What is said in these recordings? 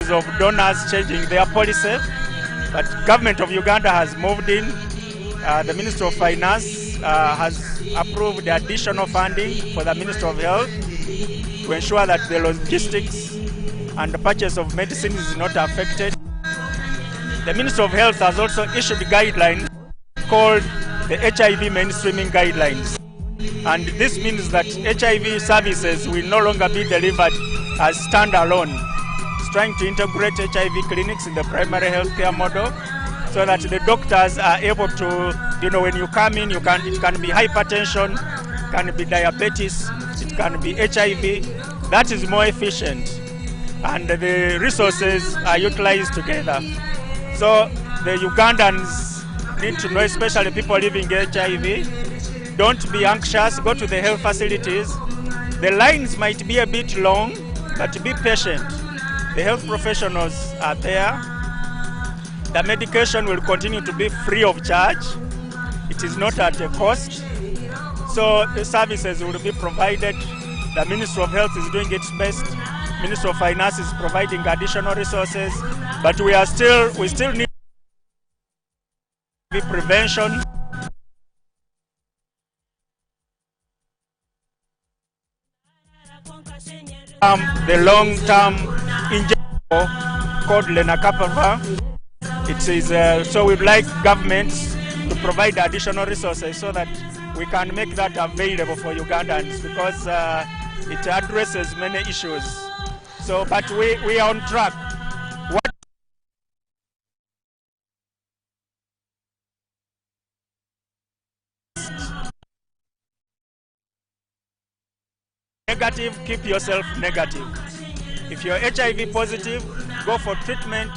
because of donors changing their policy. But government of Uganda has moved in. The Ministry of Finance has approved the additional funding for the Ministry of Health to ensure that the logistics and the purchase of medicine is not affected. The Ministry of Health has also issued guidelines called the HIV mainstreaming guidelines. And this means that HIV services will no longer be delivered as standalone. It's trying to integrate HIV clinics in the primary healthcare model so that the doctors are able to, when you come in, it can be hypertension, it can be diabetes, it can be HIV. That is more efficient, and the resources are utilized together. So the Ugandans need to know, especially people living HIV, don't be anxious, go to the health facilities. The lines might be a bit long, but be patient. The health professionals are there. The medication will continue to be free of charge. It is not at a cost. So the services will be provided. The Ministry of Health is doing its best. Ministry of Finance is providing additional resources, but we still need prevention. The long-term injection called lenacapavir. It is so we'd like governments to provide additional resources so that we can make that available for Ugandans, because it addresses many issues. So, but we are on track. Negative, keep yourself negative. If you're HIV positive, go for treatment.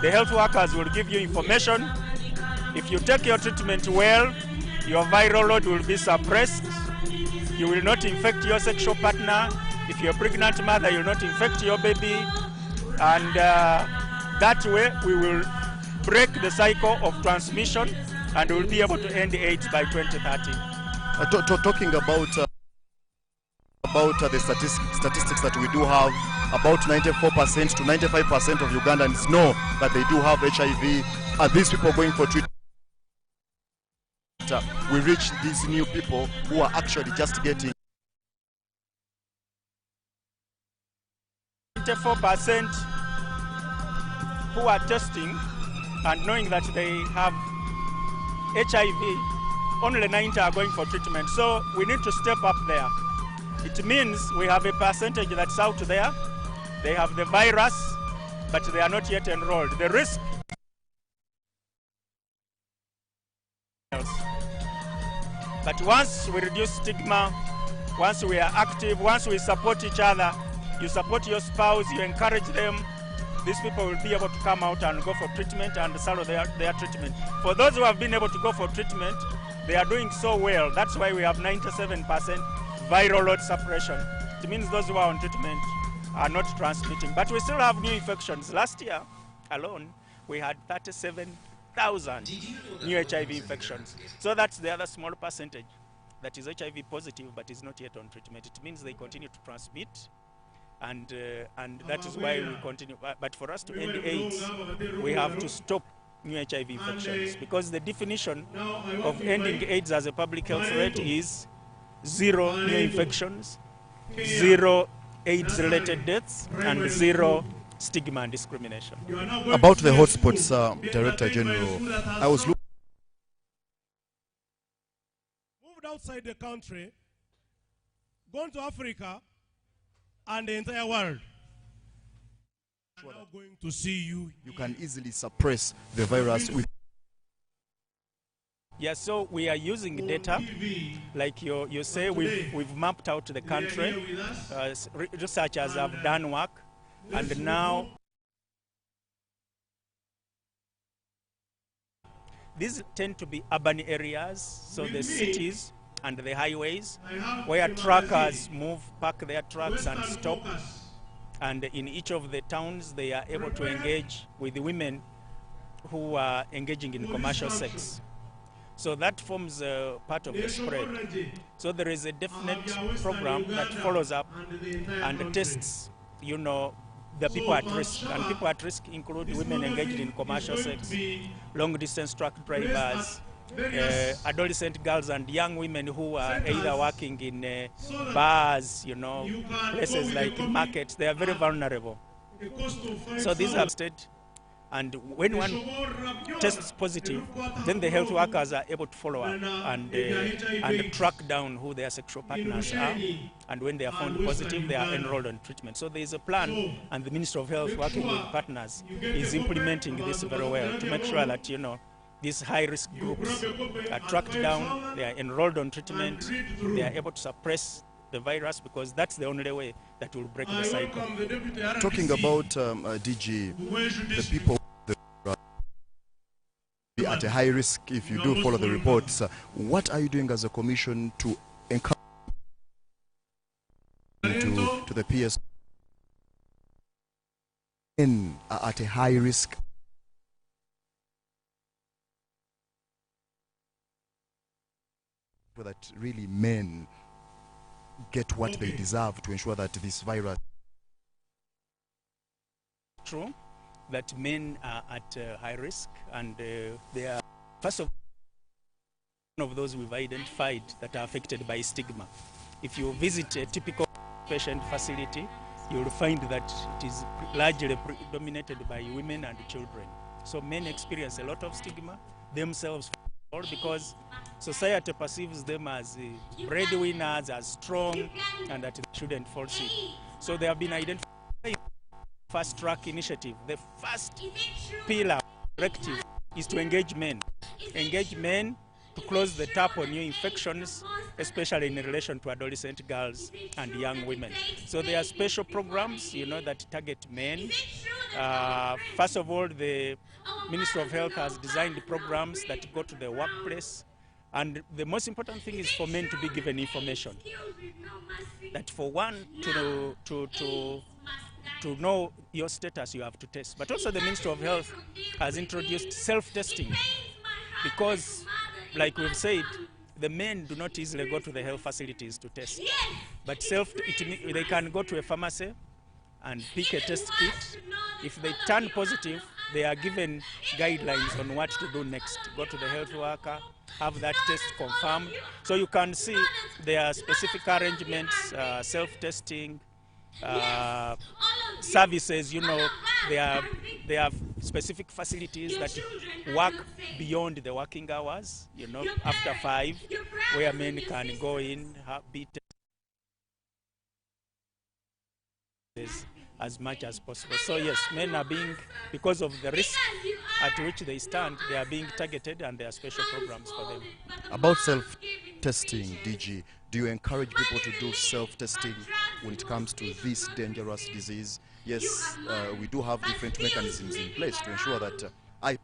The health workers will give you information. If you take your treatment well, your viral load will be suppressed. You will not infect your sexual partner. If you're a pregnant mother, you will not infect your baby. And that way, we will break the cycle of transmission and we'll be able to end AIDS by 2030. Talking about the statistics that we do have, about 94% to 95% of Ugandans know that they do have HIV. Are these people going for treatment? We reach these new people who are actually just getting 94% who are testing and knowing that they have HIV. Only 90 are going for treatment. So we need to step up there. It means we have a percentage that's out there. They have the virus, but they are not yet enrolled. The risk. But once we reduce stigma, once we are active, once we support each other, you support your spouse, you encourage them, these people will be able to come out and go for treatment and follow their treatment. For those who have been able to go for treatment, they are doing so well. That's why we have 97% viral load suppression. It means those who are on treatment are not transmitting. But we still have new infections. Last year alone, we had 37,000 new HIV infections. So that's the other small percentage that is HIV positive but is not yet on treatment. It means they continue to transmit, and that is why we continue. But for us to end AIDS, we have to stop new HIV infections, because the definition of ending AIDS as a public health threat is 0 new infections, 0 AIDS-related deaths, and 0 stigma and discrimination. About the hotspots, Director General, I was looking. Moved outside the country, gone to Africa and the entire world. I'm now going to see you. You can easily suppress the virus with. Yes, so we are using data, like you say, we've mapped out the country. Researchers have done work, and now these tend to be urban areas, so the cities and the highways, where truckers move, park their trucks and stop. And in each of the towns, they are able to engage with the women who are engaging in commercial sex. So that forms part of the spread. So there is a definite program that follows up and tests, the people at risk. And people at risk include women engaged in commercial sex, long-distance truck drivers, adolescent girls and young women who are either working in bars, you know, places like markets. They are very vulnerable. So these are tested, and when one tests positive, then the health workers are able to follow up and track down who their sexual partners are. And when they are found positive, they are enrolled on treatment. So there is a plan, and the Ministry of Health, working with partners, is implementing this very well to make sure that, you know, these high-risk groups are tracked down, they are enrolled on treatment, they are able to suppress the virus, because that's the only way that will break the cycle. Talking about DG, the people be at a high risk if you do follow the reports, what are you doing as a commission to encourage to the PS at a high risk? That really men get what they deserve to ensure that this virus. True that men are at high risk, and they are, first of all, one of those we've identified that are affected by stigma. If you visit a typical patient facility, you'll find that it is largely dominated by women and children. So men experience a lot of stigma themselves, because society perceives them as breadwinners, as strong, and that they shouldn't fall sick. So they have been identified. Fast track initiative, the first pillar directive is to engage men. Engage men to close the tap on new infections, especially in relation to adolescent girls and young women. So there are special programs, you know, that target men. First of all, the Ministry of Health has designed programs that go to the workplace, and the most important thing is for men to be given information. That for one, to know your status, you have to test. But also the Ministry of Health has introduced self-testing, because, like we've said, the men do not easily go to the health facilities to test. But they can go to a pharmacy and pick a test kit. If they turn positive, they are given guidelines on what to do next. Go to the health worker, have that test confirmed. So you can see there are specific arrangements, self-testing, services, you know, they have specific facilities that work beyond the working hours, you know, after 5, where men can go in, be tested as much as possible. So yes, men are being, because of the risk at which they stand, they are being targeted, and there are special programs for them. About self-testing, DG, do you encourage people to do self-testing when it comes to this dangerous disease? Yes, we do have different mechanisms in place to ensure that I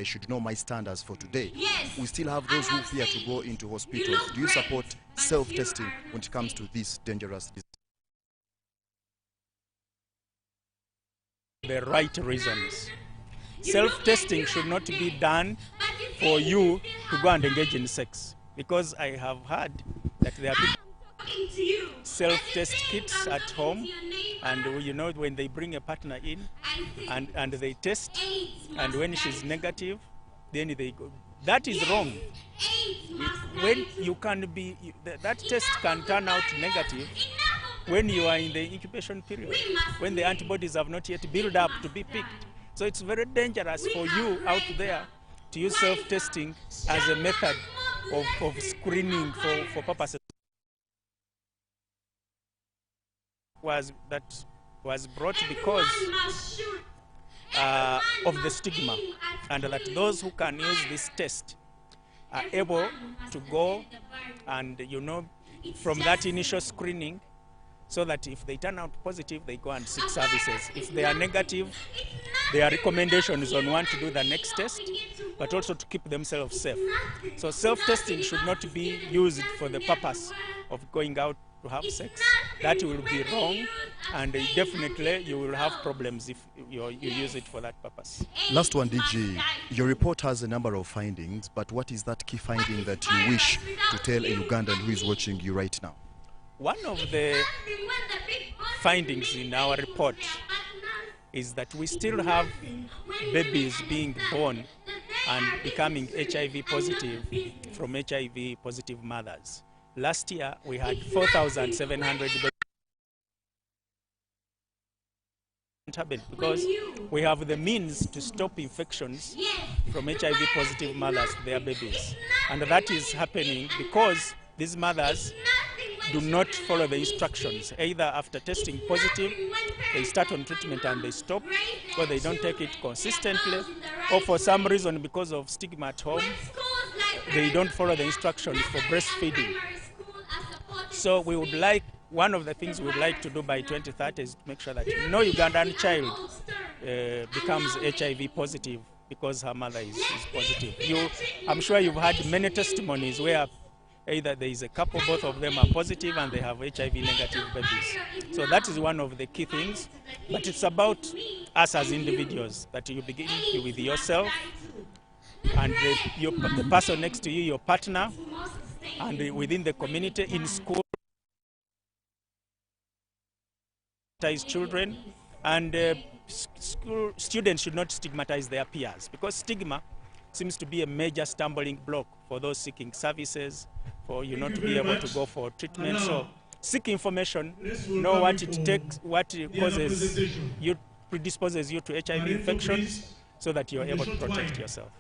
should know my standards for today. We still have those who fear to go into hospitals. Do you support self-testing when it comes to this dangerous disease? The right reasons. Self-testing should not be done for you to go and engage in sex, because I have heard that there are people self-test kits at home, and you know, when they bring a partner in and they test, and when she's negative, then they go. That is wrong. When you can be, that test can turn out negative when you are in the incubation period, when the antibodies have not yet built up to be picked. So it's very dangerous for you out there to use self-testing as a method of screening for purposes. That was brought because of the stigma, and that those who can use this test are able to go and, you know, from that initial screening, so that if they turn out positive, they go and seek services. If they are negative, there are recommendations on when to do the next test, but also to keep themselves safe. So self-testing should not be used for the purpose of going out to have sex. That will be wrong, and definitely you will have problems if you use it for that purpose. Last one, DG. Your report has a number of findings, but what is that key finding that you wish to tell a Ugandan who is watching you right now? One of the findings in our report is that we still have babies being born and becoming HIV positive from HIV positive mothers. Last year, we had 4,700 babies. Because we have the means to stop infections from HIV positive mothers to their babies. And that is happening because these mothers do not follow the instructions. Either after testing positive, they start on treatment and they stop, or they don't take it consistently, or for some reason, because of stigma at home, they don't follow the instructions for breastfeeding. So we would like, one of the things we would like to do by 2030 is to make sure that no Ugandan child becomes HIV positive because her mother is positive. I'm sure you've had many testimonies where either there is a couple, both of them are positive and they have HIV negative babies. So that is one of the key things. But it's about us as individuals, that you begin with yourself and the person next to you, your partner, and within the community, in school, children, and school students should not stigmatize their peers, because stigma seems to be a major stumbling block for those seeking services, for you not to be able to go for treatment. So seek information, know what it takes, what causes you, predisposes you to HIV infections, so that you're able to protect yourself.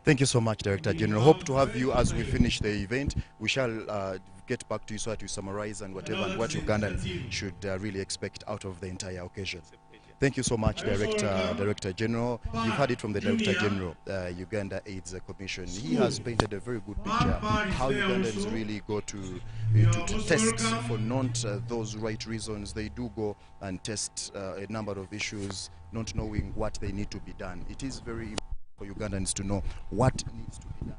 Thank you so much, Director General. Hope to have you as we finish the event. We shall get back to you so that you summarize and whatever and what Ugandans should really expect out of the entire occasion. Thank you so much, Director General. You've heard it from the Director General, Uganda AIDS Commission. He has painted a very good picture how Ugandans really go to test for not those right reasons. They do go and test a number of issues, not knowing what they need to be done. It is very important for Ugandans to know what needs to be done.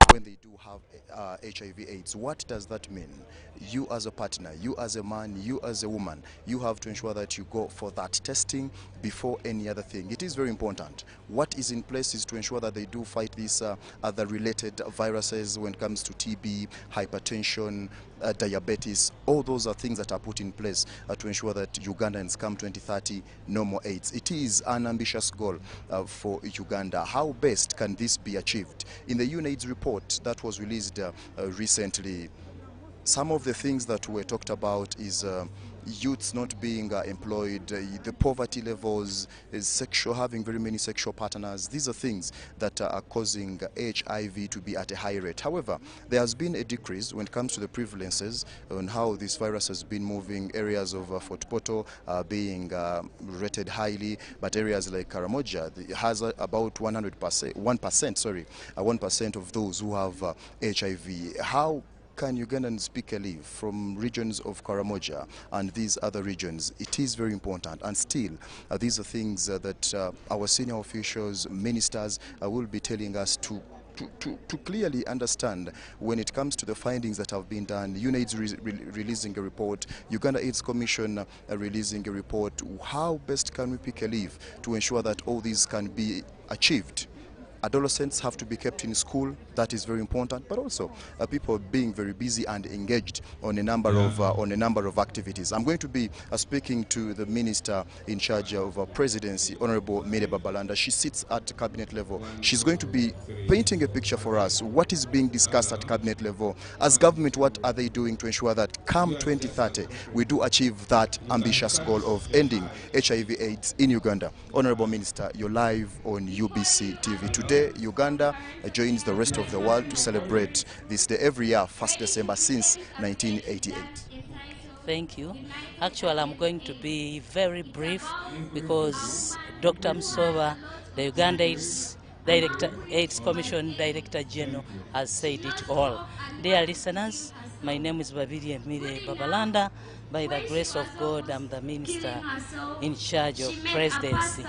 When they do have HIV/AIDS, what does that mean? You as a partner, you as a man, you as a woman, you have to ensure that you go for that testing before any other thing. It is very important. What is in place is to ensure that they do fight these other related viruses when it comes to TB, hypertension, diabetes. All those are things that are put in place to ensure that Ugandans come 2030, no more AIDS. It is an ambitious goal for Uganda. How best can this be achieved? In the UNAIDS report that was released recently, some of the things that were talked about is youths not being employed, the poverty levels, having very many sexual partners. These are things that are causing HIV to be at a high rate. However, there has been a decrease when it comes to the prevalences on how this virus has been moving. Areas of Fort Portal being rated highly, but areas like Karamoja has about 1% of those who have HIV. How can Ugandans speak a leave from regions of Karamoja and these other regions? It is very important, and still these are things that our senior officials, ministers will be telling us to clearly understand when it comes to the findings that have been done. UNAIDS releasing a report, Uganda AIDS Commission releasing a report. How best can we pick a leave to ensure that all these can be achieved? Adolescents have to be kept in school. That is very important, but also people being very busy and engaged on a number of activities. I'm going to be speaking to the minister in charge of presidency, Honorable Mire Babalanda. She sits at cabinet level. She's going to be painting a picture for us. What is being discussed at cabinet level? As government, what are they doing to ensure that come 2030 we do achieve that ambitious goal of ending HIV/AIDS in Uganda? Honorable Minister, you're live on UBC TV. Today, Uganda joins the rest of the world to celebrate this day every year, 1st December, since 1988. Thank you. Actually, I'm going to be very brief because Dr. Msova, the Uganda AIDS Commission Director General, has said it all. Dear listeners, my name is Babiri Emile Babalanda. By the grace of God, I'm the minister in charge of presidency.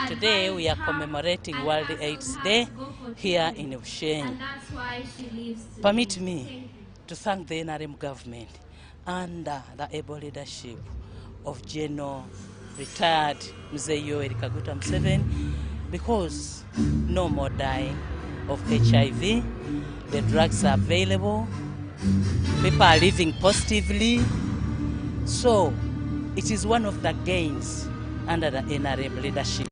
Today, we are commemorating World AIDS Day here in Busheng. Permit me to thank the NRM government under the able leadership of General retired Mzee Yoweri Kaguta Museveni, because no more dying of HIV, the drugs are available, people are living positively. So it is one of the gains under the NRM leadership.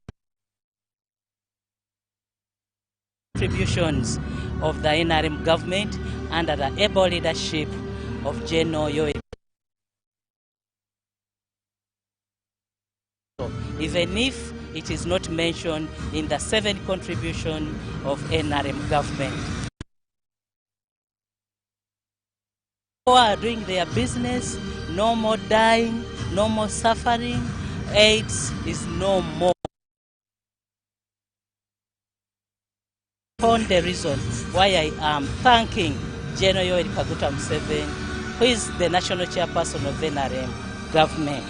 Contributions of the NRM government under the able leadership of General Yoweri. Even if it is not mentioned in the 7 contribution of NRM government. People are doing their business, no more dying, no more suffering, AIDS is no more. On the reason why I am thanking General Yoweri Kaguta Museveni, who is the national chairperson of NRM government.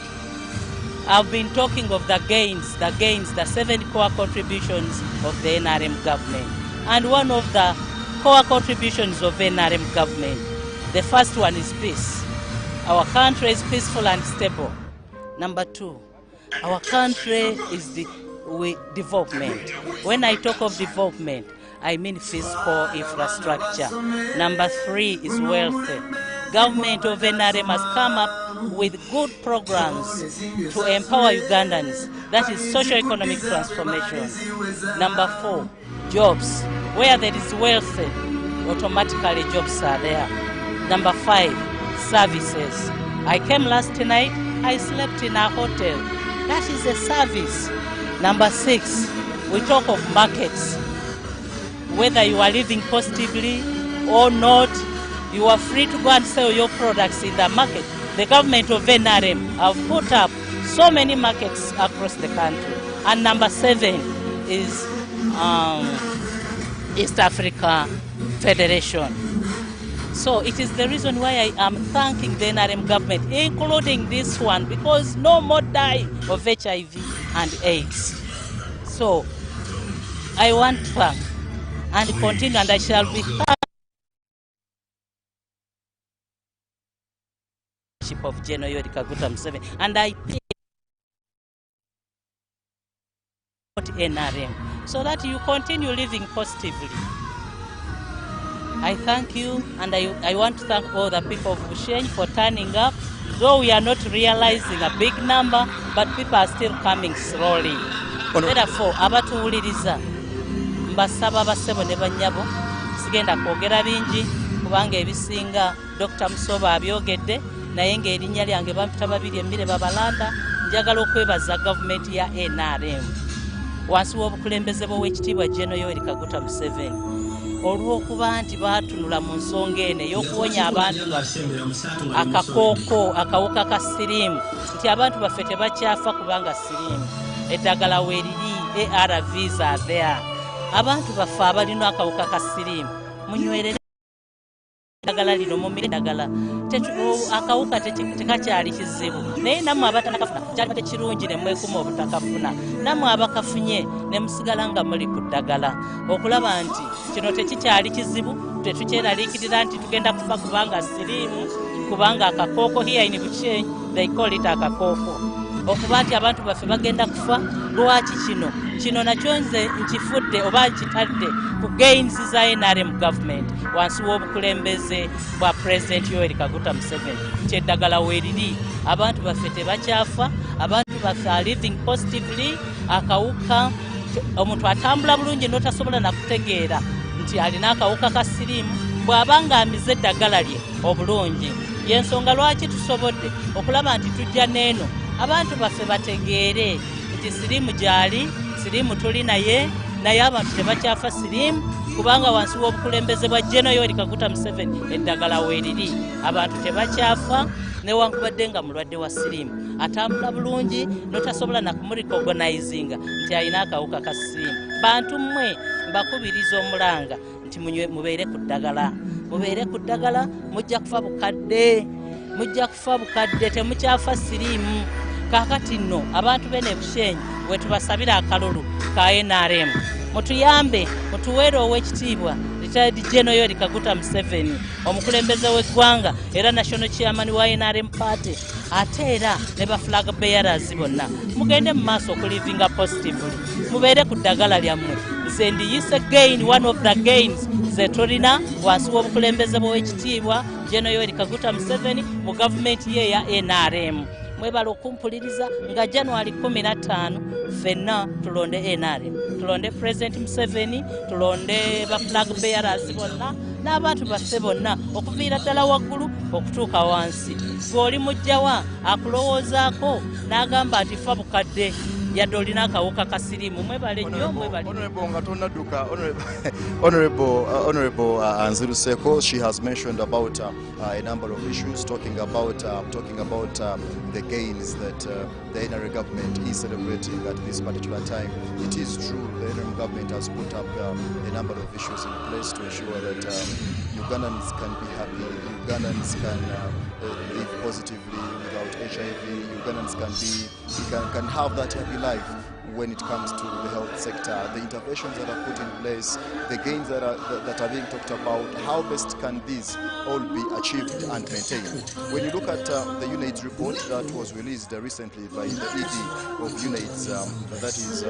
I've been talking of the gains, the 7 core contributions of the NRM government. And one of the core contributions of NRM government, the first one is peace. Our country is peaceful and stable. Number 2, our country is development. When I talk of development, I mean physical infrastructure. Number 3 is wealth. Government of NRM has come up with good programs to empower Ugandans. That is socio-economic transformation. Number 4, jobs. Where there is wealth, automatically jobs are there. Number 5, services. I came last night, I slept in a hotel. That is a service. Number 6, we talk of markets. Whether you are living positively or not, you are free to go and sell your products in the market. The government of NRM have put up so many markets across the country. And number 7 is East Africa Federation. So it is the reason why I am thanking the NRM government, including this one, because no more dying of HIV and AIDS. So I want to thank and continue, and I shall be of General Yoweri Kaguta Museveni, and I pay NRM so that you continue living positively. I thank you, and I want to thank all the people of Bushenyi for turning up. Though we are not realizing a big number, but people are still coming slowly. Therefore, abatuwuliriza mbasaba basebo ne banyabo sigenda kwogera bingi kubanga ebisinga Dr. Musoba abyogedde, naye ng'erinnya lyange bampita babiri emmere babalanda. Njagala okwebaza gavumenti ya NRM wansi w'obukulembeze bw'Oweekitiibwa General Yoweri Kaguta Museveni olw'okuba nti baatunula mu nsonga eno ey'okuwonya abantu baffe akakooko akawuka ka siriimu, nti abantu baffe tebakyafa kubanga siriimu. Eddagala weeriri, ARVs are there. Abantu baffe abalina akawuka ka siriimu munywerere eddagala lino, mumire eddagala. Akawuka tekakyali kizibu, naye nammwe abatanakafuna kyali kirungi ne mwekuma obutakafuna. Nammwe abakafunye ne musigala nga muli ku ddagala okulaba nti kino tekikyali kizibu, tetukyeraliikirira nti tugenda kufa kubanga siriimu, kubanga akakooko here in Bushenyi they call it akakooko, okuba nti abantu baffe bagenda kufa. Lwaki kino nakyo nze nkifudde oba nkitadde ku gains za NRM government wansi w'obukulembeze bwa President Yoweri Kaguta Museveni, nti eddagala weeriri, abantu baffe tebakyafa, abantu baffe are living positively. Akawuka omuntu atambula bulungi n'otasobola nakutegeera nti alina akawuka ka siriimu bw'abanga amize eddagala lye obulungi. Y'ensonga lwaki tusobodde okulaba nti tujja n'eno abantu baffe bategeere nti siriimu gyali, siriimu tuli naye abantu tebakyafa siriimu kubanga wansi w'obukulembeze bwa General Yoweri Kaguta Museveni eddagala weeriri, abantu tebakyafa. Newankubadde nga mulwadde wa siriimu atambula bulungi n'otasobola nakumuricognizinga nti alina akawuka ka siriimu. Bantu mmwe mbakubiriza omulanga nti mubeere ku ddagala, mubeere ku ddagala, mujja kufa bukadde, temukyafa siriimu. Kaakati nno abantu bene Bushenyi wetubasabira akalulu ka NRM, mutuyambe mutuweere Oweekitiibwa retired General Yoweri Kaguta Museveni, omukulembeze w'eggwanga era national chairman wa NRM party, ate era ne ba flag bearers bonna mugende mu maaso okulivinga positively, mubeere ku ddagala lyammwe. Nze ndiyise gain, one of the gains ze tulina wansi w'obukulembeze bw'ekitiibwa General Yoweri Kaguta Museveni mu gavumenti ye ya NRM. Mwebala okumpuliriza nga January 15 ffenna tulonde NRM, tulonde President Museveni, tulonde ba flag bearers bonna n'abantu baffe bonna okuviira ddala waggulu okutuuka wansi. Gw'oli mujjawa akulowoozaako n'agamba nti fa bukadde yadde olina akawuka kasirimu. Mwebale nnyo, mwebale. Honorable Anziru Seko, she has mentioned about a number of issues, talking about the gains that the NRM government is celebrating at this particular time. It is true the NRM government has put up a number of issues in place to ensure that Ugandans can be happy, Ugandans can live positively without HIV, Ugandans can have that happy life when it comes to the health sector. The interventions that are put in place, the gains that are being talked about, how best can these all be achieved and maintained? When you look at the UNAIDS report that was released recently by the ED of UNAIDS, that is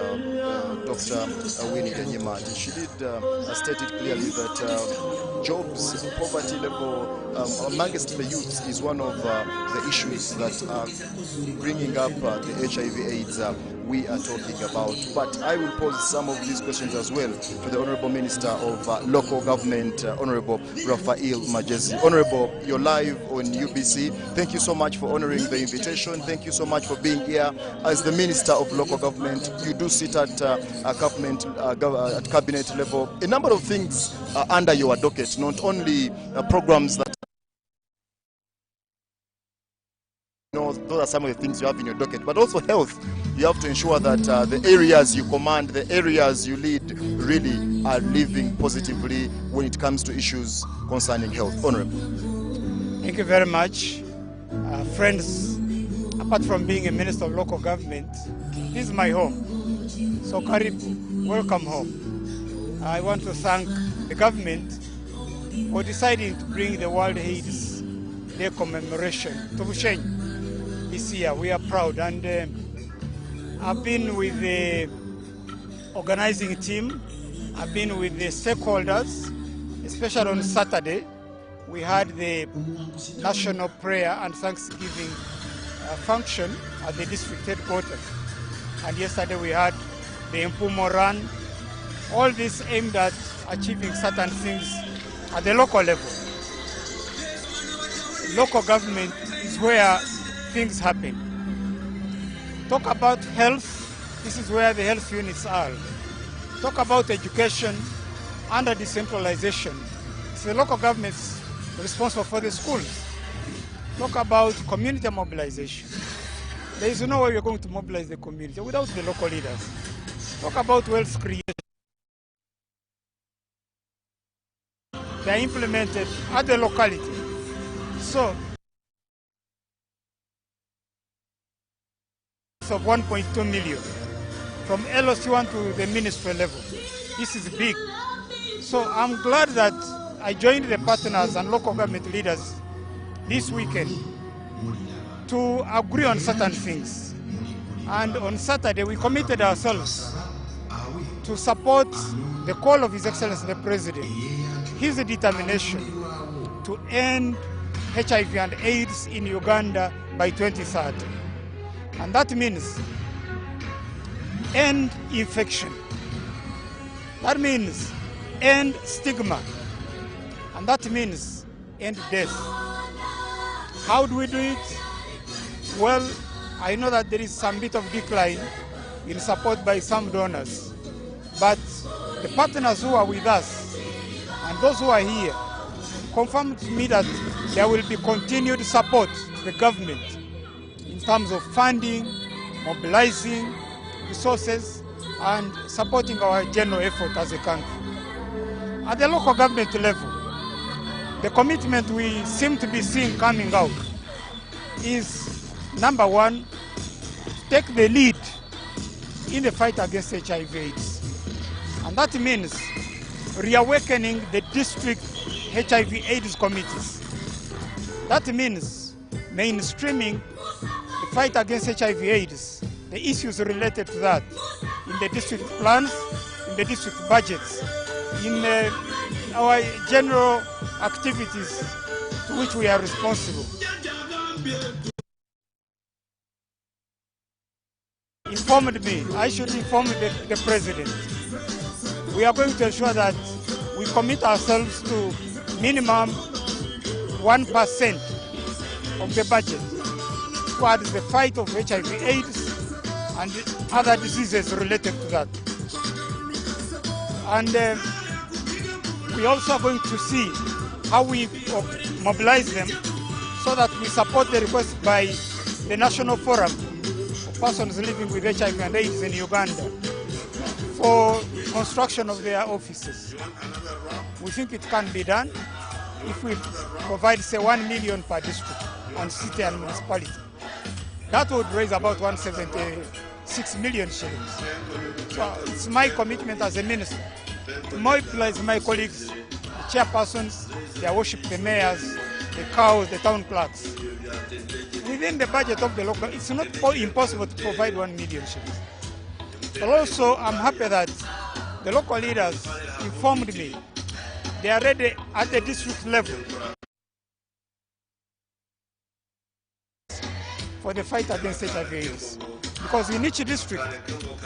Dr. Winnie Ganyimat, she did state it clearly that jobs, poverty level amongst the youths is one of the issues that are bringing up the HIV/AIDS we are talking about. But I will pose some of these questions as well to the Honorable Minister of Local Government, Honorable Raphael Majezi. Honorable, you're live on UBC. Thank you so much for honoring the invitation. Thank you so much for being here. As the Minister of Local Government, you do sit at at cabinet level. A number of things are under your docket, not only programs that those are some of the things you have in your docket, but also health. You have to ensure that the areas you command, the areas you lead really are living positively when it comes to issues concerning health. Honorable. Thank you very much. Friends, apart from being a Minister of Local Government, this is my home. So Karibu, welcome home. I want to thank the government for deciding to bring the World AIDS Day commemoration to Bushenyi this year. We are proud, and I've been with the organizing team, I've been with the stakeholders, especially on Saturday. We had the National Prayer and Thanksgiving function at the district headquarters. And yesterday we had the Mpumo Run. All this aimed at achieving certain things at the local level. Local government is where things happen. Talk about health, this is where the health units are. Talk about education under decentralization. It's the local governments responsible for the schools. Talk about community mobilization. There is no way we're going to mobilize the community without the local leaders. Talk about wealth creation. They are implemented at the locality. So, of 1.2 million from LOC1 to the ministry level. This is big. So I'm glad that I joined the partners and local government leaders this weekend to agree on certain things. And on Saturday, we committed ourselves to support the call of His Excellency the President, his determination to end HIV and AIDS in Uganda by 2030. And that means end infection. That means end stigma. And that means end death. How do we do it? Well, I know that there is some bit of decline in support by some donors. But the partners who are with us and those who are here confirmed to me that there will be continued support to the government in terms of funding, mobilizing resources, and supporting our general effort as a country. At the local government level, the commitment we seem to be seeing coming out is, number one, to take the lead in the fight against HIV/AIDS. And that means reawakening the district HIV/AIDS committees. That means mainstreaming the fight against HIV/AIDS, the issues related to that, in the district plans, in the district budgets, in our general activities to which we are responsible. Informed me, I should inform the president. We are going to ensure that we commit ourselves to minimum 1% of the budget towards the fight of HIV/AIDS and other diseases related to that. And we also are going to see how we mobilize them so that we support the request by the National Forum of Persons Living with HIV and AIDS in Uganda for construction of their offices. We think it can be done if we provide, say, 1 million per district and city and municipality. That would raise about 176 million shillings. So it's my commitment as a minister to mobilize my colleagues, the chairpersons, their worship, the mayors, the cows, the town clerks. Within the budget of the local, it's not impossible to provide 1 million shillings. But also, I'm happy that the local leaders informed me they are ready at the district level for the fight against HIV/AIDS. Because in each district,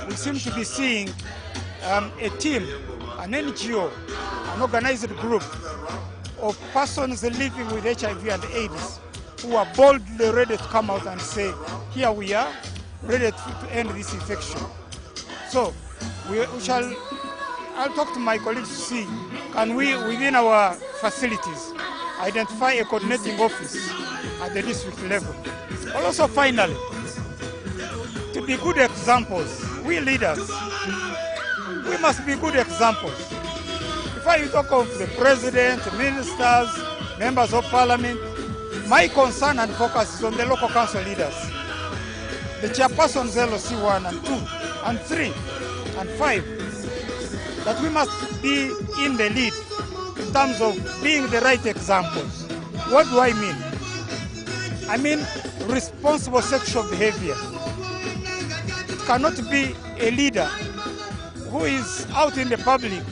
we seem to be seeing a team, an NGO, an organized group of persons living with HIV and AIDS who are boldly ready to come out and say, here we are, ready to end this infection. So I'll talk to my colleagues to see, can we, within our facilities, identify a coordinating office at the district level. But also finally, to be good examples, we leaders, we must be good examples. If I talk of the president, ministers, members of parliament, my concern and focus is on the local council leaders. The chairpersons LOC 1 and 2 and 3 and 5, that we must be in the lead in terms of being the right examples. What do I mean? I mean responsible sexual behavior. It cannot be a leader who is out in the public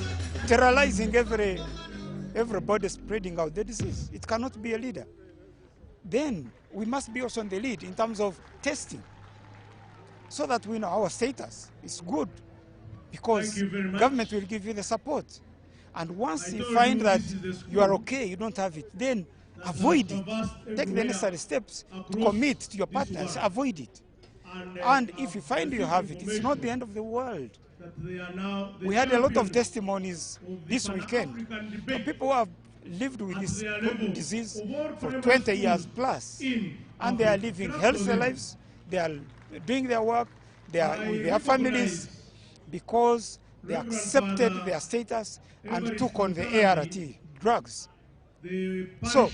terrorizing everybody, spreading out the disease. It cannot be a leader. Then we must be also on the lead in terms of testing, so that we know our status is good, because government will give you the support. And once you find that you are okay, you don't have it, then avoid it. Take the necessary steps to commit to your partners, avoid it. And if you find you have it, it's not the end of the world. We had a lot of testimonies this weekend of people who have lived with this disease for 20 years plus, and they are living healthy lives, they are doing their work, they are with their families, because they accepted their status and took on the ART drugs. So,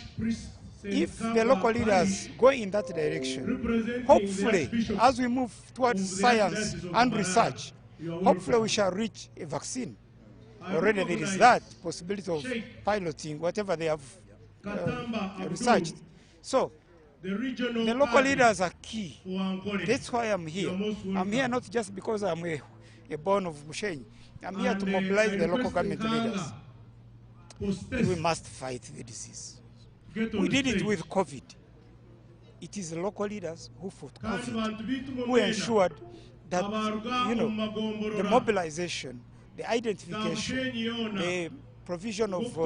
if the local leaders go in that direction, hopefully, as we move towards science and research, hopefully we shall reach a vaccine. Already there is that possibility of piloting whatever they have researched. So, the local leaders are key. That's why I'm here. I'm here not just because I'm a born of Mushenyi. I'm here to mobilize the local government leaders. We must fight the disease. We did it with COVID. It is the local leaders who fought COVID, who ensured that, the mobilization, the identification, the provision of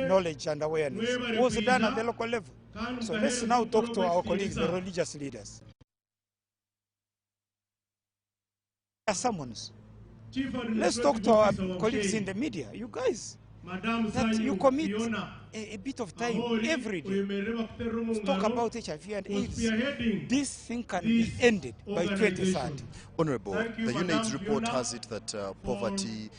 knowledge and awareness was done at the local level. So let's now talk to our colleagues, the religious leaders. Summons. Let's talk to our colleagues in the media. You guys, that you commit a bit of time every day to talk about HIV and AIDS. This thing can be ended by 2030. Honorable, the UNAIDS report has it that poverty,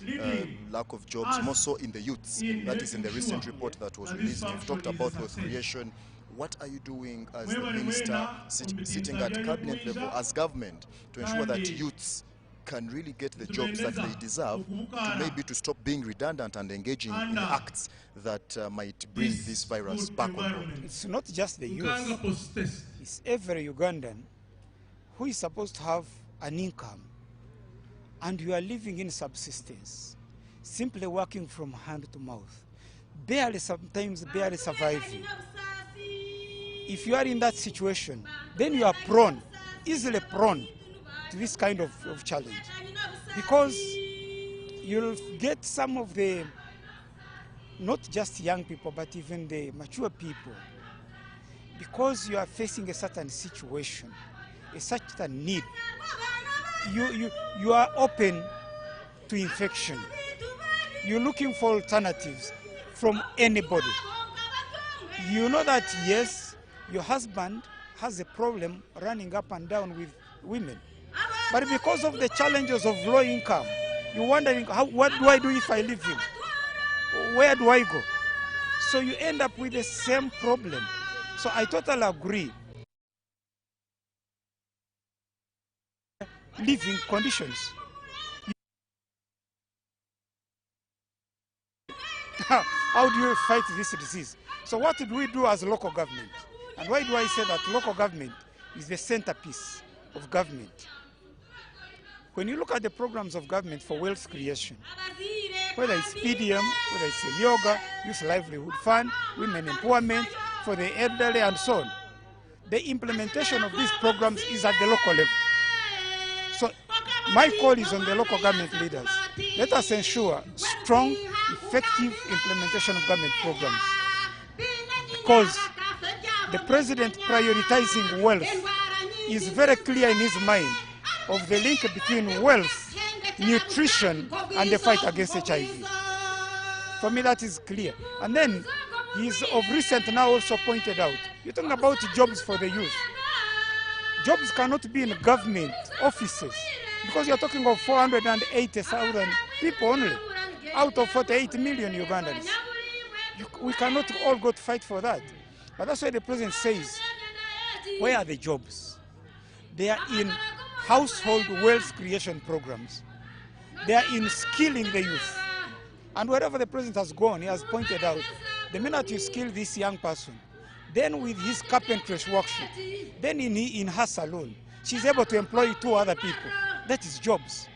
lack of jobs, more so in the youths. That is in the recent report that was released. You've talked about wealth creation. What are you doing as the minister sitting at cabinet level, as government, to ensure that youths can really get the jobs that they deserve, to maybe to stop being redundant and engaging in acts that might bring this virus back on board. It's not just the youth, it's every Ugandan who is supposed to have an income, and you are living in subsistence, simply working from hand to mouth, sometimes barely surviving. If you are in that situation, then you are easily prone to this kind of challenge, because you'll get some of the, not just young people, but even the mature people, because you are facing a certain situation, a certain need, you are open to infection. You're looking for alternatives from anybody. You know that, yes, your husband has a problem running up and down with women, but because of the challenges of low income, you're wondering, what do I do if I leave him? Where do I go? So you end up with the same problem. So I totally agree. Living conditions. How do you fight this disease? So what do we do as local government? And why do I say that local government is the centerpiece of government? When you look at the programs of government for wealth creation, whether it's PDM, whether it's yoga, youth livelihood fund, women empowerment, for the elderly and so on, the implementation of these programs is at the local level. So my call is on the local government leaders. Let us ensure strong, effective implementation of government programs, because the president prioritizing wealth is very clear in his mind of the link between wealth, nutrition, and the fight against HIV. For me, that is clear. And then he's of recent now also pointed out, you're talking about jobs for the youth. Jobs cannot be in government offices, because you're talking of 480,000 people only out of 48 million Ugandans. We cannot all go to fight for that. But that's why the president says, where are the jobs? They are in household wealth creation programs. They are in skilling the youth. And wherever the president has gone, he has pointed out, the minute you skill this young person, then with his carpentry workshop, then in her salon, she's able to employ 2 other people. That is jobs.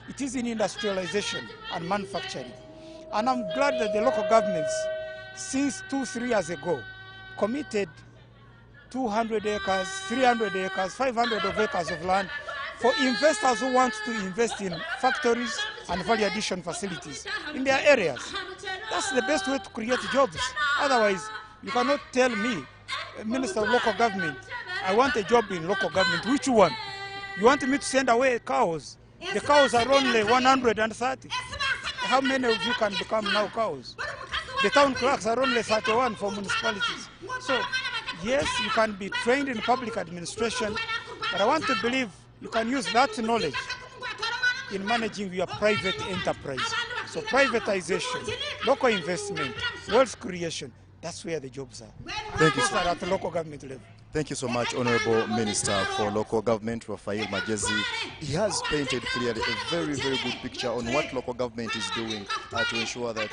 It is in industrialization and manufacturing. And I'm glad that the local governments, since 2-3 years ago, committed 200 acres, 300 acres, 500 acres of land for investors who want to invest in factories and value addition facilities in their areas. That's the best way to create jobs. Otherwise, you cannot tell me, Minister of Local Government, I want a job in local government. Which one? You want me to send away cows? The cows are only 130. How many of you can become now cows? The town clerks are only 31 for municipalities. So, yes, you can be trained in public administration, but I want to believe you can use that knowledge in managing your private enterprise. So privatization, local investment, wealth creation, that's where the jobs are. Thank you, Those sir. are at the local government level. Thank you so much, Honorable Minister for Local Government, Raphael Magezi. He has painted clearly a very, very good picture on what local government is doing to ensure that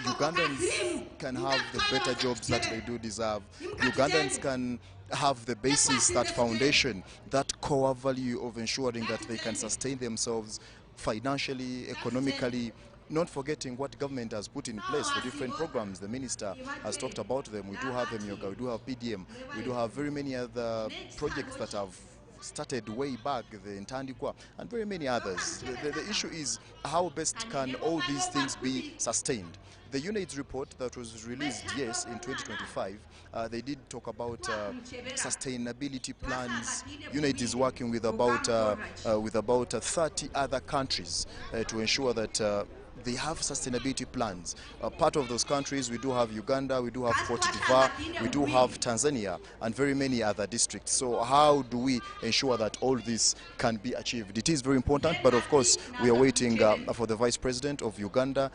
Ugandans can have the better jobs that they do deserve. Ugandans can have the basis, that foundation, that core value of ensuring that they can sustain themselves financially, economically, not forgetting what government has put in place for different programs. The minister has talked about them. We do have MYOGA, we do have PDM, we do have very many other projects that have started way back, the Intandikwa, and very many others. The issue is how best can all these things be sustained. The UNAIDS report that was released, yes, in 2025, they did talk about sustainability plans. UNAIDS is working with about 30 other countries to ensure that they have sustainability plans. Part of those countries, we do have Uganda, we do have Cote d'Ivoire, we do have Tanzania, and very many other districts. So how do we ensure that all this can be achieved? It is very important, but of course, we are waiting for the Vice President of Uganda,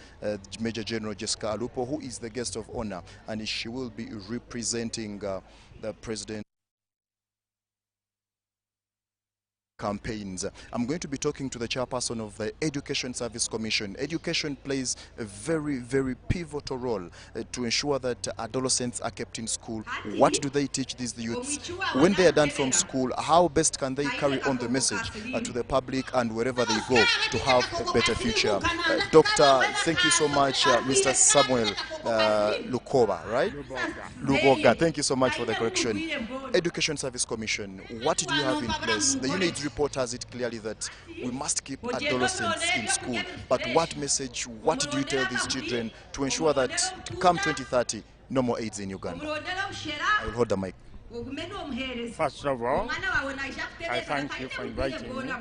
Major General Jessica Alupo, who is the guest of honor, and she will be representing the President campaigns. I'm going to be talking to the chairperson of the Education Service Commission. Education plays a very, very pivotal role to ensure that adolescents are kept in school. What do they teach these youths? When they are done from school, how best can they carry on the message to the public and wherever they go to have a better future? Doctor, thank you so much, Mr. Samuel Lukoba, right? Lugoga, thank you so much for the correction. Education Service Commission, what do you have in place? The unit report has it clearly that we must keep adolescents in school. But what message, what do you tell these children to ensure that come 2030, no more AIDS in Uganda? I will hold the mic. First of all, I thank you for inviting me,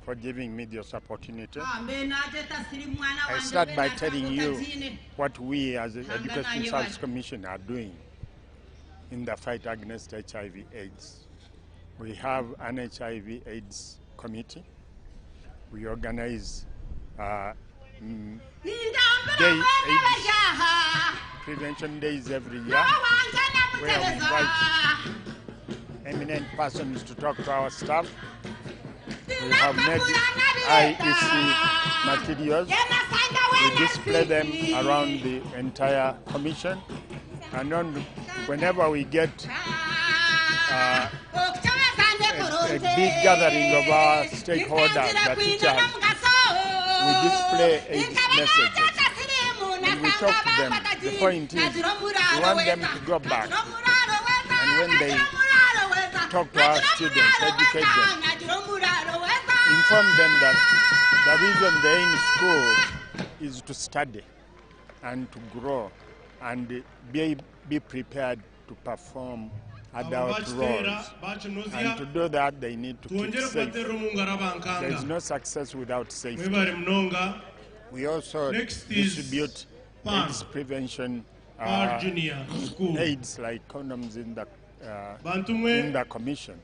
for giving me this opportunity. I start by telling you what we as the Education Service Commission are doing in the fight against HIV/AIDS. We have an HIV/AIDS committee. We organize day AIDS prevention days every year, where we invite eminent persons to talk to our staff. We have made IEC materials. We display them around the entire commission. And whenever we get a big gathering of our stakeholders, the teachers, we display AIDS messages. And we talk to them. The point is, we want them to go back. And when they talk to our students, educate them, inform them that the reason they're in school is to study and to grow and be prepared to perform adult roles. And to do that, they need to keep safe. There is no success without safety. We also distribute AIDS prevention aids like condoms in the commission.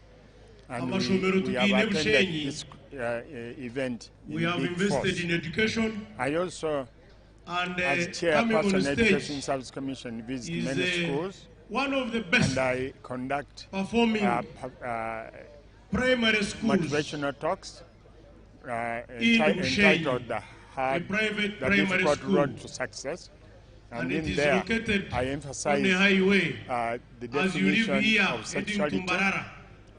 And we have attended this event in big force. I also, as chairperson Education Service Commission, visit many schools. One of the best and I conduct performing primary schools, motivational talks entitled The Difficult Road to Success. And in there, I emphasize the definition of sexuality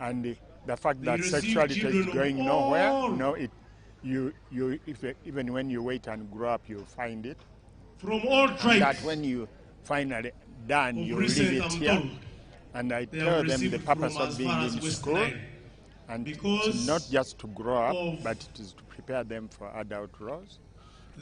and the fact that sexuality is going nowhere. No, even when you wait and grow up, you'll find it. From all tribes. And that when you finally done, you leave it here. And I tell them the purpose of being in school, and it's not just to grow up, but it is to prepare them for adult roles.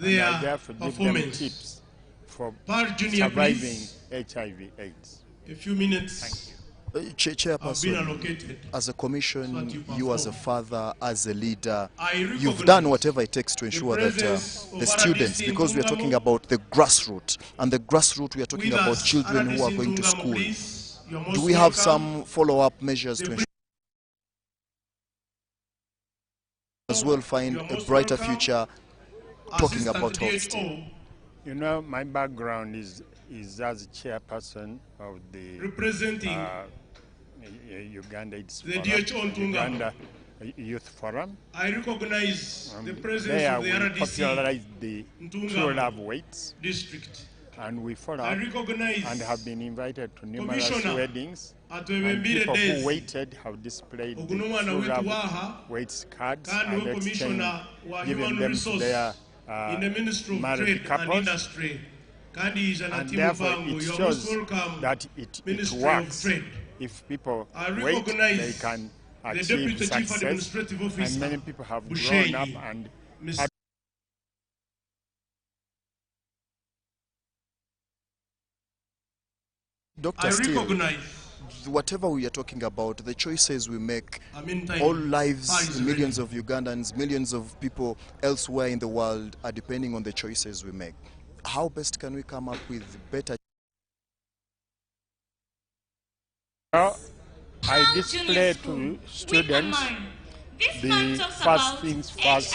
And I therefore give them tips for surviving HIV/AIDS. A few minutes. Chairperson, as a commission, you as a father, as a leader, you've done whatever it takes to ensure that the students, because we are talking about the grassroots, and the grassroots we are talking about children who are going to school. Do we have some follow-up measures to ensure as well find a brighter future talking about health still? You know, my background is as chairperson of the representing Uganda Uganda Youth Forum. I recognize the presence there of the we RDC popularized the True Love Weights, district. and we follow I up recognize and have been invited to numerous Commissioner weddings. at And people days. who waited have displayed the Ogunumwana True wetu Love waha, Weights cards kandi and we exchanged, commissioner wa giving human them to resource their in the Ministry of married Trade and couples. Industry. Kandi is an And Atimu therefore Bango. it You are shows most welcome, that it Ministry works. of Trade. If people I wait, they recognize can the achieve Deputy Chief success. Administrative Officer, And many people have Bushenyi, grown up and Mr. Dr. I Steele, recognize whatever we are talking about, the choices we make, meantime, all lives, Paris millions ready. of Ugandans, millions of people elsewhere in the world are depending on the choices we make. How best can we come up with better? Well, I display to students the first things first.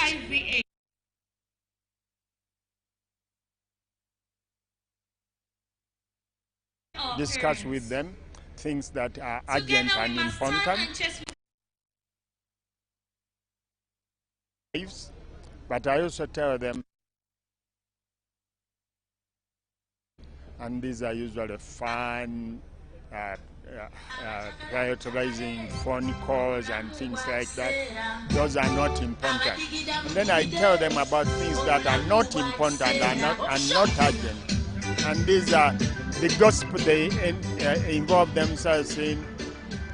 Discuss with them things that are urgent and important. lives, but I also tell them, and these are usually fun, prioritizing phone calls and things like that. Those are not important. And then I tell them about things that are not important and not urgent. And these are the gospel they involve themselves in,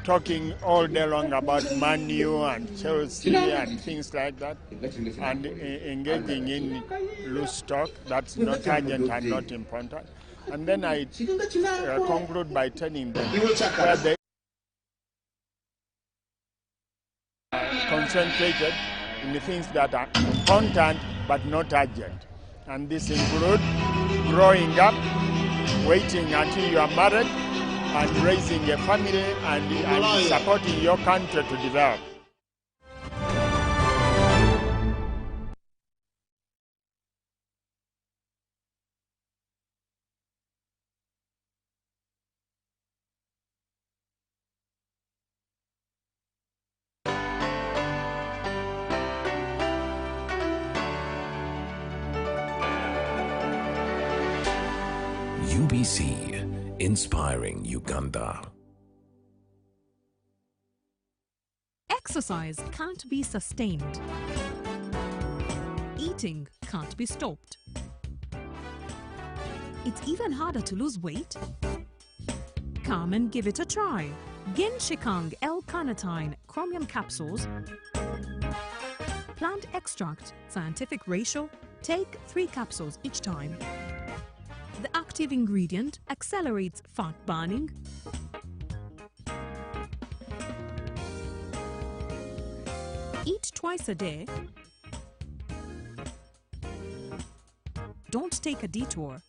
talking all day long about Man U and Chelsea and things like that, and engaging in loose talk that's not urgent and not important. And then I conclude by telling them where they concentrated in the things that are important but not urgent. And this includes growing up, waiting until you are married, and raising a family and supporting your country to develop. UBC, inspiring Uganda. Exercise can't be sustained. Eating can't be stopped. It's even harder to lose weight. Come and give it a try. Ginshikang L-carnitine chromium capsules. Plant extract, scientific ratio. Take 3 capsules each time. The active ingredient accelerates fat burning, eat twice a day, don't take a detour.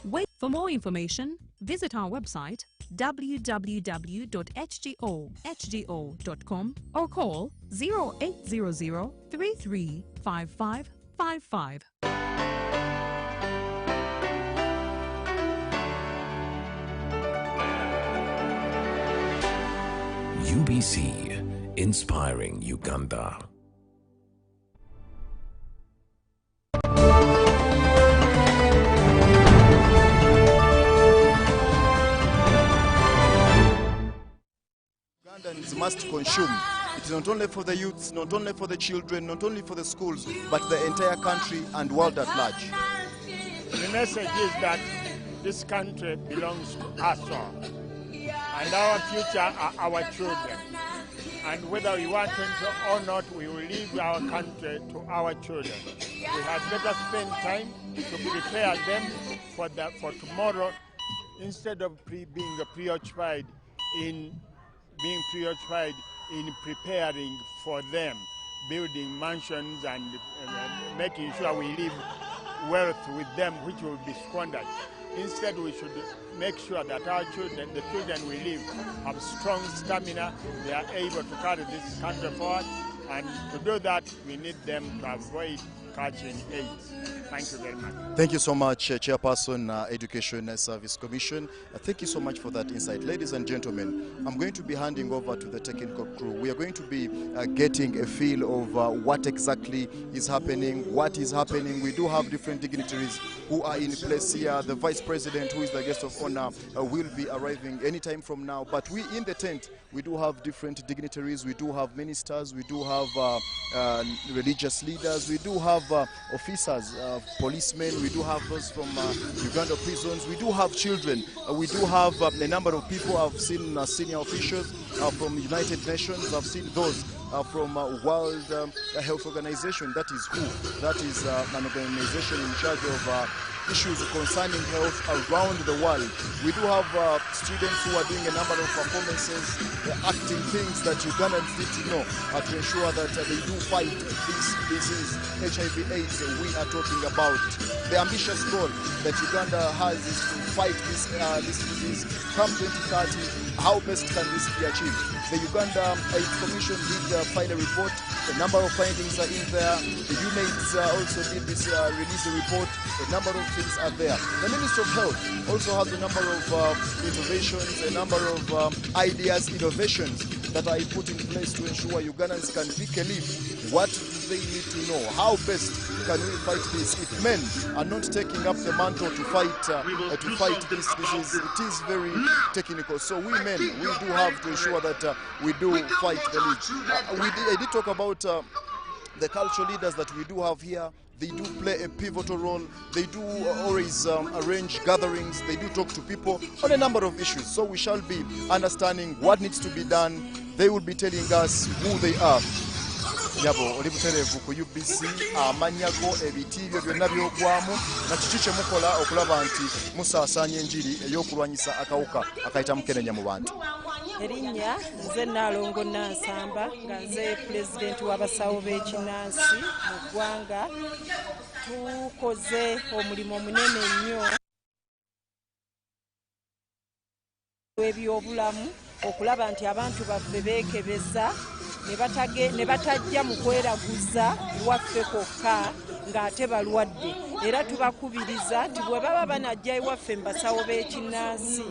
Wait for more information, visit our website www.hgo.com or call 0800 335555. UBC, inspiring Uganda. Ugandans must consume. It's not only for the youths, not only for the children, not only for the schools, but the entire country and world at large. The message is that this country belongs to us all, and our future are our children. And whether we want it or not, we will leave our country to our children. We had better spend time to prepare them for tomorrow, instead of being preoccupied in preparing for them, building mansions and making sure we leave wealth with them, which will be squandered. Instead, we should make sure that our children, the children we leave, have strong stamina. They are able to carry this country forward. And to do that, we need them to avoid catching AIDS. Thank you very much. Thank you so much, Chairperson, Education Service Commission. Thank you so much for that insight. Ladies and gentlemen, I'm going to be handing over to the technical crew. We are going to be getting a feel of what exactly is happening, what is happening. We do have different dignitaries who are in place here. The Vice President, who is the guest of honor, will be arriving anytime from now. But we in the tent, we do have different dignitaries. We do have ministers. We do have religious leaders. We do have officers, policemen. We do have those from Uganda prisons. We do have children. We do have a number of people. I've seen senior officials from United Nations. I've seen those from World Health Organization. That is WHO. That is an organization in charge of issues concerning health around the world. We do have students who are doing a number of performances, acting things that Ugandans need to know to ensure that they do fight this disease, HIV/AIDS. We are talking about the ambitious goal that Uganda has is to fight this disease. Come 2030, how best can this be achieved? The Uganda AIDS Commission did file a report. A number of findings are in there. The UNAIDS also did release a report. A number of things are there. The Ministry of Health also has a number of innovations, a number of ideas, innovations that are put in place to ensure Ugandans can pick a leaf. What do they need to know? How best can we fight this? If men are not taking up the mantle to fight this, it is very technical. So we men, we do have to ensure that we do fight the lead. I did talk about the cultural leaders that we do have here. They do play a pivotal role. They do always arrange gatherings. They do talk to people on a number of issues. So we shall be understanding what needs to be done. They will be telling us who they are. Nyabo oli buterevu ku UBC amanyago ebiti byo byonna byogwamu na kiki kye mukola okulaba nti musaasanya enjiri ey'okulwanyisa akawuka akayita mukenenya mu bantu. Erinnya nze Nalongo Nansamba nga nze pulezidenti w'abasawo b'ekinnansi mu ggwanga. Tukoze omulimu munene nnyo w'ebyobulamu okulaba nti abantu baffe beekebeza ne batajja mu kweraguza waffe kokka ng'ate balwadde. Era tubakubiriza nti bwe baba banajja ewaffe mu basawo b'ekinnansi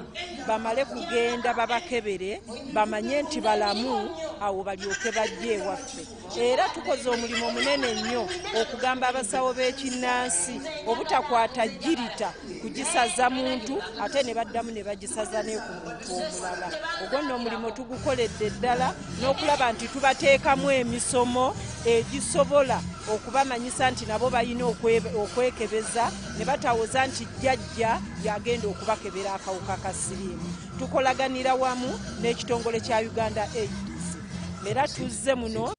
bamale kugenda babakebere bamanye nti balamu awo balyoke bajje ewaffe. Era tukoze omulimu munene nnyo okugamba abasawo b'ekinnansi obutakwata jirita kugisaza muntu ate ne baddamu ne bagisaza ne ku muntu omulala. Ogwo nno omulimu tugukoledde ddala n'okulaba nti tubateekamu emisomo egisobola okubamanyisa nti nabo balina okwekebeza ne batawoza nti jjajja yagenda okubakebera akawuka ka siriimu. Tukolaganira wamu n'ekitongole kya Uganda AIDS. Era tuzze muno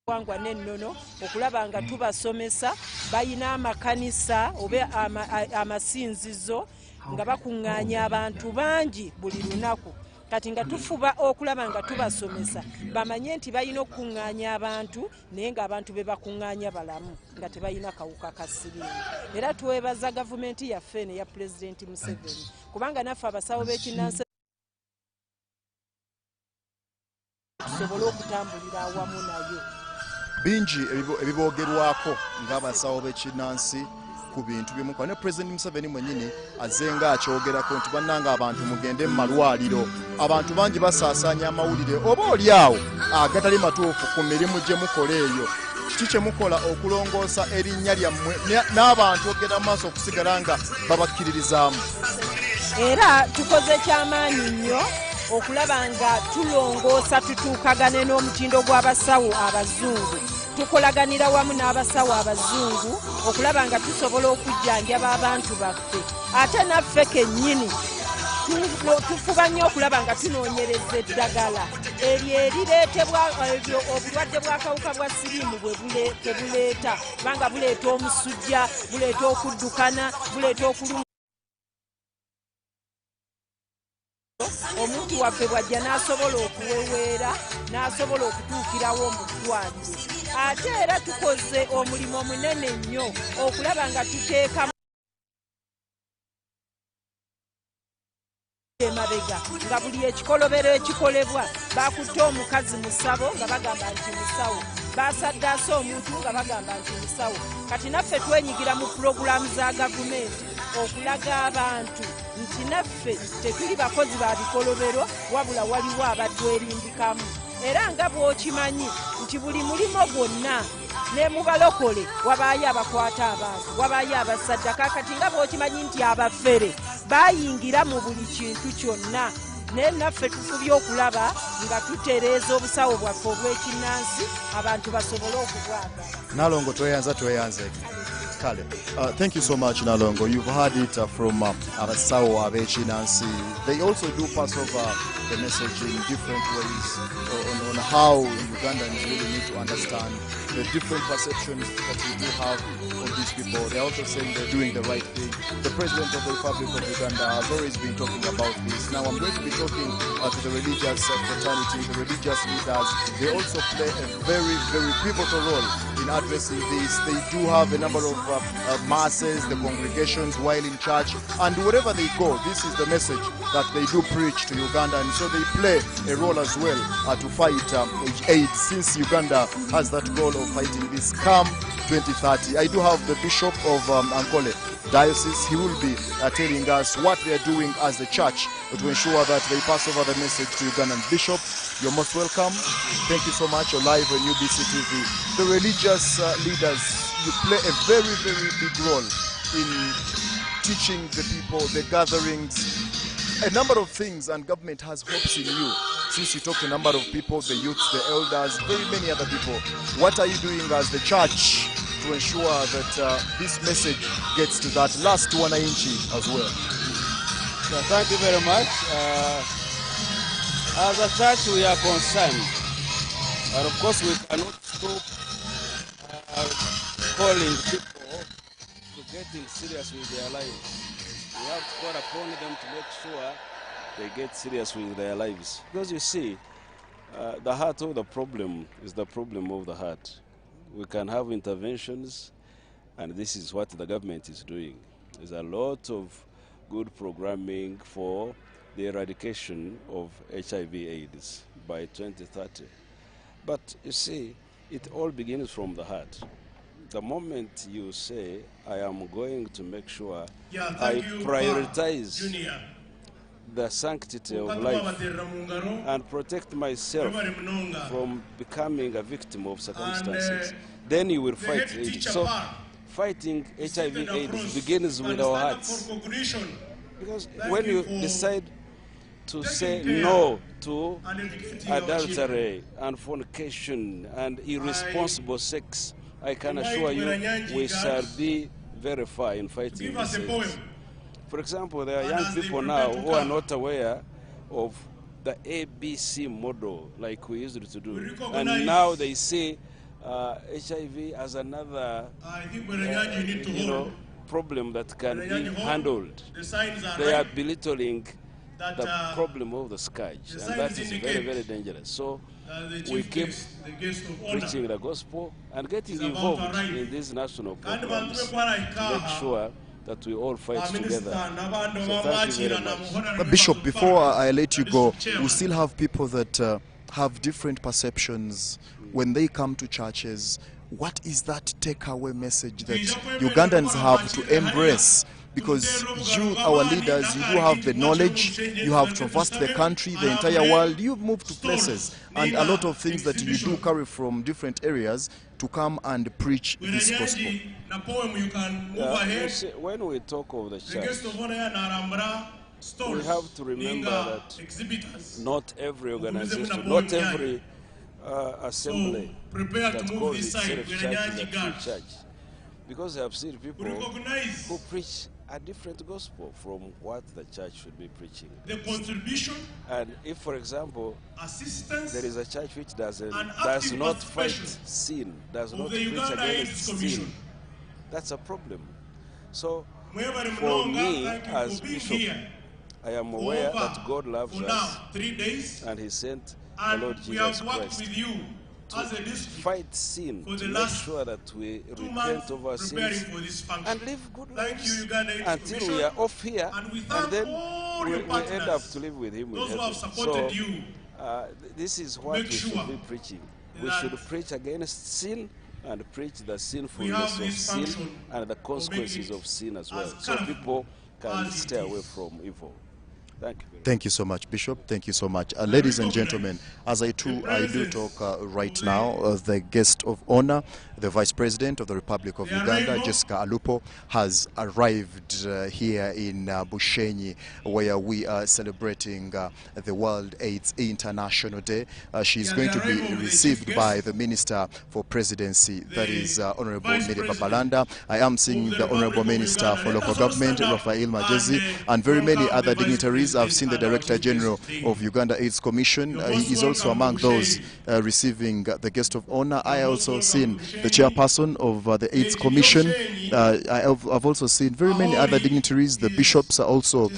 wangwa n'ennono okulaba nga tubasomesa bayina amakanisa oba amasinzizo nga bakuŋŋaanya abantu bangi buli lunaku. Kati nga tufuba okulaba nga tubasomesa bamanye nti balina okuŋŋaanya abantu naye ng'abantu be bakuŋŋaanya balamu nga tebalina kawuka ka siriimu. Era twebaza gavumenti yaffe eno eya Pulezidenti Museveni kubanga naffe abasawo b'ekinnansi tusobole okutambulira awamu nayo. Bingi ebibogerwako ng'abasawo b'ekinnansi ku bintu bimukola ne President Museveni mwennyini azenga akyogerako nti bannanga abantu mugende mu malwaliro. Abantu bangi basaasaanya amawulire oba oli awo agatali matuufu ku mirimu gye mukola eyo. Kiki kye mukola okulongoosa erinnya lyammwe n'abantu okugenda mu maaso okusigala nga babakkiririzaamu? Era tukoze kyamaanyi nnyo okulaba nga tulongoosa tutuukagane n'omutindo gw'abasawo abazungu. Tukolaganira wamu n'abasawo abazungu okulaba nga tusobola okujjanjaba abantu baffe. Ate naffe kennyini tufuba nnyo okulaba nga tunoonyereza eddagala eryo erireetebwa obulwadde bw'akawuka bwa siriimu bwe tebuleeta kubanga buleeta omusujja, buleeta okuddukana, buleeta okuluma. Omuntu waffe bw'ajja n'asobola okuweweera n'asobola okutuukirawo mu ddwaliro. Ate era tukoze omulimu munene nnyo okulaba nga tuteekamu emabega nga buli ekikolobero ekikolebwa bakutte omukazi mu ssabo nga bagamba nti musawo, basaddaase omuntu nga bagamba nti musawo. Kati naffe twenyigira mu pulogulaamu za gavumenti okulaga abantu nti naffe tetuli bakozi ba bikolobero wabula waliwo abatwerimbikamu. Era nga bw'okimanyi nti buli mulimo gwonna ne mu balokole wabaayo abakwata abantu, wabaayo abasaddaka. Kati nga bw'okimanyi nti abafere bayingira mu buli kintu kyonna. Naye naffe tufubye okulaba nga tutereeza obusawo bwaffe obw'ekinnansi abantu basobole okubwagala. Nalongo tweyanza. Kale. Thank you so much, Nalongo. You've heard it from abasawo ab'ekinnansi. They also do pass over the message in different ways on how Ugandans really need to understand the different perceptions that we do have of these people. They're also saying they're doing the right thing. The President of the Republic of Uganda has always been talking about this. Now I'm going to be talking to the religious fraternity, the religious leaders. They also play a very, very pivotal role in addressing this. They do have a number of masses, the congregations while in church, and wherever they go, this is the message that they do preach to Uganda, and so they play a role as well to fight AIDS, since Uganda has that goal of fighting this come 2030. I do have the Bishop of Ankole diocese. He will be telling us what they are doing as the church to ensure that they pass over the message to Ugandan. Bishop, you're most welcome. Thank you so much. You're live on UBC TV. The religious leaders, you play a very, very big role in teaching the people, the gatherings, a number of things, and government has hopes in you. Since you talk to a number of people, the youths, the elders, very many other people, what are you doing as the church to ensure that this message gets to that last wananchi as well? So thank you very much. As a church, we are concerned, and of course we cannot stop calling people to getting serious with their lives. We have to call upon them to make sure they get serious with their lives. Because you see, the heart of the problem is the problem of the heart. We can have interventions, and this is what the government is doing. There's a lot of good programming for the eradication of HIV/AIDS by 2030. But you see, it all begins from the heart. The moment you say, I am going to make sure I prioritize the sanctity of life and protect myself from becoming a victim of circumstances, then you will fight AIDS. So fighting HIV/AIDS begins with our hearts. Because when you decide to say no to adultery and fornication and irresponsible sex, I can assure you we shall be very far in fighting this AIDS. For example, there are young people now who are not aware of the ABC model like we used to do. And now they see HIV as another problem that can be handled. They are belittling the problem of the scourge, and that is very, very dangerous. So we keep preaching the gospel and getting involved in these national programs to make sure that we all fight together. So thank you very much. Bishop, before I let you go, we still have people that have different perceptions when they come to churches. What is that takeaway message that Ugandans have to embrace? Because you, our leaders, you do have the knowledge, you have traversed the country, the entire world, you've moved to places, and a lot of things that you do carry from different areas to come and preach this gospel. When we talk of the church, we have to remember that not every organization, not every assembly that calls itself church is a true church. Because I have seen people who preach a different gospel from what the church should be preaching. The contribution, and if, for example, assistance, there is a church which does not fight sin, does not preach against sin, that's a problem. So, for me as bishop, I am aware that God loves us, 3 days, and He sent the Lord Jesus Christ to fight sin, to make sure that we repent of our sins and live good lives until we are off here, and then we end up to live with Him in heaven. So this is what we should be preaching. We should preach against sin and preach the sinfulness of sin and the consequences of sin as well, so people can stay away from evil. Thank you. Thank you so much, Bishop. Thank you so much. Ladies and gentlemen, as I do talk right now, the guest of honor, the Vice President of the Republic of Uganda, Jessica Alupo, has arrived here in Bushenyi, where we are celebrating the World AIDS International Day. She's going to be received by the Minister for Presidency, that is Honorable Miri Babalanda. I am seeing the Honorable Minister for Local Government, Raphael Majezi, and very many other dignitaries. I've seen the Director General of Uganda AIDS Commission. He is also among those receiving the guest of honor. I also seen the chairperson of the AIDS Commission. I've also seen very many other dignitaries. The bishops are also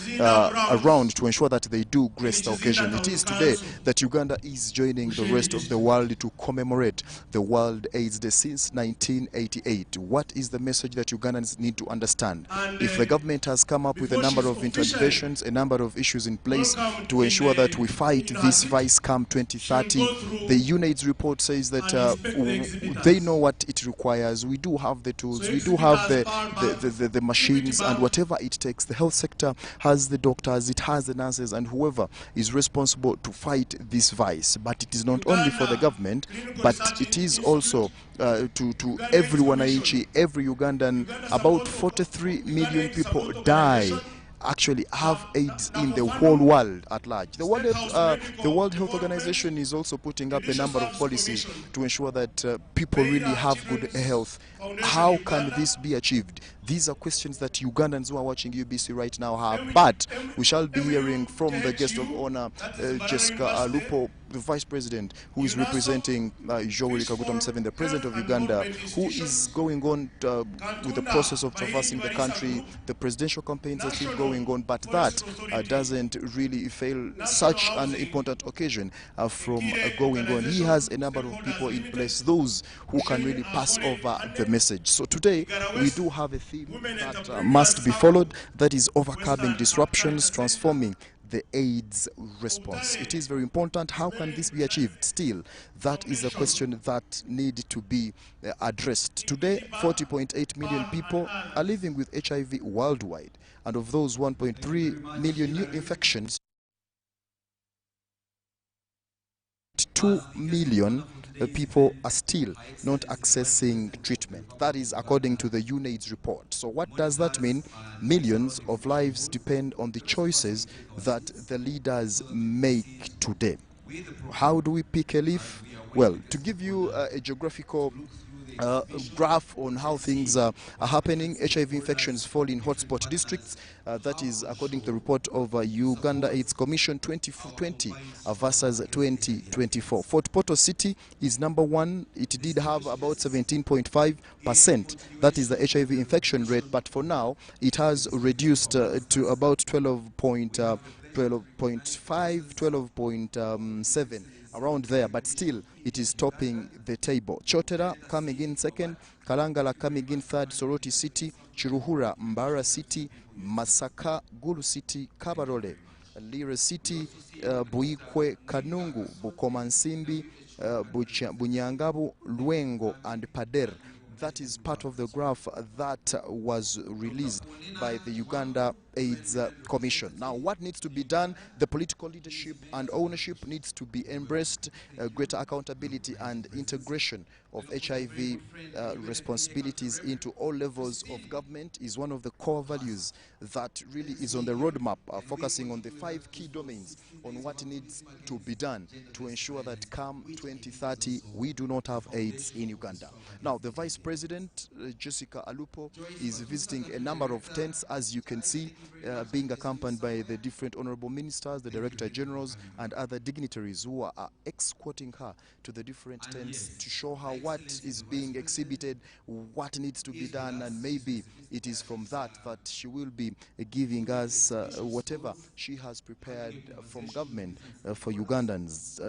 around to ensure that they do grace the occasion. It is today that Uganda is joining the rest of the world to commemorate the World AIDS Day since 1988. What is the message that Ugandans need to understand? If the government has come up with a number of interventions, a number of issues in place to ensure that we fight this vice come 2030. The UNAIDS report says that they know what it requires. We do have the tools, we do have the machines, and whatever it takes. The health sector has the doctors, it has the nurses, and whoever is responsible to fight this vice. But it is not only for the government, but it is also to everyone, every Ugandan. About 43 million people die, actually have AIDS in the whole world at large. The World Health Organization is also putting up a number of policies to ensure that people really have good health. How can this be achieved? These are questions that Ugandans who are watching UBC right now have, but we shall be hearing from the guest of honor, Jessica Alupo, the Vice President, who is representing Yoweri Kaguta Museveni, the President of Uganda, who is going on with the process of traversing the country. The presidential campaigns are still going on, but that doesn't really fail such an important occasion from going on. He has a number of people in place, those who can really pass over the message. So today we do have a theme that must be followed, that is overcoming disruptions, transforming the AIDS response. It is very important. How can this be achieved? Still, that is a question that needs to be addressed. Today, 40.8 million people are living with HIV worldwide, and of those 1.3 million new infections, 2 million people are still not accessing treatment. That is according to the UNAIDS report. So what does that mean? Millions of lives depend on the choices that the leaders make today. How do we pick a leaf? Well, to give you a geographical graph on how things are happening, HIV infections fall in hotspot districts. That is according to the report of Uganda AIDS Commission 2020 versus 2024. Fort Portal City is number one. It did have about 17.5%. That is the HIV infection rate, but for now it has reduced to about 12.5, 12.7. around there, but still it is topping the table. Chotera coming in second, Kalangala coming in third, Soroti City, Chiruhura, Mbara City, Masaka, Gulu City, Kabarole, Lira City, Buikwe, Kanungu, Bukomansimbi, Bunyangabu, Luengo, and Pader. That is part of the graph that was released by the Uganda AIDS Commission. Now, what needs to be done? The political leadership and ownership needs to be embraced. Greater accountability and integration of HIV responsibilities into all levels of government is one of the core values that really is on the roadmap, focusing on the 5 key domains on what needs to be done to ensure that come 2030 we do not have AIDS in Uganda. Now, the Vice President, Jessica Alupo, is visiting a number of tents, as you can see, being accompanied by the different honorable ministers, the Director Generals, and other dignitaries who are escorting her to the different tents to show her what is being exhibited, what needs to be done, and maybe it is from that she will be giving us whatever she has prepared from government for Ugandans.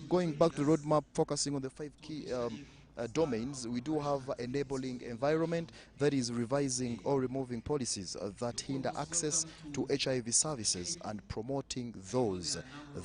Going back to the roadmap, focusing on the 5 key domains, we do have enabling environment, that is revising or removing policies that hinder access to HIV services and promoting those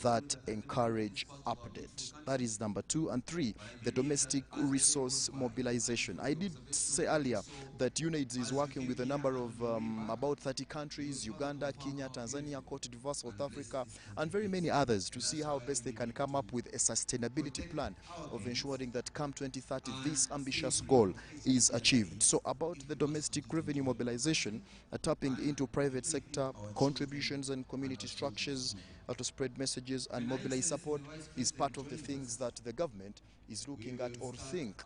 that encourage update. That is number 2. And 3, the domestic resource mobilization. I did say earlier that UNAIDS is working with a number of about 30 countries, Uganda, Kenya, Tanzania, Cote d'Ivoire, South Africa, and very many others, to see how best they can come up with a sustainability plan of ensuring that come 2030 this ambitious goal is achieved. So about the domestic revenue mobilization, tapping into private sector contributions and community structures to spread messages and mobilize support is part of the things that the government is looking at or think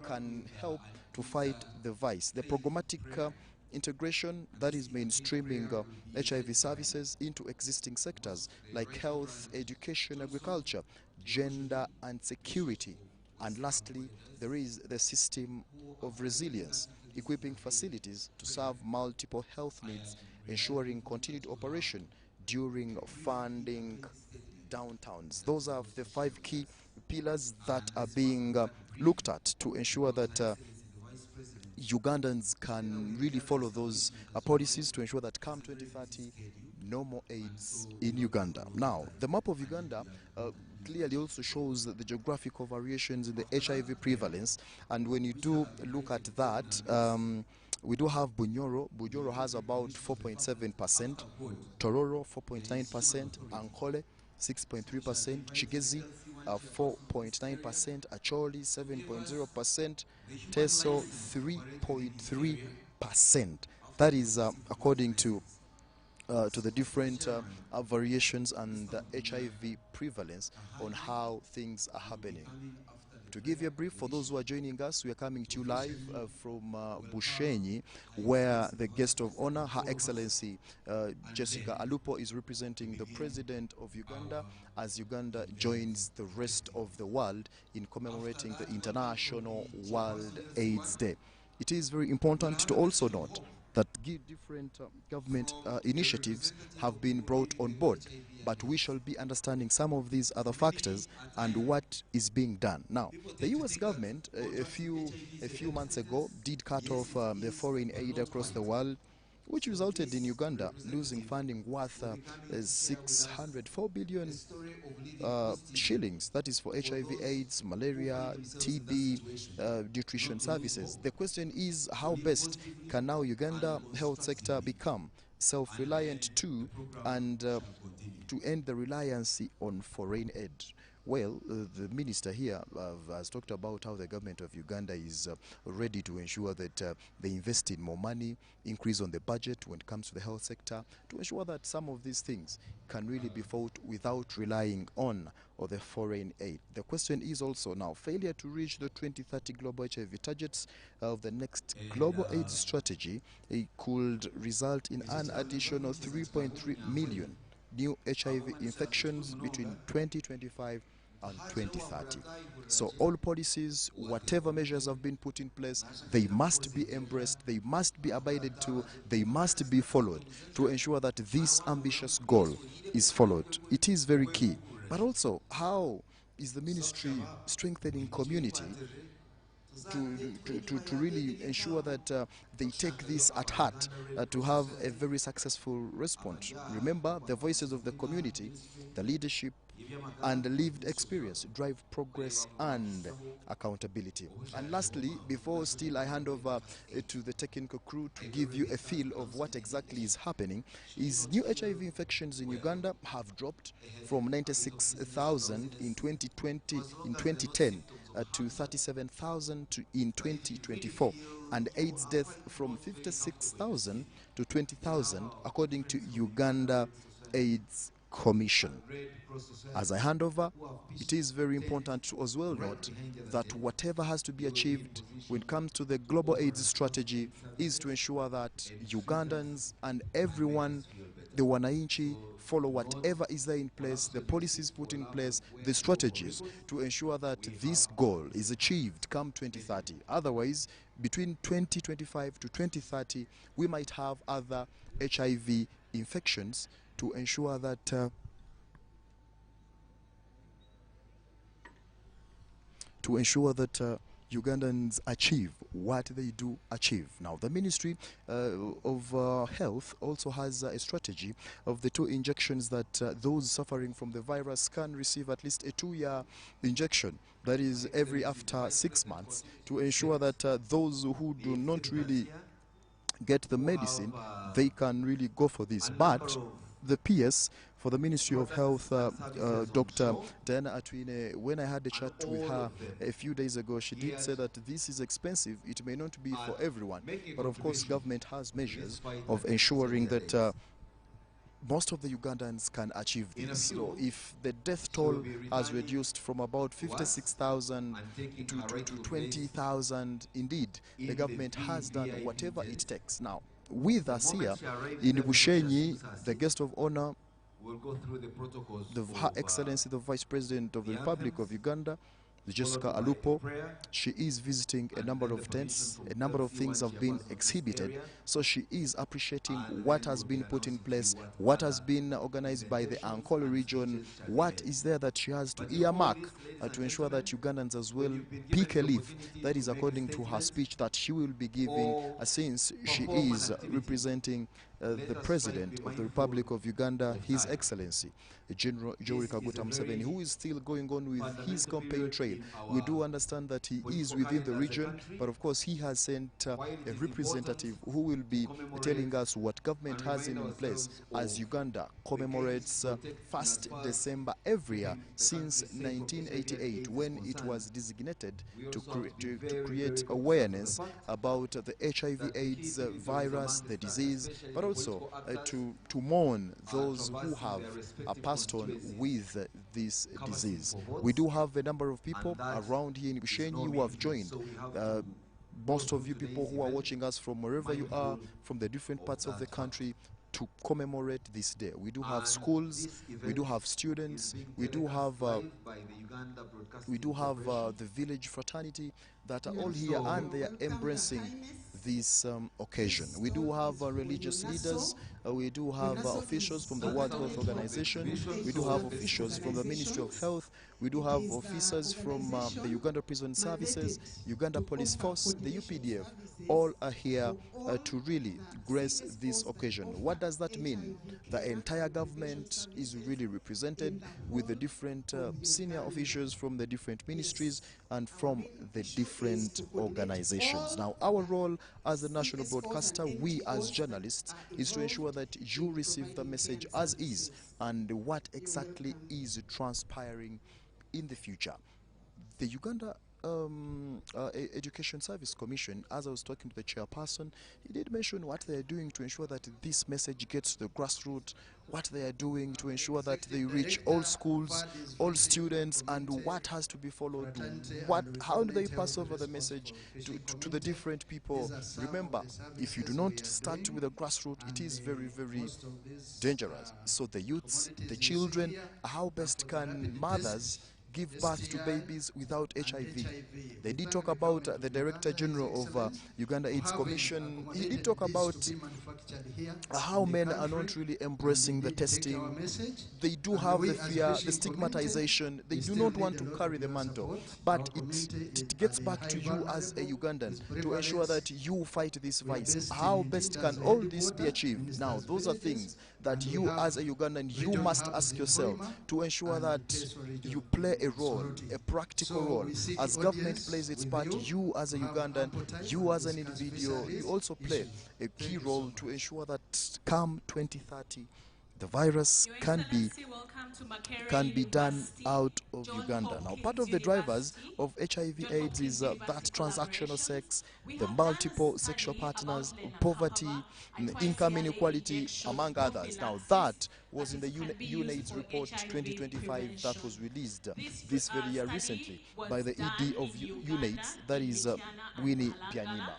can help to fight the vice. The programmatic integration, that is mainstreaming HIV services into existing sectors like health, education, agriculture, gender and security. And lastly, there is the system of resilience, equipping facilities to serve multiple health needs, ensuring continued operation during funding downtowns. Those are the 5 key pillars that are being looked at to ensure that Ugandans can really follow those policies to ensure that come 2030 no more AIDS in Uganda. Now, the map of Uganda clearly also shows the geographical variations in the HIV prevalence, and when you do look at that, we do have Bunyoro. Bunyoro has about 4.7%, Tororo 4.9%, Ankole 6.3%, Chigezi 4.9%, Acholi 7.0%, Teso 3.3%. That is according to the different variations and the HIV prevalence on how things are happening. To give you a brief, for those who are joining us, we are coming to you live from Bushenyi, where the guest of honor, Her Excellency Jessica Alupo, is representing the President of Uganda as Uganda joins the rest of the world in commemorating the International World AIDS Day. It is very important to also note that different government initiatives have been brought on board, but we shall be understanding some of these other factors and what is being done. Now, the US government a few months ago did cut off the foreign aid across the world, which resulted in Uganda losing funding worth 604 billion shillings. That is for HIV, AIDS, malaria, TB, nutrition services. The question is, how best can now Uganda health sector become self-reliant too, and to end the reliance on foreign aid? Well, the minister here has talked about how the government of Uganda is ready to ensure that they invest in more money, increase on the budget when it comes to the health sector, to ensure that some of these things can really be fought without relying on the foreign aid. The question is also now, failure to reach the 2030 global HIV targets of the next global AIDS strategy could result in an additional 3.3 million new HIV infections between 2025 and 2030. So all policies, whatever measures have been put in place, they must be embraced, they must be abided to, they must be followed to ensure that this ambitious goal is followed. It is very key. But also, how is the ministry strengthening community to really ensure that they take this at heart to have a very successful response? Remember, the voices of the community, the leadership, and the lived experience drive progress and accountability. And lastly, before still I hand over to the technical crew to give you a feel of what exactly is happening, is new HIV infections in Uganda have dropped from 96,000 in 2010 to 37,000 in 2024, and AIDS death from 56,000 to 20,000 according to Uganda AIDS Commission. As I hand over, it is very important to as well note that whatever has to be achieved when it comes to the global AIDS strategy is to ensure that Ugandans and everyone, the wananchi, follow whatever is there in place, the policies put in place, the strategies to ensure that this goal is achieved come 2030. Otherwise, between 2025 to 2030, we might have other HIV infections to ensure that Ugandans achieve what they do achieve. Now, the Ministry of Health also has a strategy of the 2 injections that those suffering from the virus can receive at least a 2-year injection. That is every after 6 months, to ensure that those who do not really get the medicine, they can really go for this. But the PS for the Ministry of Health, Dr. Diana Atwine, when I had a chat with her a few days ago, she did say that this is expensive. It may not be for everyone, but of course government has measures of ensuring that most of the Ugandans can achieve this. So if the death toll has reduced from about 56,000 to 20,000, indeed, the government has done whatever it takes. Now, with us here in Bushenyi, the guest of honor, Her Excellency the Vice President of the Republic of Uganda, Jessica Alupo. She is visiting a number of tents, a number of things have been exhibited, so she is appreciating what has been put in place, what has been organized by the Ankole region, what is there that she has to earmark to ensure that Ugandans as well pick a leaf. That is according to her speech that she will be giving, since she is representing the President of the Republic of Uganda, His Excellency, General Joel Kaguta Museveni, who is still going on with his campaign trail. We do understand that he is within the region, but of course he has sent a representative who will be telling us what government has in place as Uganda commemorates 1st December every year since 1988, when it was designated to create awareness about the HIV/AIDS virus, the disease, but also to mourn those who have passed on with this disease. We do have a number of people around here in Bushenyi who have joined. Most of you people who are watching us from wherever you are, from the different parts of the country, to commemorate this day. We do have schools, we do have students, we do have the village fraternity that are all here, and they are embracing this occasion. We do have religious leaders, we do have officials from the World Health Organization, we do have officials from the Ministry of Health, we do have officers from the Uganda Prison Services, Uganda Police Force, the UPDF. All are here to really grace this occasion. What does that mean? The entire government is really represented with the different senior officials from the different ministries and from the different organizations. Now, our role as the national broadcaster, we as journalists, is to ensure that you receive the message as is and what exactly is transpiring in the future. The Uganda Education Service Commission, as I was talking to the chairperson, he did mention what they are doing to ensure that this message gets to the grassroots, what they are doing to ensure that they reach all schools, all students, and what has to be followed, how do they pass over the message to the different people. Remember, if you do not start with the grassroots, it is very, very dangerous. So the youths, the children, how best can mothers give birth to babies without HIV? They did talk about the Director General of Uganda AIDS Commission. He did talk about how men are not really embracing the testing. They do have the fear, the stigmatization. They do not want to carry the mantle. But it gets back to you as a Ugandan to ensure that you fight this vice. How best can all this be achieved? Now, those are things that you as a Ugandan, you must ask yourself to ensure that you play a role, a practical role. As government plays its part, you as a Ugandan, you as an individual, you also play a key role to ensure that come 2030, the virus can be done out of Uganda. Now, part of the drivers of HIV/AIDS is that transactional sex, the multiple sexual partners, poverty, income inequality, among others. Now, that was in the UNAIDS report 2025 that was released this very year recently by the ED of UNAIDS, that is Winnie Byanyima.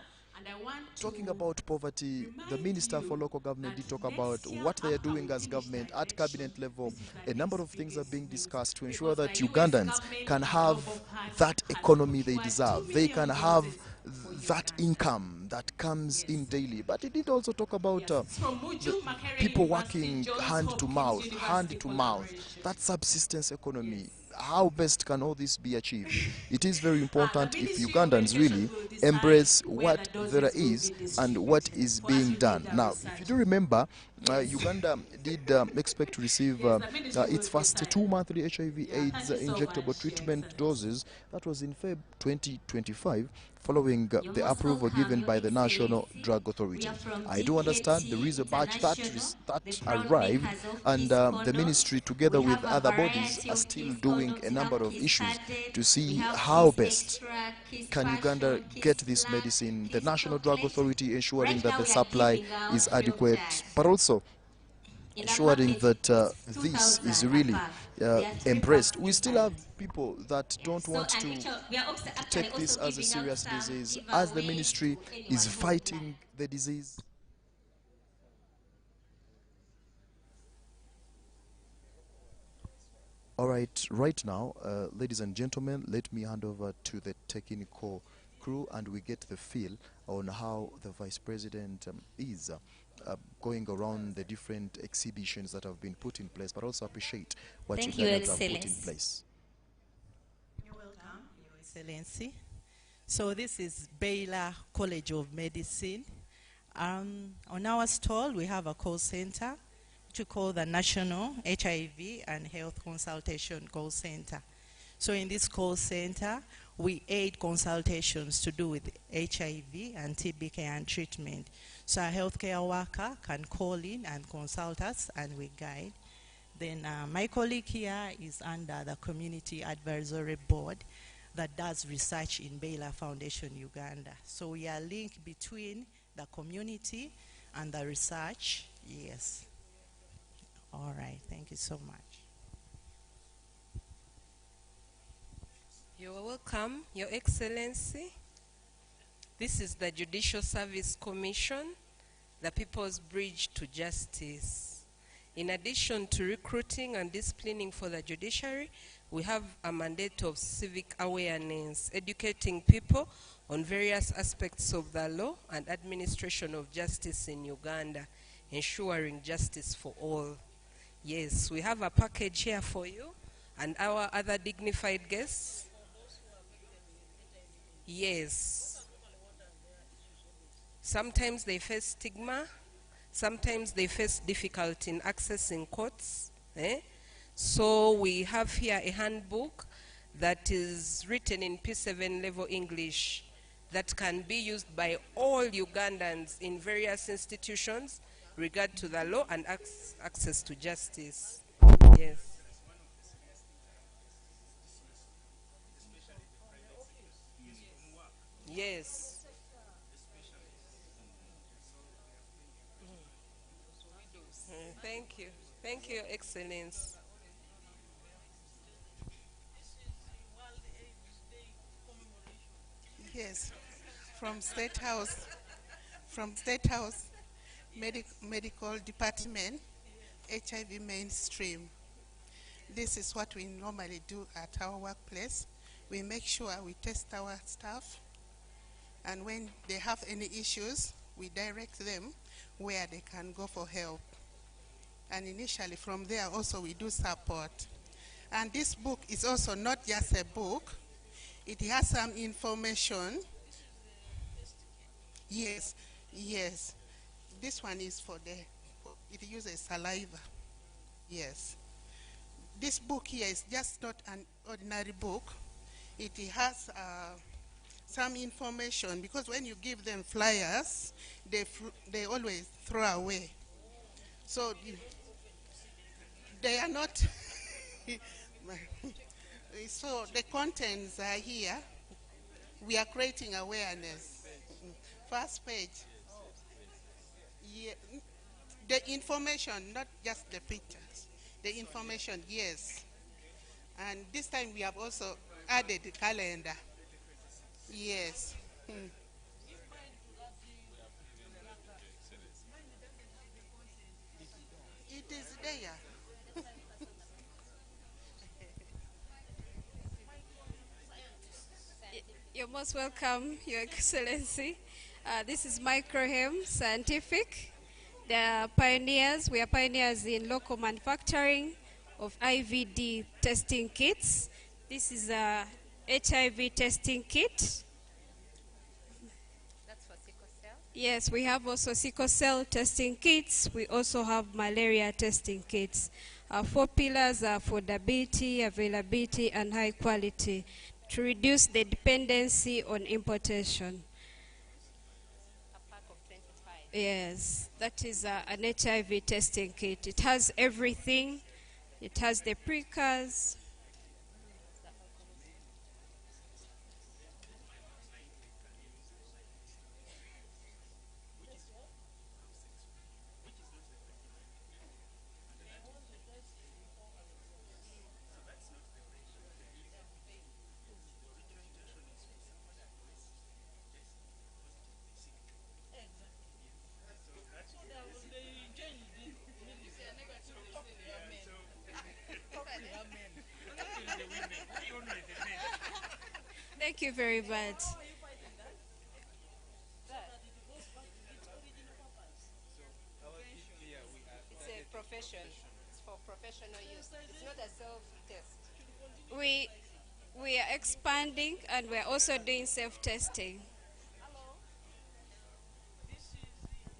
Talking about poverty, the Minister for Local Government did talk about what they are doing as government at cabinet level. A number of things are being discussed to ensure that Ugandans can have that economy they deserve. They can have that income that comes in daily. But it did also talk about the people working hand to mouth, that subsistence economy. How best can all this be achieved? It is very important if Ugandans really embrace what there is and what is being done. Now, if you do remember, Uganda did expect to receive its first 2 monthly HIV/AIDS injectable treatment doses. That was in Feb 2025, following the approval given by the National Drug Authority. I do understand there is a batch that arrived, and the ministry, together with other bodies, are still doing a number of issues to see how best can Uganda get this medicine. The National Drug Authority ensuring that the supply is adequate, but also ensuring that this is really embraced. We still have people that don't want to take this as a serious disease, as the ministry is fighting the disease. All right now, ladies and gentlemen, let me hand over to the technical crew and we get the feel on how the Vice President is going around the different exhibitions that have been put in place, but also appreciate what you guys have put in place. You're welcome, Your Excellency. So this is Baylor College of Medicine. On our stall, we have a call center, which we call the National HIV and Health Consultation Call Center. So in this call center, we aid consultations to do with HIV and TB care and treatment. So a healthcare worker can call in and consult us, and we guide. Then my colleague here is under the Community Advisory Board that does research in Baylor Foundation Uganda. So we are linked between the community and the research. Yes. All right, thank you so much. You are welcome, Your Excellency. This is the Judicial Service Commission, the People's Bridge to Justice. In addition to recruiting and disciplining for the judiciary, we have a mandate of civic awareness, educating people on various aspects of the law and administration of justice in Uganda, ensuring justice for all. Yes, we have a package here for you and our other dignified guests. Yes. Sometimes they face stigma. Sometimes they face difficulty in accessing courts. So we have here a handbook that is written in P7 level English that can be used by all Ugandans in various institutions regard to the law and access to justice. Yes. Yes. Thank you. Thank you, Your Excellence. Yes, from State House, Medical Department, HIV mainstream. This is what we normally do at our workplace. We make sure we test our staff, and when they have any issues, we direct them where they can go for help. And initially from there also we do support. And this book is also not just a book, it has some information. Yes, yes. This one is it uses saliva. Yes. This book here is just not an ordinary book. It has some information, because when you give them flyers, they always throw away. So they are not. So the contents are here. We are creating awareness. First page. Yeah. The information, not just the pictures. The information, yes. And this time we have also added the calendar. Yes. It is there. You're most welcome, Your Excellency. This is Microhem Scientific. They are pioneers. We are pioneers in local manufacturing of IVD testing kits. This is a HIV testing kit. That's for sickle cell? Yes, we have also sickle cell testing kits. We also have malaria testing kits. Our 4 pillars are affordability, availability, and high quality, to reduce the dependency on importation. A pack of 25. Yes, that is an HIV testing kit. It has everything. It has the precursors. Thank you very much. It's a profession. It's for professional use. It's not a self-test. We are expanding, and we're also doing self-testing.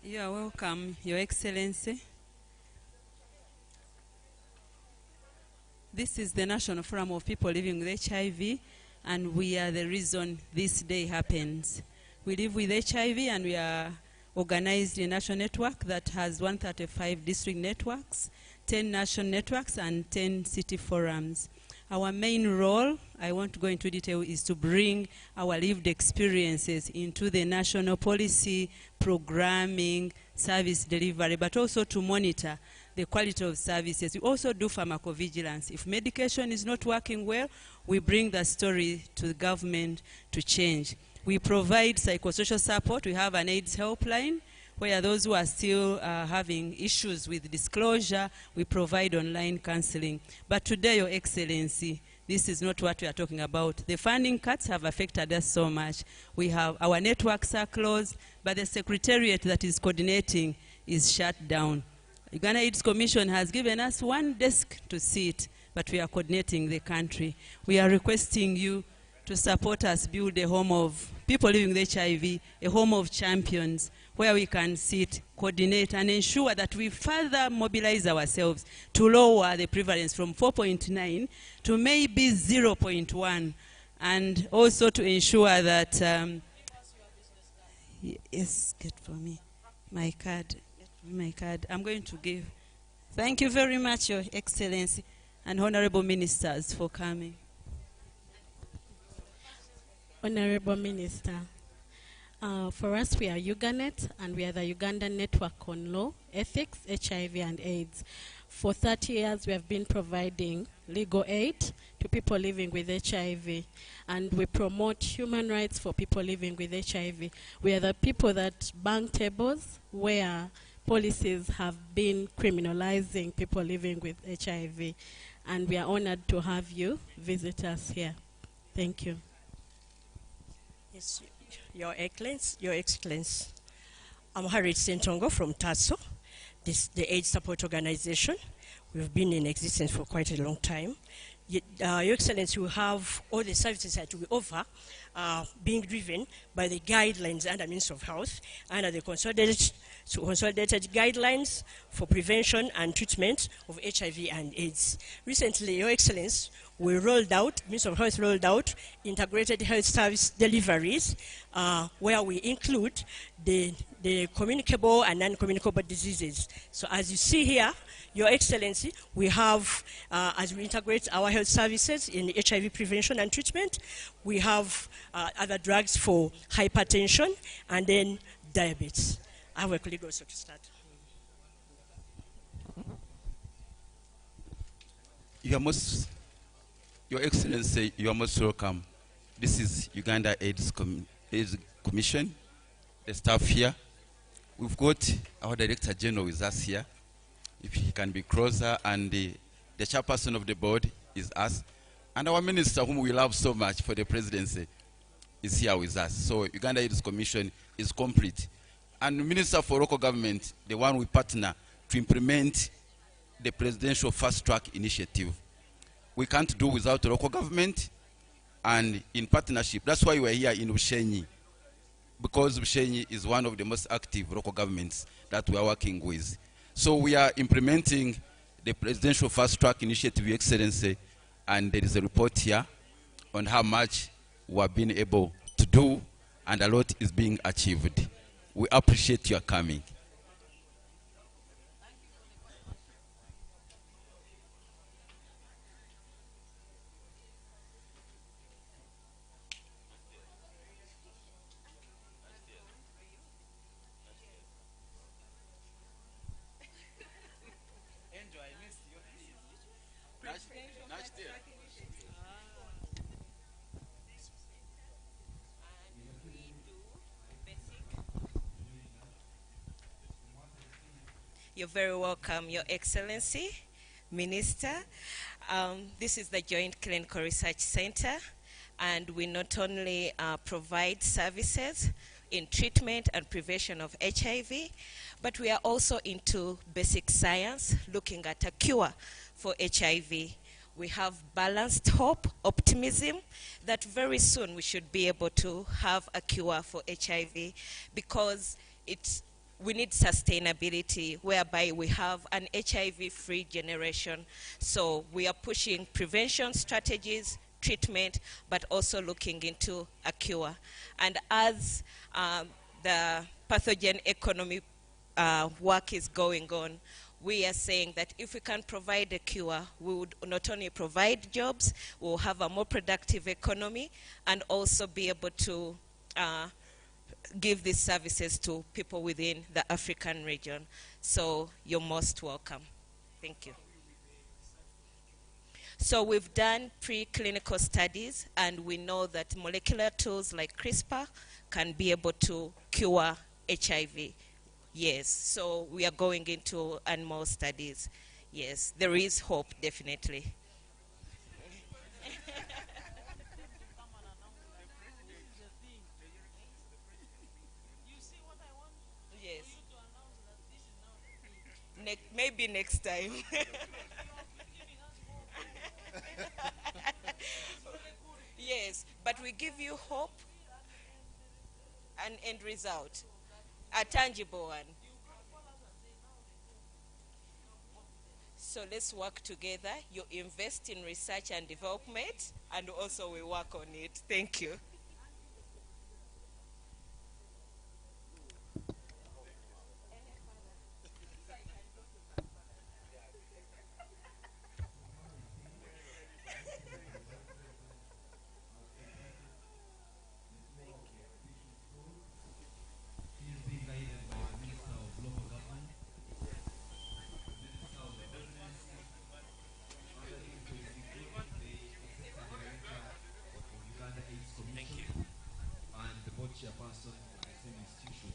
You are welcome, Your Excellency. This is the National Forum of People Living with HIV, and we are the reason this day happens. We live with HIV, and we are organized in a national network that has 135 district networks, 10 national networks, and 10 city forums. Our main role, I won't go into detail, is to bring our lived experiences into the national policy, programming, service delivery, but also to monitor the quality of services. We also do pharmacovigilance. If medication is not working well, we bring the story to the government to change. We provide psychosocial support. We have an AIDS helpline where those who are still having issues with disclosure, we provide online counseling. But today, Your Excellency, this is not what we are talking about. The funding cuts have affected us so much. We have, our networks are closed, but the secretariat that is coordinating is shut down. Uganda AIDS Commission has given us one desk to sit, but we are coordinating the country. We are requesting you to support us build a home of people living with HIV, a home of champions, where we can sit, coordinate, and ensure that we further mobilize ourselves to lower the prevalence from 4.9 to maybe 0.1, and also to ensure that, yes, get for me my card. Get for me my card. I'm going to give. Thank you very much, Your Excellency, and honorable ministers for coming. Honorable Minister, for us, we are Uganet, and we are the Ugandan Network on Law, Ethics, HIV, and AIDS. For 30 years, we have been providing legal aid to people living with HIV, and we promote human rights for people living with HIV. We are the people that bang tables where policies have been criminalizing people living with HIV, and we are honored to have you visit us here. Thank you. Yes, Your Excellency, I'm Harriet Sentongo from TASO, the AIDS Support Organization. We've been in existence for quite a long time. Your Excellency, we have all the services that we offer being driven by the guidelines under Ministry of Health under the consolidated guidelines for prevention and treatment of HIV and AIDS. Recently, Your Excellency, Ministry of Health rolled out integrated health service deliveries where we include the communicable and non-communicable diseases. So as you see here, Your Excellency, we have, as we integrate our health services in HIV prevention and treatment, we have other drugs for hypertension and then diabetes. I have a colleague also to start. Your Excellency, you are most welcome. This is Uganda AIDS Commission, the staff here. We've got our Director General with us here. If he can be closer, and the chairperson of the board is us. And our minister, whom we love so much for the presidency, is here with us. So Uganda AIDS Commission is complete. And the Minister for Local Government, the one we partner to implement the Presidential Fast Track Initiative. We can't do without the local government and in partnership. That's why we're here in Bushenyi, because Bushenyi is one of the most active local governments that we are working with. So we are implementing the Presidential Fast Track Initiative, Your Excellency, and there is a report here on how much we have been able to do, and a lot is being achieved. We appreciate your coming. You're very welcome, Your Excellency, Minister. This is the Joint Clinical Research Center, and we not only provide services in treatment and prevention of HIV, but we are also into basic science, looking at a cure for HIV. We have balanced hope, optimism, that very soon we should be able to have a cure for HIV, because it's we need sustainability whereby we have an HIV-free generation. So we are pushing prevention strategies, treatment, but also looking into a cure. And as the pathogen economy work is going on, we are saying that if we can provide a cure, we would not only provide jobs, we'll have a more productive economy, and also be able to give these services to people within the African region. So you're most welcome. Thank you. So we've done preclinical studies, and we know that molecular tools like CRISPR can be able to cure HIV. Yes, so we are going into animal studies. Yes, there is hope, definitely. Yes. Maybe next time. Yes, but we give you hope, an end result, a tangible one. So let's work together. You invest in research and development, and also we work on it. Thank you. Thank you. And the board chairperson of the same institution.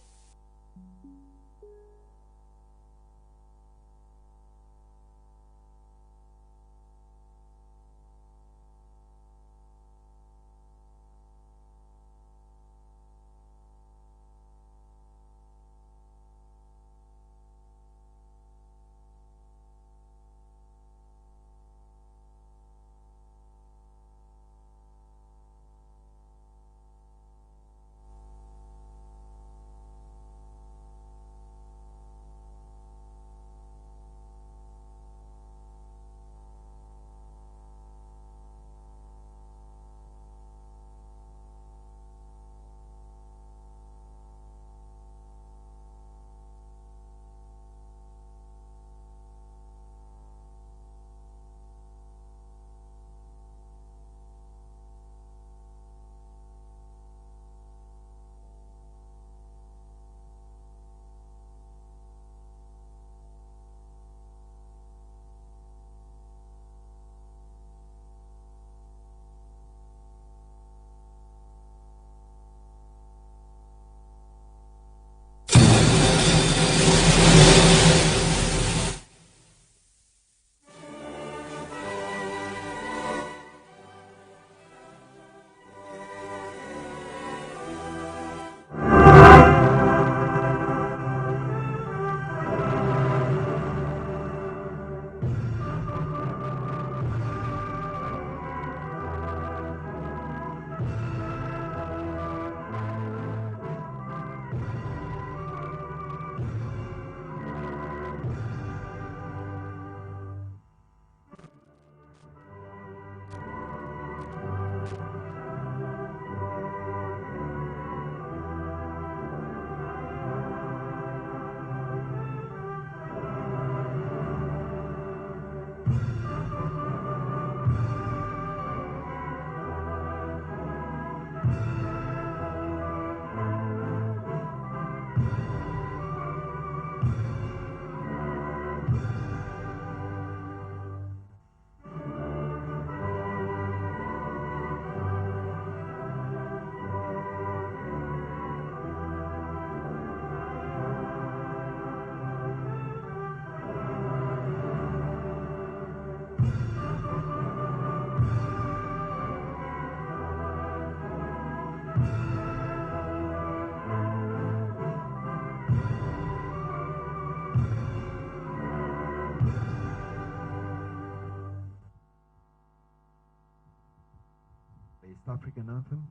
East African anthem.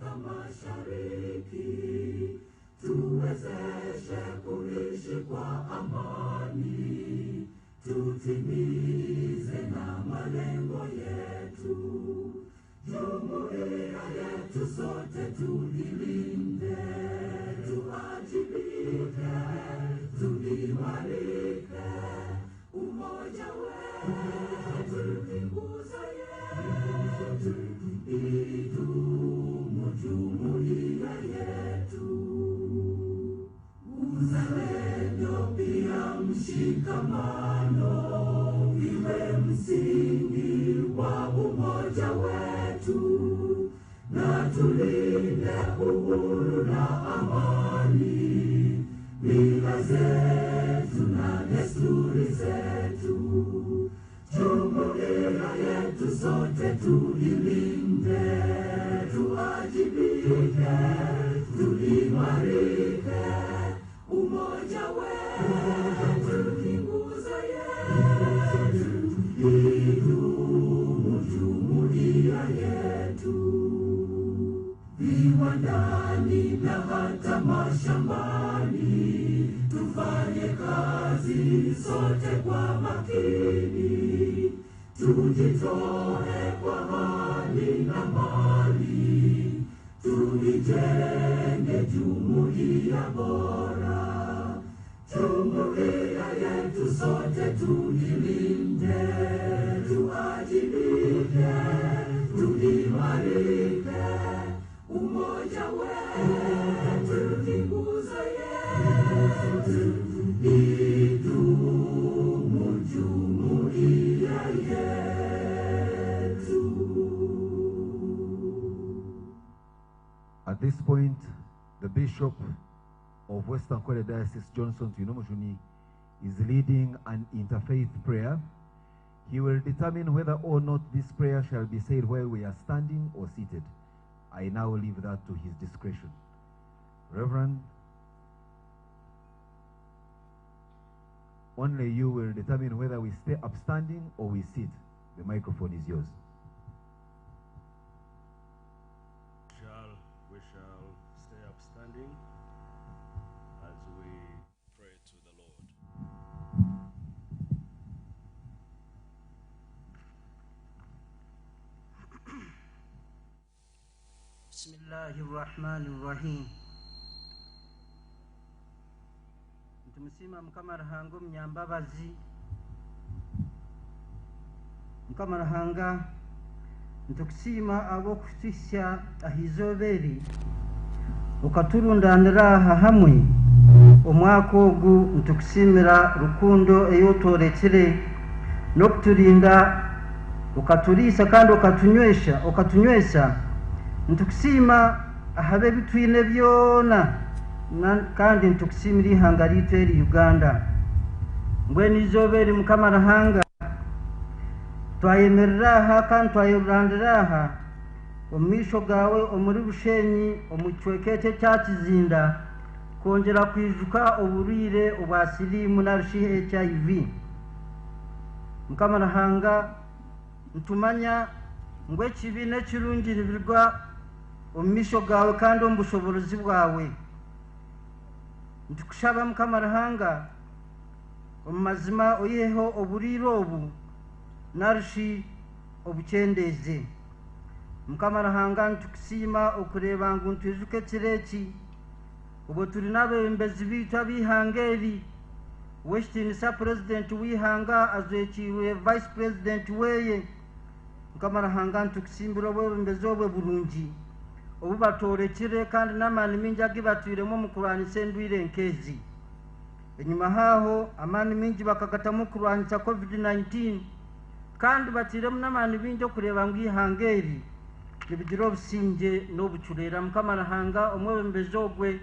Afrika Mashariki, tuwezeshe kuishi kwa amani, tutimize na malengo yetu. Jumuiya yetu sote tulilinde, tuajibike, tuimarike, umoja wetu ni nguzo yetu, idumu jumuiya yetu. Uzalendo pia mshikamano iwe msingi wa umoja wetu, na tulinde uhuru na amani, mila zetu na desturi zetu. Jumuiya yetu sote tulilinde, tuajibike, tuimarike, umoja wetu ni nguzo yetu, idumu jumuiya yetu. Viwandani na hata mashambani, tufanye kazi sote kwa makini, tujitoe kwa hali na mali, tulijenge jumuiya bora. Jumuiya yetu sote tulilinde, tuajibike, tuimarike, umoja wetu ni nguzo yetu, idumu jumuiya yetu. At this point, the Bishop of Western Kwale Diocese, Johnson Tuinomujuni, is leading an interfaith prayer. He will determine whether or not this prayer shall be said while we are standing or seated. I now leave that to his discretion. Reverend, only you will determine whether we stay upstanding or we sit. The microphone is yours. We shall stay upstanding as we pray to the Lord. Bismillahirrahmanirrahim. Ntumusima mukamarahanga omnyambabazi, mukamarahanga ntukusima abo kutusya ahizoberi ukaturundanira aha hamwe omwaka ogu. Ntukusimira rukundo eyotorekere n'okuturinda ukaturiisa kandi ukatunywesa. Ntukusima ahabe bitwine byona kandi ntukusimira ihanga ritu eri Uganda. Mbwenu izoberi mukamarahanga twayemerera aha kandi twayerurandira aha omu maisho gawe omuri Bushenyi omu kicwekete kya Kizinda kongera kwijuka oburwire obwa siriimu narishi HIV. Mukamarahanga ntumanya ngwe ekibi n'ekirungi nibirwa omu maisho gawe kandi omu bushobozi bwawe. Ntukushaba mukamarahanga omu mazima oyiheho oburwire obu narishi obukyendeze. Mukamarahanga ntukusiima okureba ngu ntwijuke ekireki obwo turi n'abembezi bitu ab'ihanga eri. Weshitiinisa president w'ihanga azwekiirwe vice president weye. Mukamarahanga ntukusimbira obwebembezi obwe burungi obu batorekire kandi n'amaani mingi agi batwiremu omu kurwanyisa endwire nk'ezi. Enyuma haho amaani mingi bakagatamu kurwanyisa COVID-19 kandi batiremu n'amaani mingi okureba ngu ihanga eri libigira obusinge n'obucureera. Mukamarahanga omwebembezi ogwe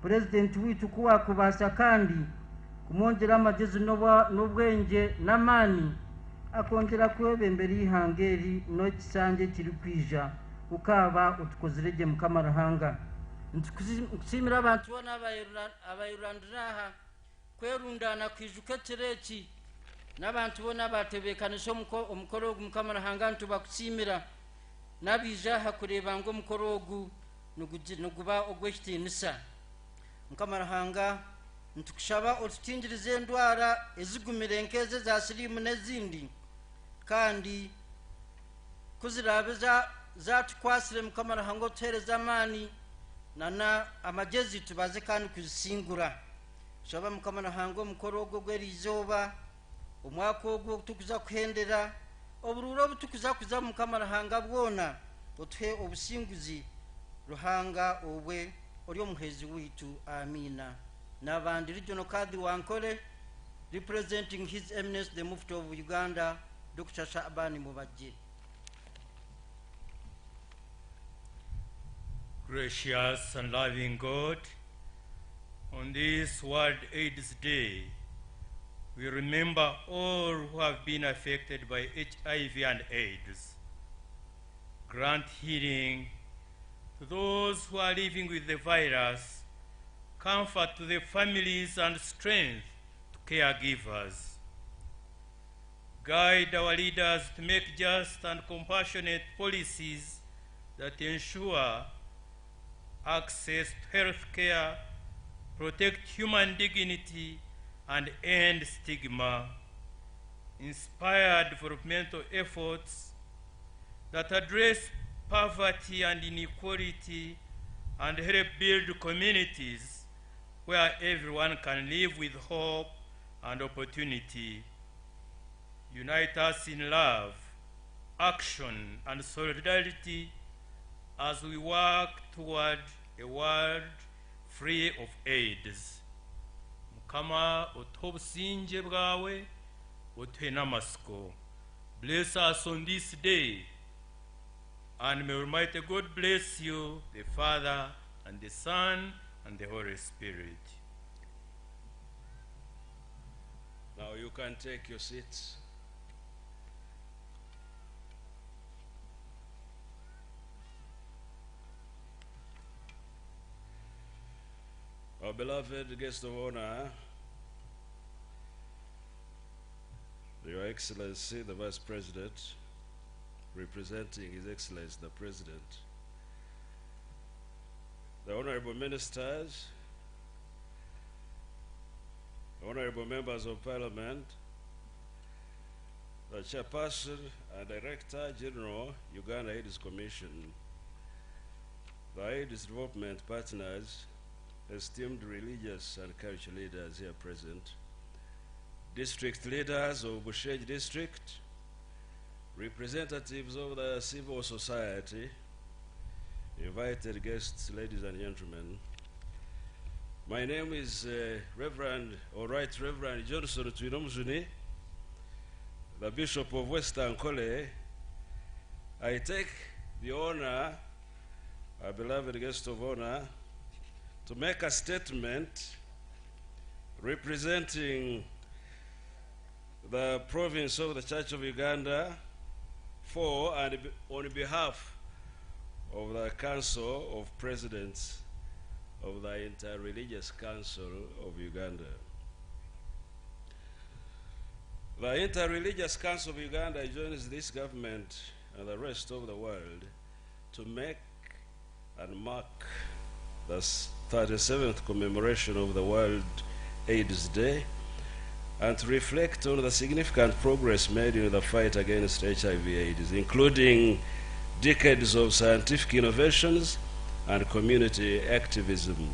president witu kuwakubaasa kandi kumwongera amagezi n'obwenge n'amaani akongera kwebembera ihanga eri n'ekisanje kiri kwija ukaba utukozire gye Mukamarahanga. Ntukusiimira abantu boona abayerurandira aha kwerundana kwijuka ekireki n'abantu boona batebekanisa omukoro ogu Mukamarahanga ntubakusiimira n'abiija aha kureba ngu omukoro ogu nuguba ogw'ekitiinisa. Mukama Ruhanga ntukushaba otutingirize endwara ezigumire nk'eze za siriimu n'ezindi kandi kuzirabe zatukwasire Mukama Ruhanga otuheereze amaani nana amagezi tubaze kandi kuzisingura. Shaba Mukama Ruhanga omukoro ogwo gw'erizooba omwaka ogwo tukuza kuhendera obururo obutukuza kuza Mukama Ruhanga bwona otuhe obusinguzi Ruhanga obwe ori omuhezi witu. Amina. N'abandi Regional Kadhi Wankole representing His Eminence the Mufti of Uganda Dr. Shabani Mubajje. Gracious and loving God, on this World AIDS Day, we remember all who have been affected by HIV and AIDS. Grant healing to those who are living with the virus, comfort to the families and strength to caregivers. Guide our leaders to make just and compassionate policies that ensure access to health care, protect human dignity, and end stigma. Inspire developmental efforts that address poverty and inequality and help build communities where everyone can live with hope and opportunity. Unite us in love, action, and solidarity as we work toward a world free of AIDS. Mukama otuhe obusinge bwawe, otuhe n'amasiko. Bless us on this day, and may Almighty God bless you, the Father, and the Son, and the Holy Spirit. Now you can take your seats. Our beloved guest of honor, Your Excellency, the Vice President, representing His Excellency, the President, the Honorable Ministers, Honorable Members of Parliament, the Chairperson and Director General, Uganda AIDS Commission, the AIDS Development Partners, esteemed religious and cultural leaders here present, district leaders of Busheji District, representatives of the civil society, invited guests, ladies and gentlemen. My name is Reverend Johnson Twinomzuni, the Bishop of Western Kole. I take the honor, our beloved guest of honor, to make a statement representing the province of the Church of Uganda for and on behalf of the Council of Presidents of the Interreligious Council of Uganda. The Interreligious Council of Uganda joins this government and the rest of the world to make and mark the 37th commemoration of the World AIDS Day and to reflect on the significant progress made in the fight against HIV/AIDS, including decades of scientific innovations and community activism.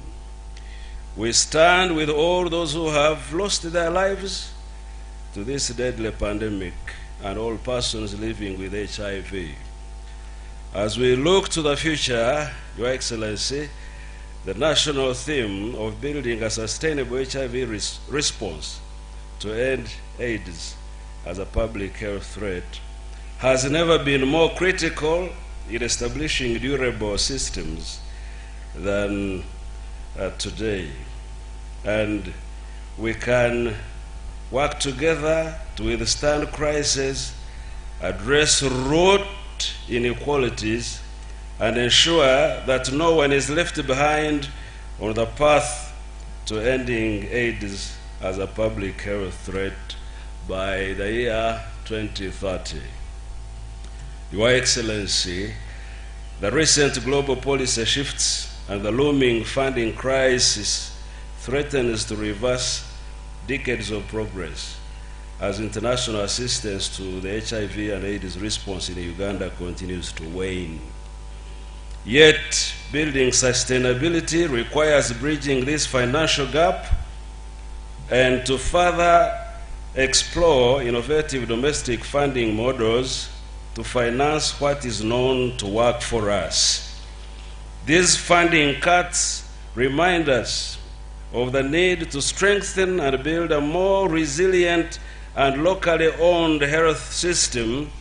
We stand with all those who have lost their lives to this deadly pandemic and all persons living with HIV. As we look to the future, Your Excellency, the national theme of building a sustainable HIV response to end AIDS as a public health threat has never been more critical in establishing durable systems than today. And we can work together to withstand crises, address root inequalities, and ensure that no one is left behind on the path to ending AIDS as a public health threat by the year 2030. Your Excellency, The recent global policy shifts and the looming funding crisis threatens to reverse decades of progress as international assistance to the HIV and AIDS response in Uganda continues to wane. Yet, building sustainability requires bridging this financial gap and to further explore innovative domestic funding models to finance what is known to work for us. These funding cuts remind us of the need to strengthen and build a more resilient and locally owned health system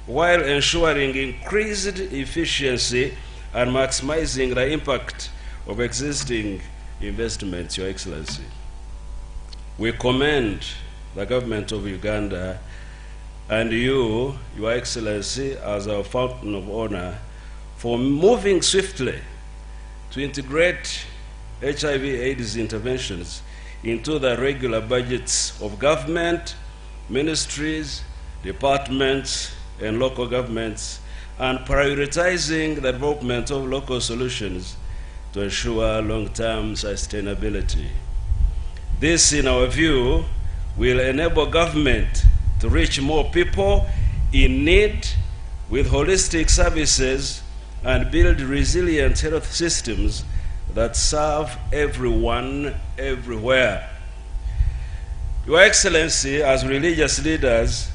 while ensuring increased efficiency and maximizing the impact of existing investments, Your Excellency. We commend the government of Uganda and you, Your Excellency, as our fountain of honor, for moving swiftly to integrate HIV/AIDS interventions into the regular budgets of government, ministries, departments, and local governments, and prioritizing the development of local solutions to ensure long-term sustainability. This, in our view, will enable government to reach more people in need with holistic services and build resilient health systems that serve everyone, everywhere. Your Excellency, as religious leaders,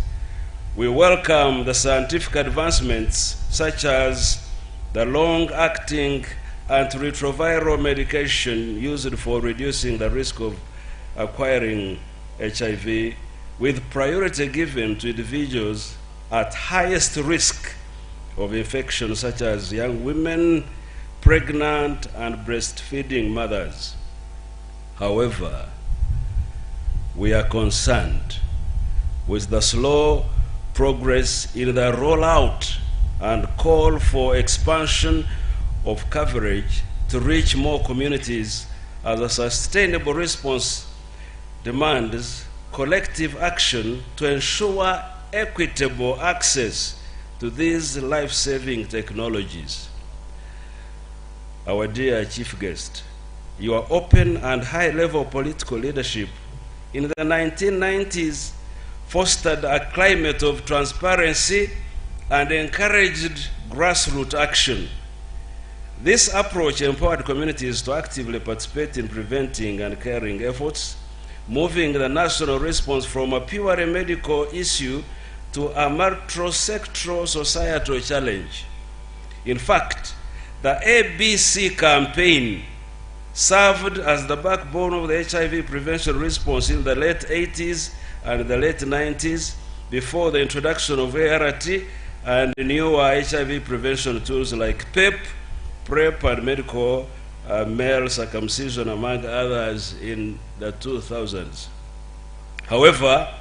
we welcome the scientific advancements such as the long-acting antiretroviral medication used for reducing the risk of acquiring HIV, with priority given to individuals at highest risk of infection, such as young women, pregnant, and breastfeeding mothers. However, we are concerned with the slow progress in the rollout and call for expansion of coverage to reach more communities as a sustainable response demands collective action to ensure equitable access to these life-saving technologies. Our dear Chief Guest, your open and high-level political leadership in the 1990s fostered a climate of transparency and encouraged grassroots action. This approach empowered communities to actively participate in preventing and caring efforts, moving the national response from a purely medical issue to a multi-sectoral societal challenge. In fact, the ABC campaign served as the backbone of the HIV prevention response in the late 80s and the late 90s before the introduction of ART and newer HIV prevention tools like PEP, PrEP, and medical male circumcision, among others, in the 2000s. However,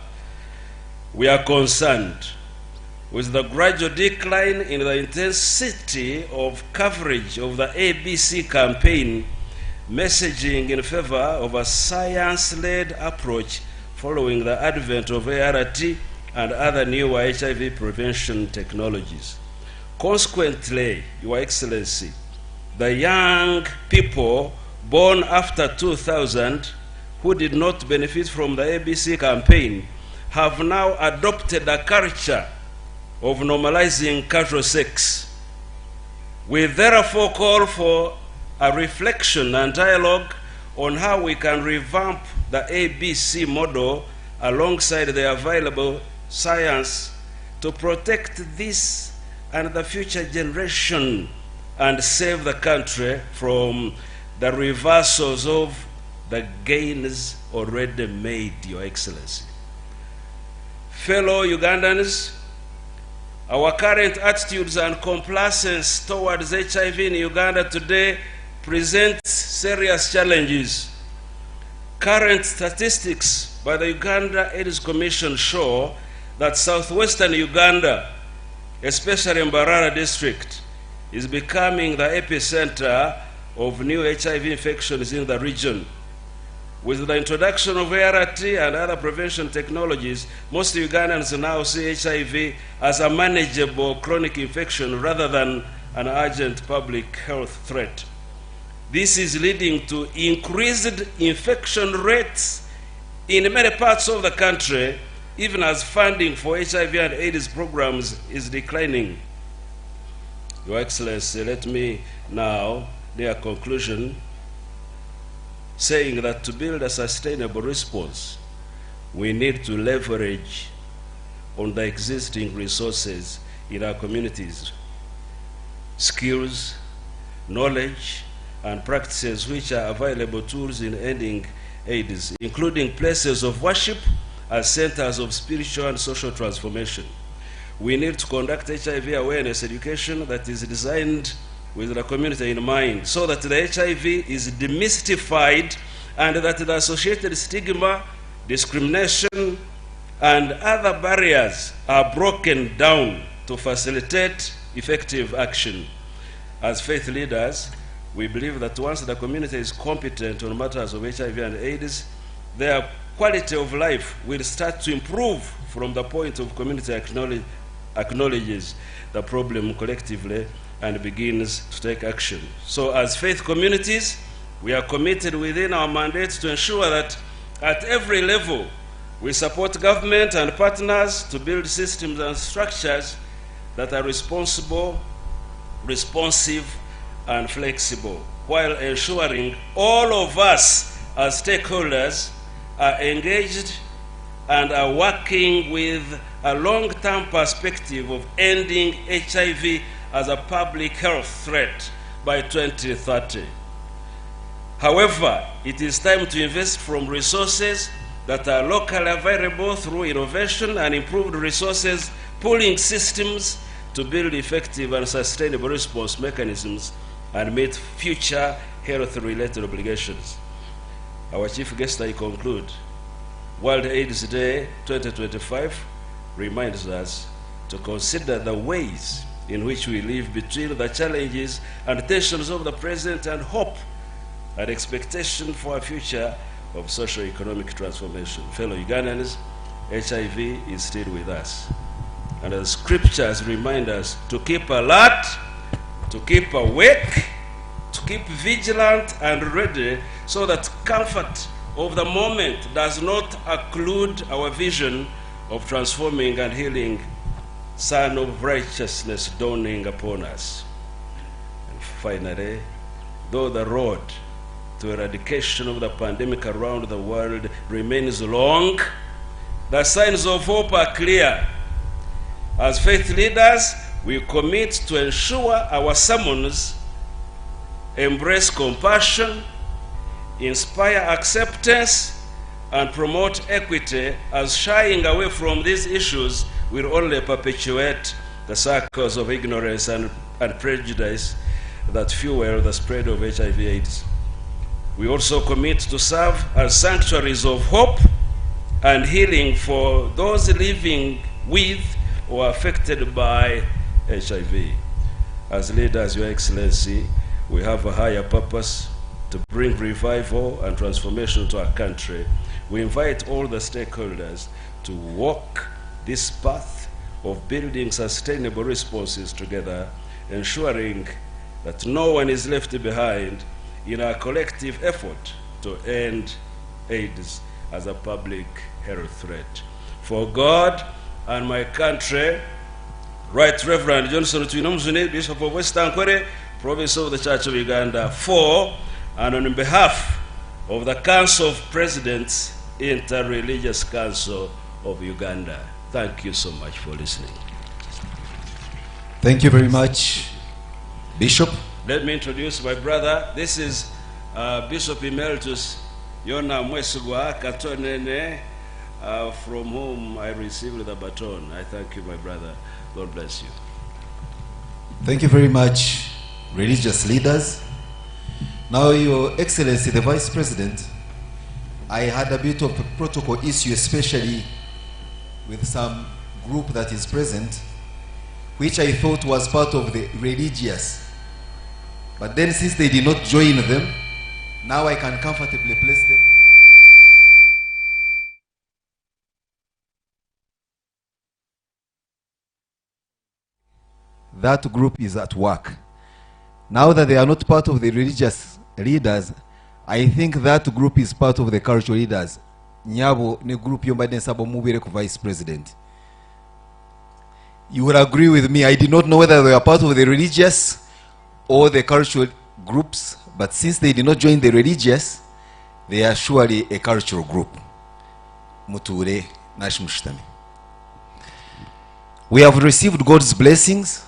we are concerned with the gradual decline in the intensity of coverage of the ABC campaign, messaging in favor of a science-led approach following the advent of ART and other new HIV prevention technologies. Consequently, Your Excellency, the young people born after 2000 who did not benefit from the ABC campaign have now adopted a culture of normalizing casual sex. We therefore call for a reflection and dialogue on how we can revamp the ABC model alongside the available science to protect this and the future generation and save the country from the reversals of the gains already made, Your Excellency. Fellow Ugandans, our current attitudes and complacence towards HIV in Uganda today presents serious challenges. Current statistics by the Uganda AIDS Commission show that southwestern Uganda, especially in Mbarara district, is becoming the epicenter of new HIV infections in the region. With the introduction of ART and other prevention technologies, most Ugandans now see HIV as a manageable chronic infection rather than an urgent public health threat. This is leading to increased infection rates in many parts of the country, even as funding for HIV and AIDS programs is declining. Your Excellency, let me now near conclusion saying that to build a sustainable response, we need to leverage on the existing resources in our communities, skills, knowledge, and practices which are available tools in ending AIDS, including places of worship as centers of spiritual and social transformation. We need to conduct HIV awareness education that is designed with the community in mind, so that the HIV is demystified and that the associated stigma, discrimination, and other barriers are broken down to facilitate effective action. As faith leaders, we believe that once the community is competent on matters of HIV and AIDS, their quality of life will start to improve from the point of community acknowledges the problem collectively and begins to take action. So as faith communities, we are committed within our mandate to ensure that at every level we support government and partners to build systems and structures that are responsible, responsive, and flexible, while ensuring all of us as stakeholders are engaged and are working with a long-term perspective of ending HIV as a public health threat by 2030. However, it is time to invest from resources that are locally available through innovation and improved resources pooling systems to build effective and sustainable response mechanisms and meet future health-related obligations. Our chief guest, I conclude. World AIDS Day 2025 reminds us to consider the ways in which we live between the challenges and tensions of the present and hope and expectation for a future of socio-economic transformation. Fellow Ugandans, HIV is still with us. And the scriptures remind us to keep alert, to keep awake, to keep vigilant and ready, so that comfort of the moment does not occlude our vision of transforming and healing Son of Righteousness dawning upon us. And finally, though the road to eradication of the pandemic around the world remains long, the signs of hope are clear. As faith leaders, we commit to ensure our sermons embrace compassion, inspire acceptance, and promote equity, as shying away from these issues will only perpetuate the circles of ignorance and prejudice that fuel the spread of HIV/AIDS. We also commit to serve as sanctuaries of hope and healing for those living with or affected by HIV. As leaders, Your Excellency, we have a higher purpose to bring revival and transformation to our country. We invite all the stakeholders to walk this path of building sustainable responses together, ensuring that no one is left behind in our collective effort to end AIDS as a public health threat. For God and my country, Right Reverend Johnson Twinomzune, Bishop of West Ankwere, Province of the Church of Uganda, for and on behalf of the Council of Presidents, Inter-Religious Council of Uganda. Thank you so much for listening. Thank you very much, Bishop. Let me introduce my brother. This is Bishop Emeritus Yona Mwesugwa Katonene, from whom I received the baton. I thank you, my brother. God bless you. Thank you very much, religious leaders. Now, Your Excellency, the Vice President, I had a bit of a protocol issue, especially with some group that is present, which I thought was part of the religious. But then since they did not join them, now I can comfortably place them. That group is at work. Now that they are not part of the religious leaders, I think that group is part of the cultural leaders. Nyabo ne group yombade nsabo mubire ku vice president. You will agree with me, I did not know whether they were part of the religious or the cultural groups, but since they did not join the religious, they are surely a cultural group. Muture nashmushtami. We have received God's blessings,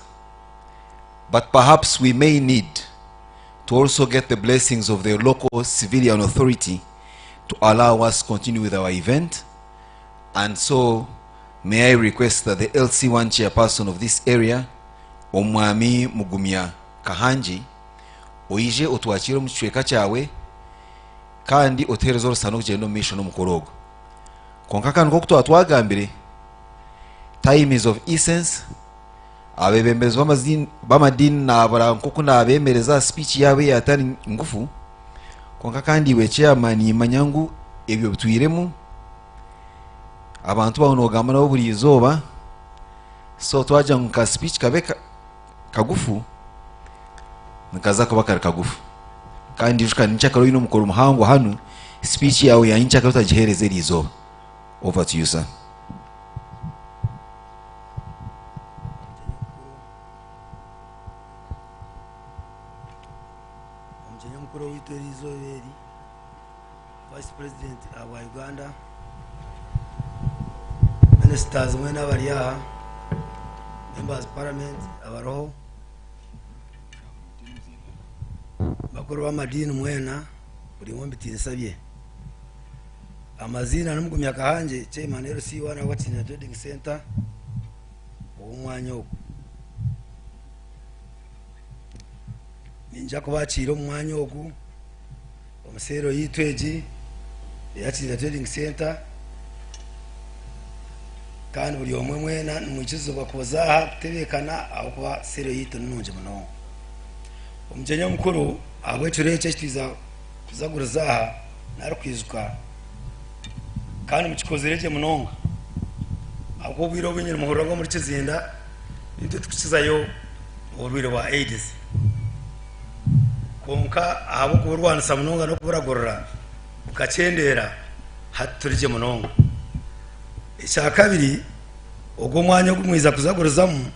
but perhaps we may need to also get the blessings of the local civilian authority to allow us to continue with our event. And so may I request that the LC1 chairperson of this area, Omwami Mugumya Kahanji, oije otuachire mu kichweka cyawe kandi oterezo rusano kugenda mission omukorogo konka kandi ko twagambire time is of essence. Abebembezi b'amadini nabara nkoko nabemereza speech yawe yatari ngufu konka kandi we chairman manyangu ebyo bitwiremu abantu bahonogamba nabo buri izoba, so twaja nka speech kabe kagufu nkaza kuba kagufu kandi juka nchakaro ino mukoro muhango hanu speech yawe ya nchakaro tagihereze rizoba. Over to you, sir. Vice President wa Uganda, ministers mwena bariya, members parliament abaroho, bakuru b'amadini mwena buri mwembi tinsabye amazina n'umugumya kahanje chairman LC1 wa Trading Center umwanya uko ninja kubacira umwanya uko omusero yitweji yatinda Trading Center kandi buri omwe mwena n'umukizo bakozaha kuterekana aho kuba sero yito nunje muno omujenya mukuru abwe turece kitiza kuzagurizaha narukwizuka kandi mukikozereje munonga ako bwiro bwinye muhorango muri kizinda ibyo tukizayo urwire wa AIDS konka abo kurwanisa munonga no kuburagorora ukacendera haturije munonga. Icya kabiri ubwo mwanya gumwiza kuzagurizamu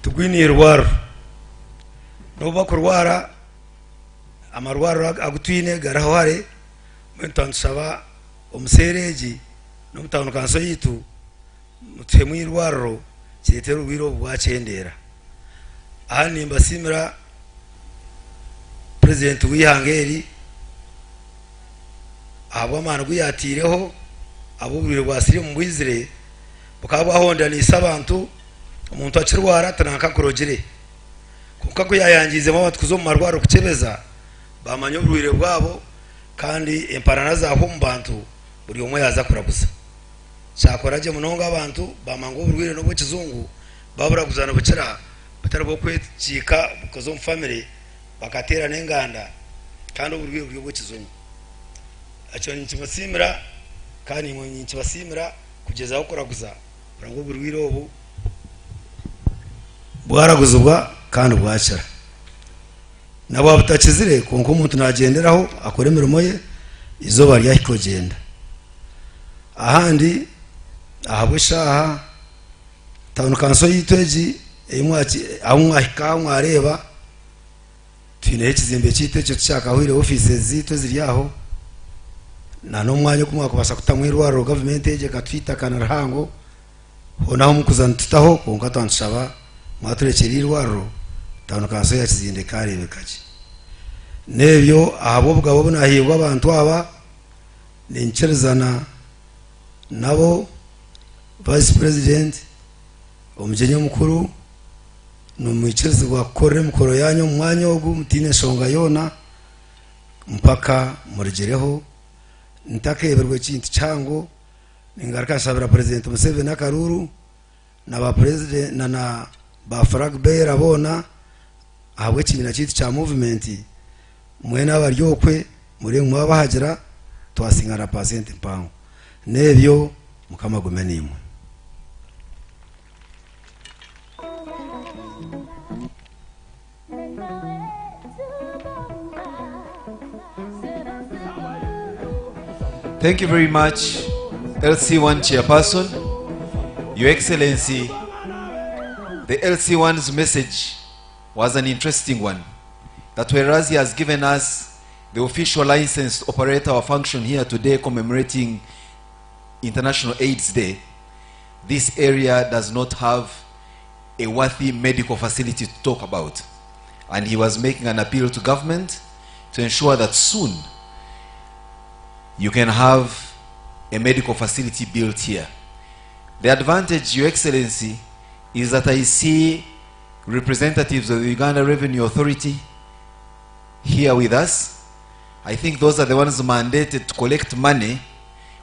tugwiniye rwaro no bakurwara amarwaro agutwine garahware mutansaba omusereji no mutano kanso yitu mutemu irwaro kiretero bwiro bwacendera ahani mbasimira president wihangeri abo amana guyatireho abo bwiro bwasiri mu bwizire bukaba honda ni sabantu umuntu akirwara tanaka kurogire kuko ko yayangize mu batkuzo mu marwaro kucebeza bamanyo bwire bwabo kandi emparana za ho mbantu buri umwe yaza kuraguza cyakoraje munonga abantu bamango burwire no bukizungu babura kuzana bukira batarabo kwecika bukozo family bakatera n'enganda kandi uburwire buri bukizungu acho nkibasimira kandi nkibasimira kugeza aho kuraguza burango burwire obu bwaraguzubwa kandi bwacira nabo abutakizire konko umuntu nagenderaho akore imirimo ye izoba ryahikogenda ahandi ahabushaha tawun kanso yitweji emwaki amwahika mwareba twine kizimbe cyitecho cyakahwire offices zito ziryaho na no mwanya kumwa kubasa kutamwirwaro government eje katwita kanarahango honaho mukuzantitaho konka tanshaba mwaturekerirwaro tawun kanso ya kizinde karebe kaje nebyo abo bwabo bunahirwa abantu aba nincherezana nabo vice president omujenya mukuru no mwichereze gwa kore mukoro yanyu mwanya ogu mutine shonga yona mpaka murejereho ntakeberwe kintu cyango ningaraka sabira president Museveni nakaruru na ba president na ba flag bearer bona ahabwe kimina kintu cya movement mwena abaryokwe muri mwabahagira twasingana % mpango nebyo mukamagume nimwe. Thank you very much, LC1 Chairperson. Your Excellency, the LC1's message was an interesting one. That whereas he has given us the official license to operate our function here today commemorating International AIDS Day, this area does not have a worthy medical facility to talk about. And he was making an appeal to government to ensure that soon you can have a medical facility built here. The advantage, Your Excellency, is that I see representatives of the Uganda Revenue Authority here with us. I think those are the ones mandated to collect money,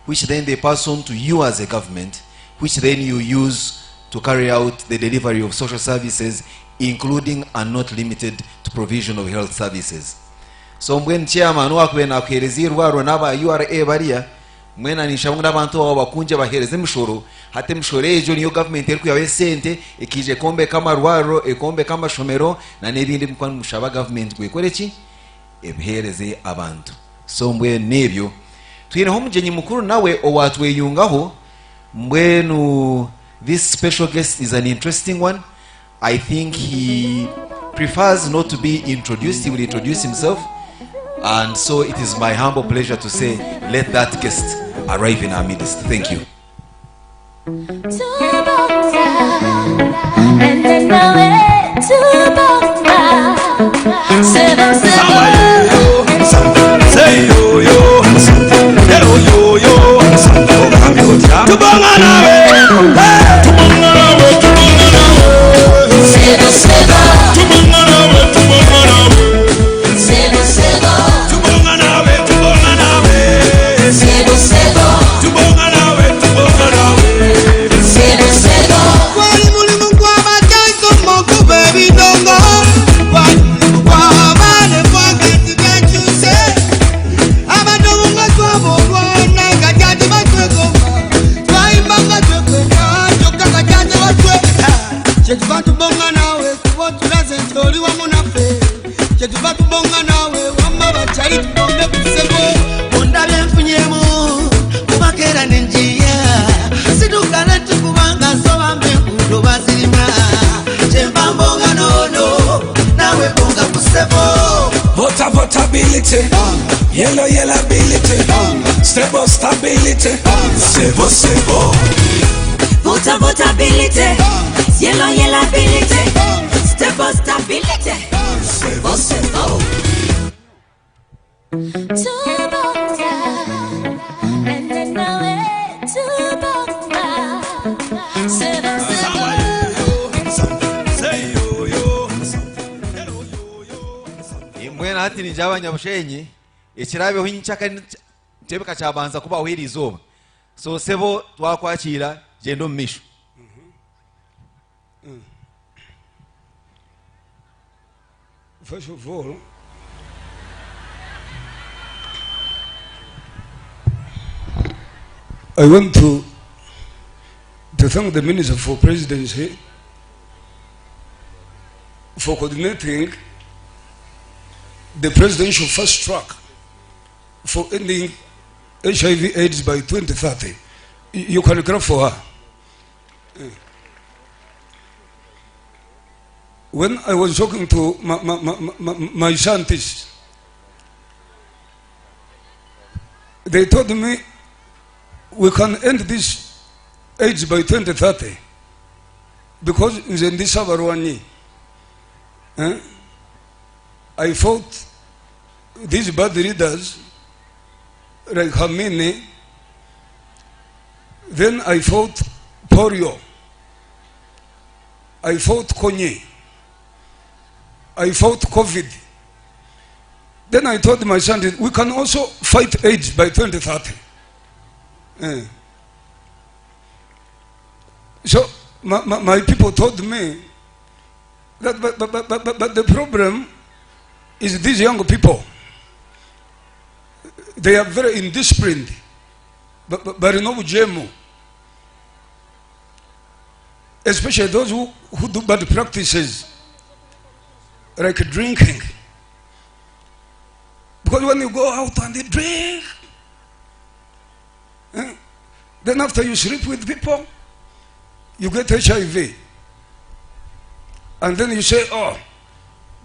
which then they pass on to you as a government, which then you use to carry out the delivery of social services, including and not limited to provision of health services. So when chairman wakwena kwerezirwa ronaba URA baria mwena nishamuna abantu abo bakunje bahereze mshoro hate mshore ejo niyo government eri kuyawe sente ikije kombe kama rwaro ekombe kama shomero na nebindi mkwani mushaba government gwekoreki ebihereze abantu. So mbwe nebyo tuyineho mujenyi mukuru nawe owatweyungaho mbwenu. This special guest is an interesting one. I think he prefers not to be introduced. He will introduce himself. And so it is my humble pleasure to say, let that guest arrive in our midst. Thank you. Yellow ability, stable stability, sebo sebo. Votability, yellow ability, stable stability, sebo sebo. Mwena hati ni jawa nyabushenyi ekirabe hinchaka tebeka chabanza kuba wiri izuba. So sebo twakwakira gendo mmisho. First of all, I want to thank the Minister for Presidency for coordinating the presidential fast track for ending HIV/AIDS by 2030. You can clap for her. When I was talking to my scientists, they told me we can end this AIDS by 2030 because in this Sabarwani, I fought these bad leaders like Hamini, then I fought polio, I fought Konye, I fought COVID. Then I told my son, we can also fight AIDS by 2030. So my people told me that, but the problem is these young people. They are very indisciplined, but no jemu. Especially those who do bad practices, like drinking. Because when you go out and you drink, Then after you sleep with people, you get HIV. And then you say, oh,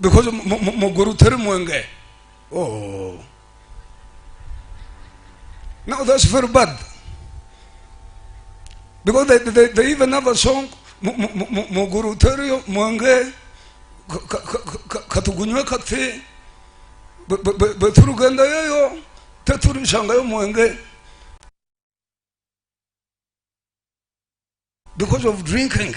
because Moguru Termuenge. Oh. Now that's very bad. Because they even have a song, Moguru Terio Muenge Katugunywe Kate, but Turuganda yo, Teturi Shangayo Muenge. Because of drinking.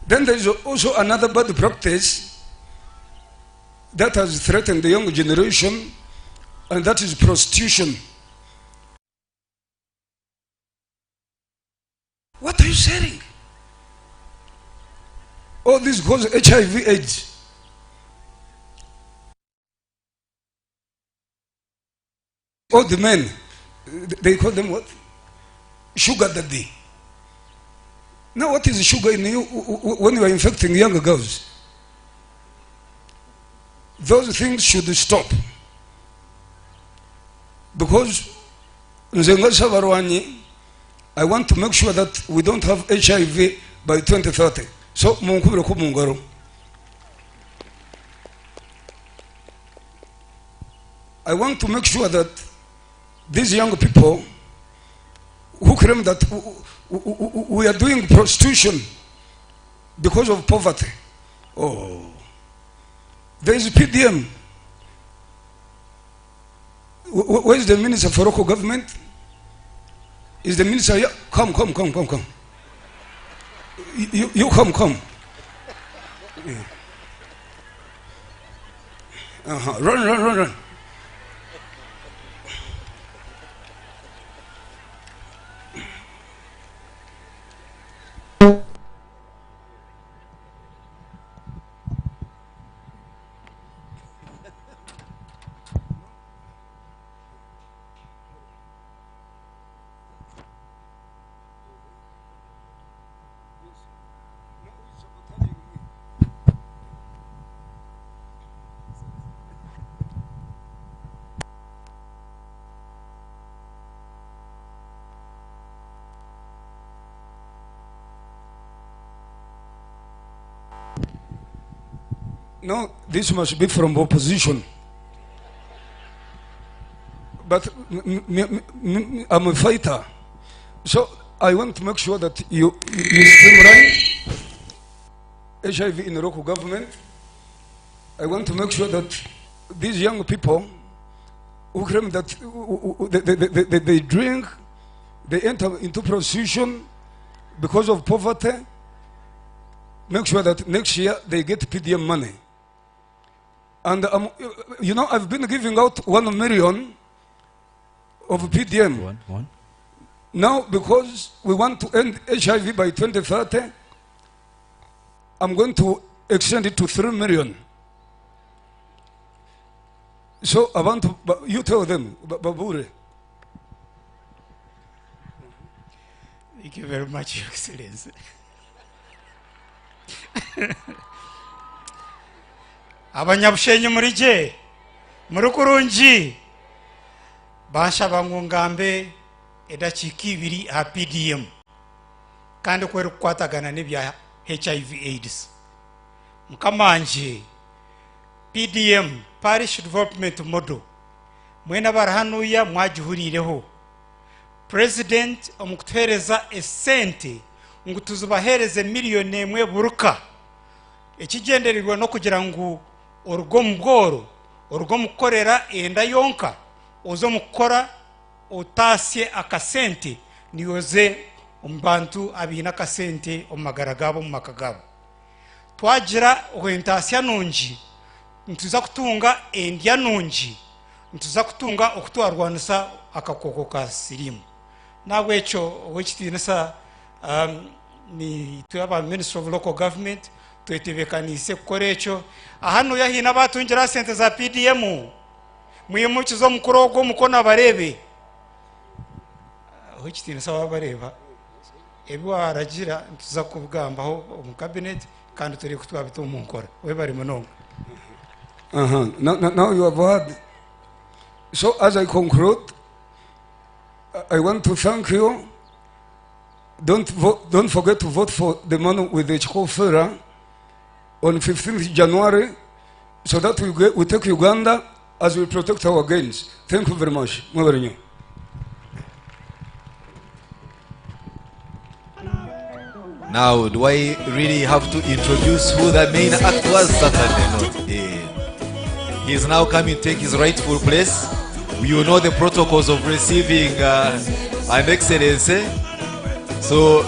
Then there is also another bad practice that has threatened the young generation, and that is prostitution. What are you saying? All this causes HIV/AIDS. All the men, they call them what? Sugar daddy. Now what is sugar in you when you are infecting younger girls? Those things should stop. Because I want to make sure that we don't have HIV by 2030. So I want to make sure that these young people who claim that we are doing prostitution because of poverty. Oh, there is PDM. Where is the minister for local government? Is the minister here? Come. You come. Run. No, this must be from opposition. But I'm a fighter. So I want to make sure that you streamline HIV in the local government. I want to make sure that these young people who claim that they drink, they enter into prostitution because of poverty, make sure that next year they get PDM money. And you know, I've been giving out 1 million of PDM. One. Now, because we want to end HIV by 2030, I'm going to extend it to 3 million. So I want to, you tell them, Babure. Thank you very much, Your Excellency. Abanyabushenyi muri je muri kurungi bashaba ngungambe edakika 2 ha PDM kandi kwera kukwatagana n'ibya HIV/AIDS mukamanje PDM Parish Development Model mwena barahanuya mwagihurireho President omukutereza esente ngutuzubahereze miliyoni 1 buruka ekigendererwa no kugira ngo urugo mubworo urugo mukorera enda yonka ozo mukora utasye akasente niyoze umbantu abina akasente omagaragabo mumakagabo twagira orientation nungi ntuza kutunga endya nungi ntuza kutunga okutwarwanisa akakoko ka sirimu nabwe echo wekitinisa ni tuyaba Minister of Local Government twetebekanise kukora echo ahano yahina batungira sente za PDM mwimukizo mukuru ogwo mukona barebe wekitinisa wabareba ebwa aragira ntuza kubugambaho mu cabinet kandi turi kutwabita umunkora we bari munonga. Now you have heard. So as I conclude, I want to thank you. Don't forget to vote for the man with the chauffeur on 15th January, so that we take Uganda as we protect our gains. Thank you very much. Now, do I really have to introduce who the main act was? Certainly not. He is now coming to take his rightful place. You know the protocols of receiving an excellency. So,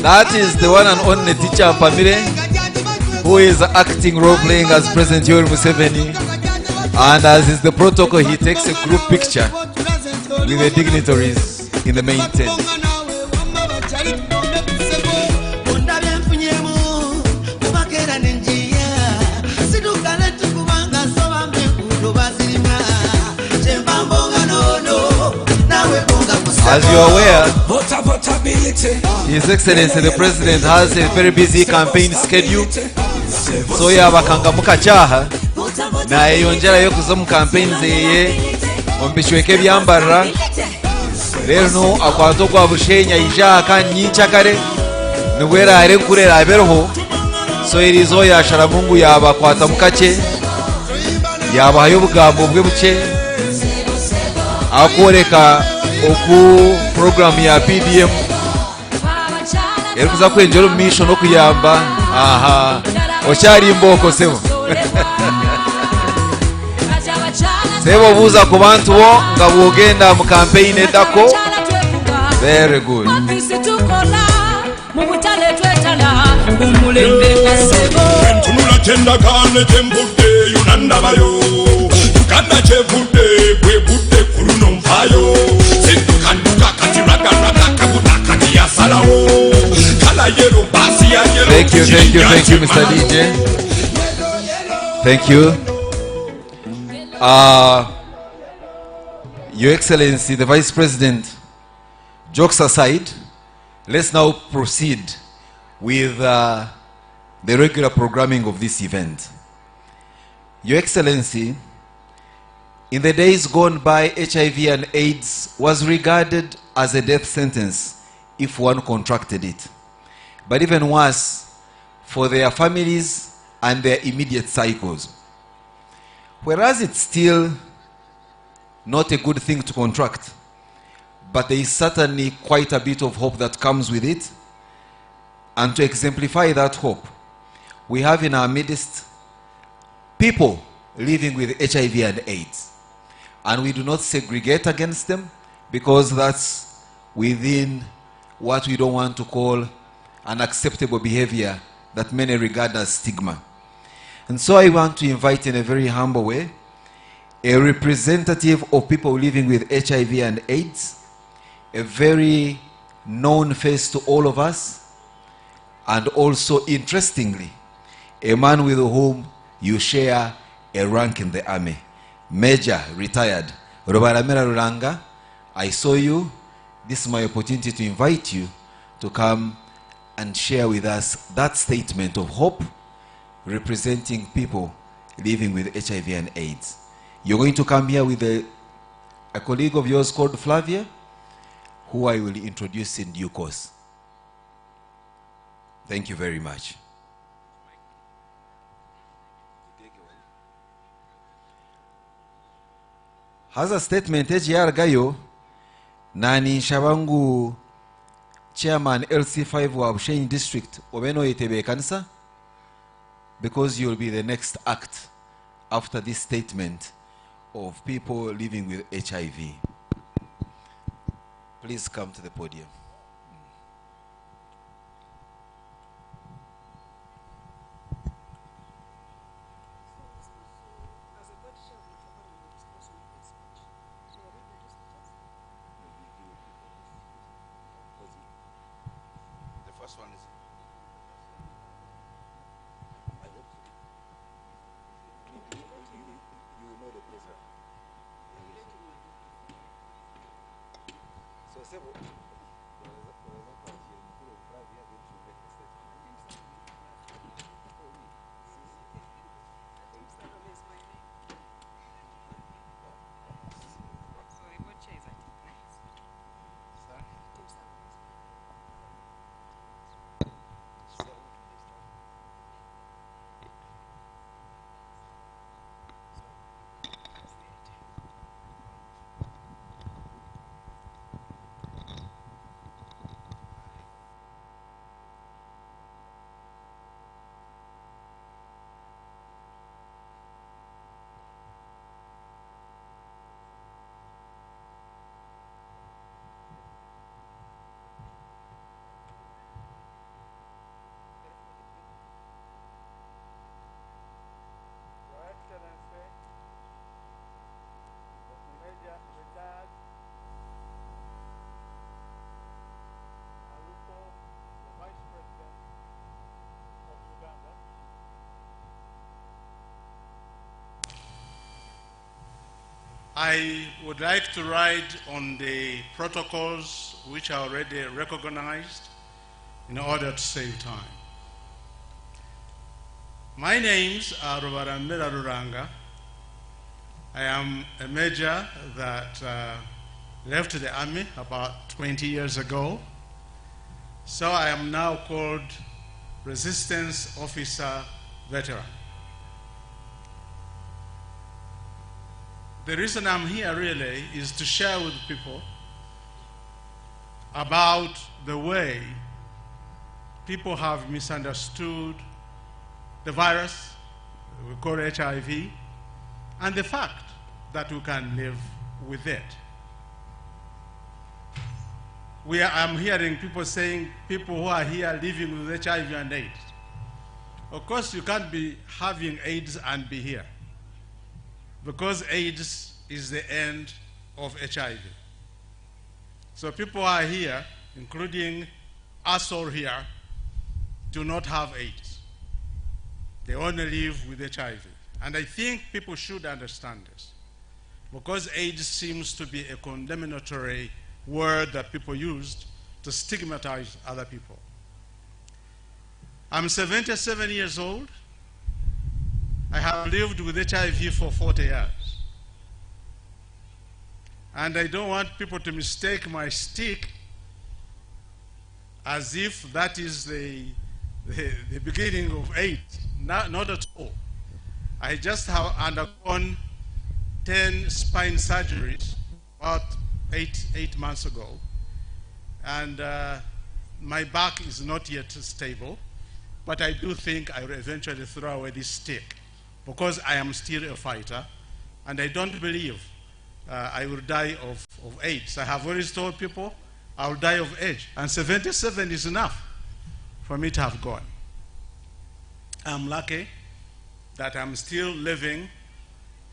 that is the one and only teacher Pamire, who is acting role playing as President Yoweri Museveni, and as is the protocol, he takes a group picture with the dignitaries in the main tent. As you are aware, His Excellency the President has a very busy campaign schedule, so yabakanga mukachaha na yongerayo kuza mu campaign zeye ombishweke byambarra rero akwato kwa bushenya ijaka nyincha kare nubwera are kurera aberoho so irizo yashara Mungu yabakwata mukache yabahayo bugambo bwe buke akoreka oku program ya PDM erikuza kwenjera omumisho n'okuyamba aha okyali mboko sebo sebo buuza ku bantu bo nga bwogenda mu campaign eddako. Very good. Tunula kyendagaano kyembudde yonandabayo Uganda kyevudde bwebudde ku luno nfaayo sendukanduka kati ragaraga kabuta kati yasalawo kala yero basi ya yero. Thank you, Mr. DJ. Thank you. Your Excellency, the Vice President, jokes aside, let's now proceed with the regular programming of this event. Your Excellency, in the days gone by, HIV and AIDS was regarded as a death sentence if one contracted it. But even worse, for their families and their immediate cycles. Whereas it's still not a good thing to contract, but there is certainly quite a bit of hope that comes with it. And to exemplify that hope, we have in our midst people living with HIV and AIDS. And we do not segregate against them because that's within what we don't want to call an acceptable behavior that many regard as stigma. And so I want to invite in a very humble way a representative of people living with HIV and AIDS, a very known face to all of us, and also, interestingly, a man with whom you share a rank in the army. Major, retired, Robaramera Ruranga, I saw you. This is my opportunity to invite you to come and share with us that statement of hope representing people living with HIV and AIDS. You're going to come here with a colleague of yours called Flavia, who I will introduce in due course. Thank you very much. Has a statement HR Gayo Nani Shabangu Chairman LC5 wa Bushenyi District Obeno Itebe Kansa, because you'll be the next act after this statement of people living with HIV. Please come to the podium. I would like to ride on the protocols which are already recognized in order to save time. My names are Rubaramira Ruranga. I am a major that left the army about 20 years ago. So I am now called Resistance Officer Veteran. The reason I'm here really is to share with people about the way people have misunderstood the virus we call HIV and the fact that we can live with it. I'm hearing people saying people who are here living with HIV and AIDS. Of course, you can't be having AIDS and be here, because AIDS is the end of HIV. So people who are here, including us all here, do not have AIDS. They only live with HIV. And I think people should understand this, because AIDS seems to be a condemnatory word that people used to stigmatize other people. I'm 77 years old. I have lived with HIV for 40 years. And I don't want people to mistake my stick as if that is the beginning of AIDS. Not at all. I just have undergone 10 spine surgeries about eight months ago. And my back is not yet stable. But I do think I will eventually throw away this stick, because I am still a fighter, and I don't believe I will die of AIDS. I have always told people I will die of age, and 77 is enough for me to have gone. I'm lucky that I'm still living,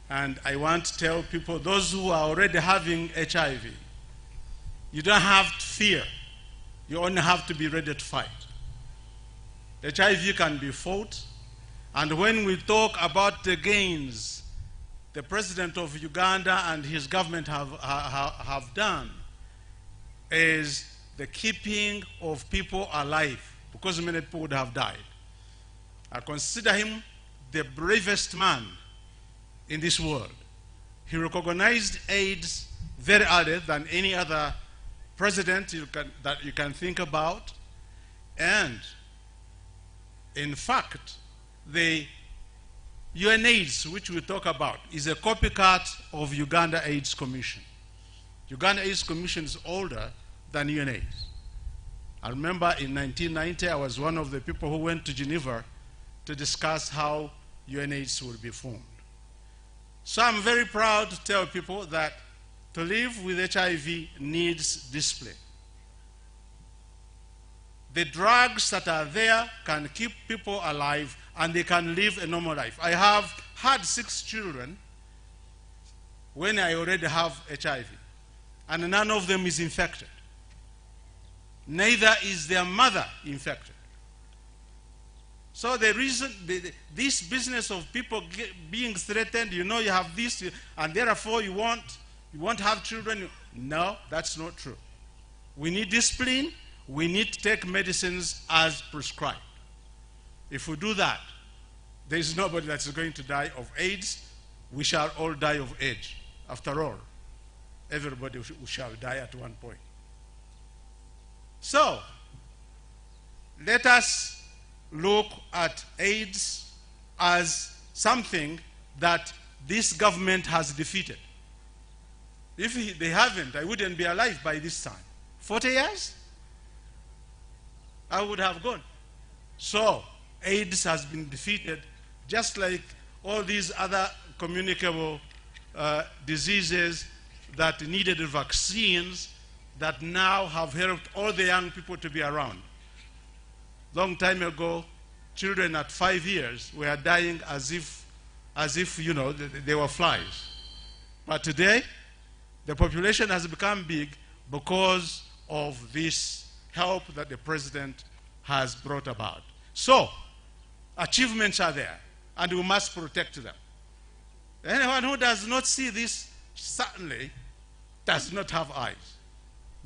and I want to tell people, those who are already having HIV, you don't have to fear. You only have to be ready to fight. HIV can be fought, and when we talk about the gains the president of Uganda and his government have done, is the keeping of people alive, because many people would have died. I consider him the bravest man in this world. He recognized AIDS very early than any other president that you can think about, and in fact, the UNAIDS, which we talk about, is a copycat of Uganda AIDS Commission. Uganda AIDS Commission is older than UNAIDS. I remember in 1990, I was one of the people who went to Geneva to discuss how UNAIDS would be formed. So I'm very proud to tell people that to live with HIV needs discipline. The drugs that are there can keep people alive, and they can live a normal life. I have had 6 children when I already have HIV, and none of them is infected. Neither is their mother infected. So the reason, this business of people being threatened, you know you have this, and therefore you won't have children. No, that's not true. We need discipline. We need to take medicines as prescribed. If we do that, there is nobody that's going to die of AIDS. We shall all die of age. After all, everybody shall die at one point. So, let us look at AIDS as something that this government has defeated. If they haven't, I wouldn't be alive by this time. 40 years? I would have gone. So, AIDS has been defeated, just like all these other communicable diseases that needed vaccines that now have helped all the young people to be around. Long time ago, children at 5 years were dying as if you know, they were flies. But today, the population has become big because of this help that the president has brought about. So, achievements are there, and we must protect them. Anyone who does not see this certainly does not have eyes,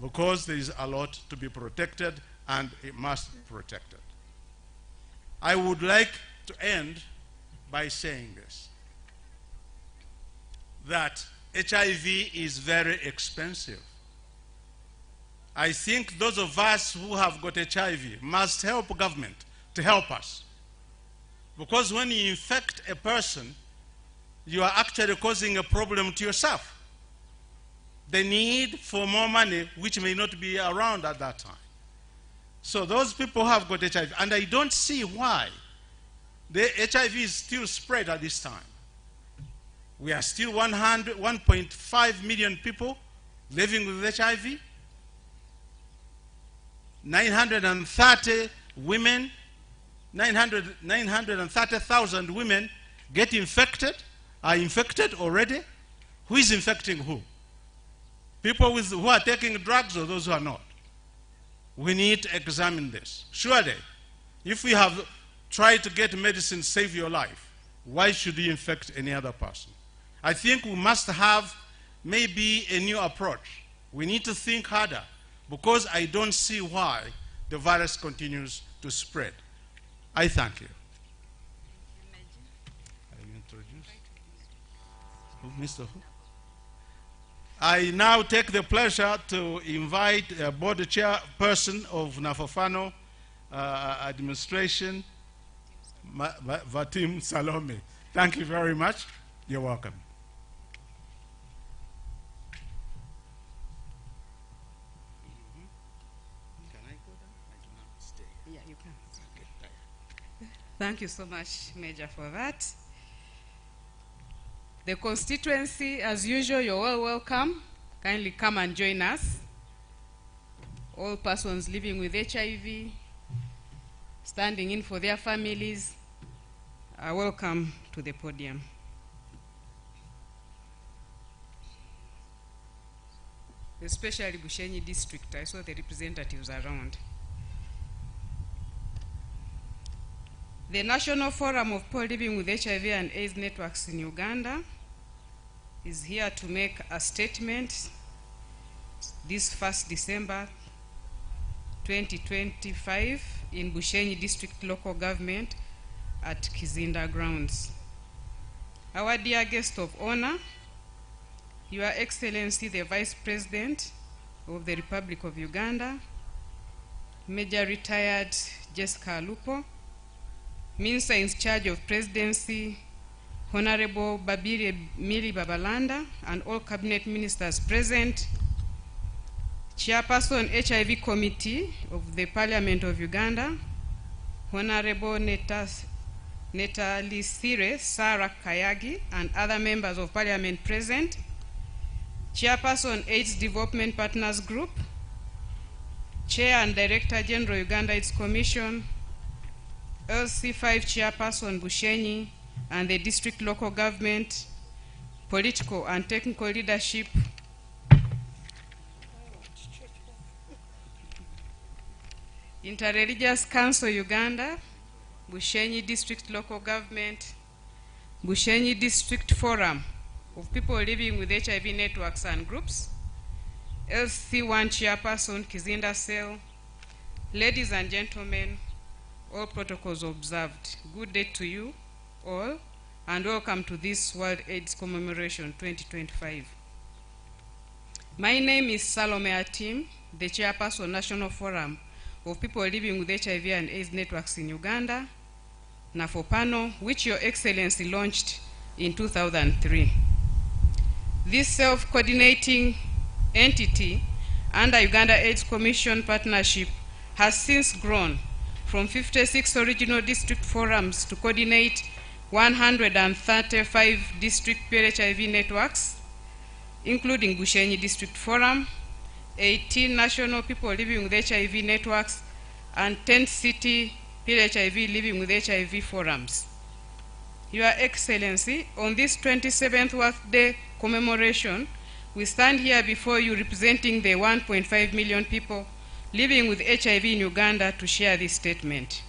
because there is a lot to be protected and it must be protected. I would like to end by saying this, that HIV is very expensive. I think those of us who have got HIV must help government to help us. Because when you infect a person, you are actually causing a problem to yourself. The need for more money, which may not be around at that time. So those people have got HIV, and I don't see why the HIV is still spread at this time. We are still 1.5 million people living with HIV, 930 women, 930,000 women get infected, are infected already. Who is infecting who? People who are taking drugs or those who are not? We need to examine this. Surely, if we have tried to get medicine to save your life, why should you infect any other person? I think we must have maybe a new approach. We need to think harder, because I don't see why the virus continues to spread. I thank you. Mr. Who? I now take the pleasure to invite board chairperson of Nafofano administration, Vatim Salome. Thank you very much. You're welcome. Yeah, you can. Thank you so much, Major, for that. The constituency, as usual, you're all welcome. Kindly come and join us. All persons living with HIV, standing in for their families, are welcome to the podium. Especially Bushenyi district, I saw the representatives around. The National Forum of People Living with HIV and AIDS Networks in Uganda is here to make a statement this 1st December 2025 in Bushenyi District Local Government at Kizinda Grounds. Our dear guest of honor, Your Excellency the Vice President of the Republic of Uganda, Major Retired Jessica Lupo, Minister in charge of Presidency, Honorable Babire Mili Babalanda, and all cabinet ministers present, Chairperson HIV Committee of the Parliament of Uganda, Honorable Netalisire Sarah Kayagi, and other members of Parliament present, Chairperson AIDS Development Partners Group, Chair and Director General Uganda AIDS Commission, LC5 Chairperson Bushenyi, and the district local government, political and technical leadership, Interreligious Council Uganda, Bushenyi District Local Government, Bushenyi District Forum of People Living with HIV Networks and Groups, LC1 Chairperson Kizinda Cell. Ladies and gentlemen, all protocols observed. Good day to you all, and welcome to this World AIDS Commemoration 2025. My name is Salome Atim, the Chairperson National Forum of People Living with HIV and AIDS Networks in Uganda, NAFOPANO, which Your Excellency launched in 2003. This self-coordinating entity under Uganda AIDS Commission partnership has since grown from 56 original district forums to coordinate 135 district PLHIV networks, including Bushenyi District Forum, 18 national people living with HIV networks, and 10 city PLHIV living with HIV forums. Your Excellency, on this 27th Earth Day commemoration, we stand here before you representing the 1.5 million people living with HIV in Uganda to share this statement.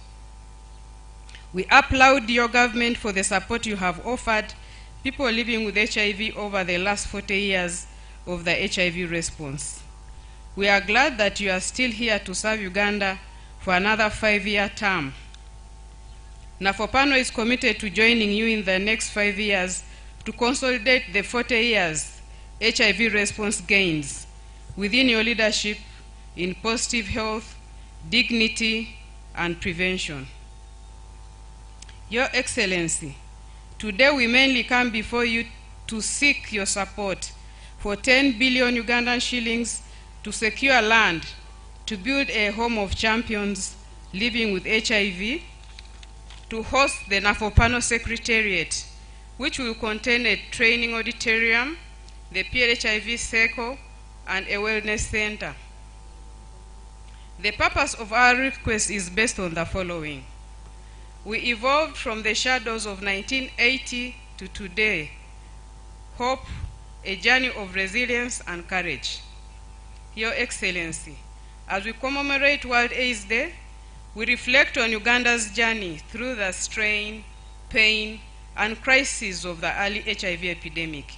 We applaud your government for the support you have offered people living with HIV over the last 40 years of the HIV response. We are glad that you are still here to serve Uganda for another 5-year term. NAFOPANO is committed to joining you in the next 5 years to consolidate the 40 years HIV response gains within your leadership in positive health, dignity, and prevention. Your Excellency, today we mainly come before you to seek your support for 10 billion Ugandan shillings to secure land to build a home of champions living with HIV, to host the NAFOPANO Secretariat, which will contain a training auditorium, the PLHIV circle, and a wellness center. The purpose of our request is based on the following. We evolved from the shadows of 1980 to today. Hope, a journey of resilience and courage. Your Excellency, as we commemorate World AIDS Day, we reflect on Uganda's journey through the strain, pain, and crisis of the early HIV epidemic,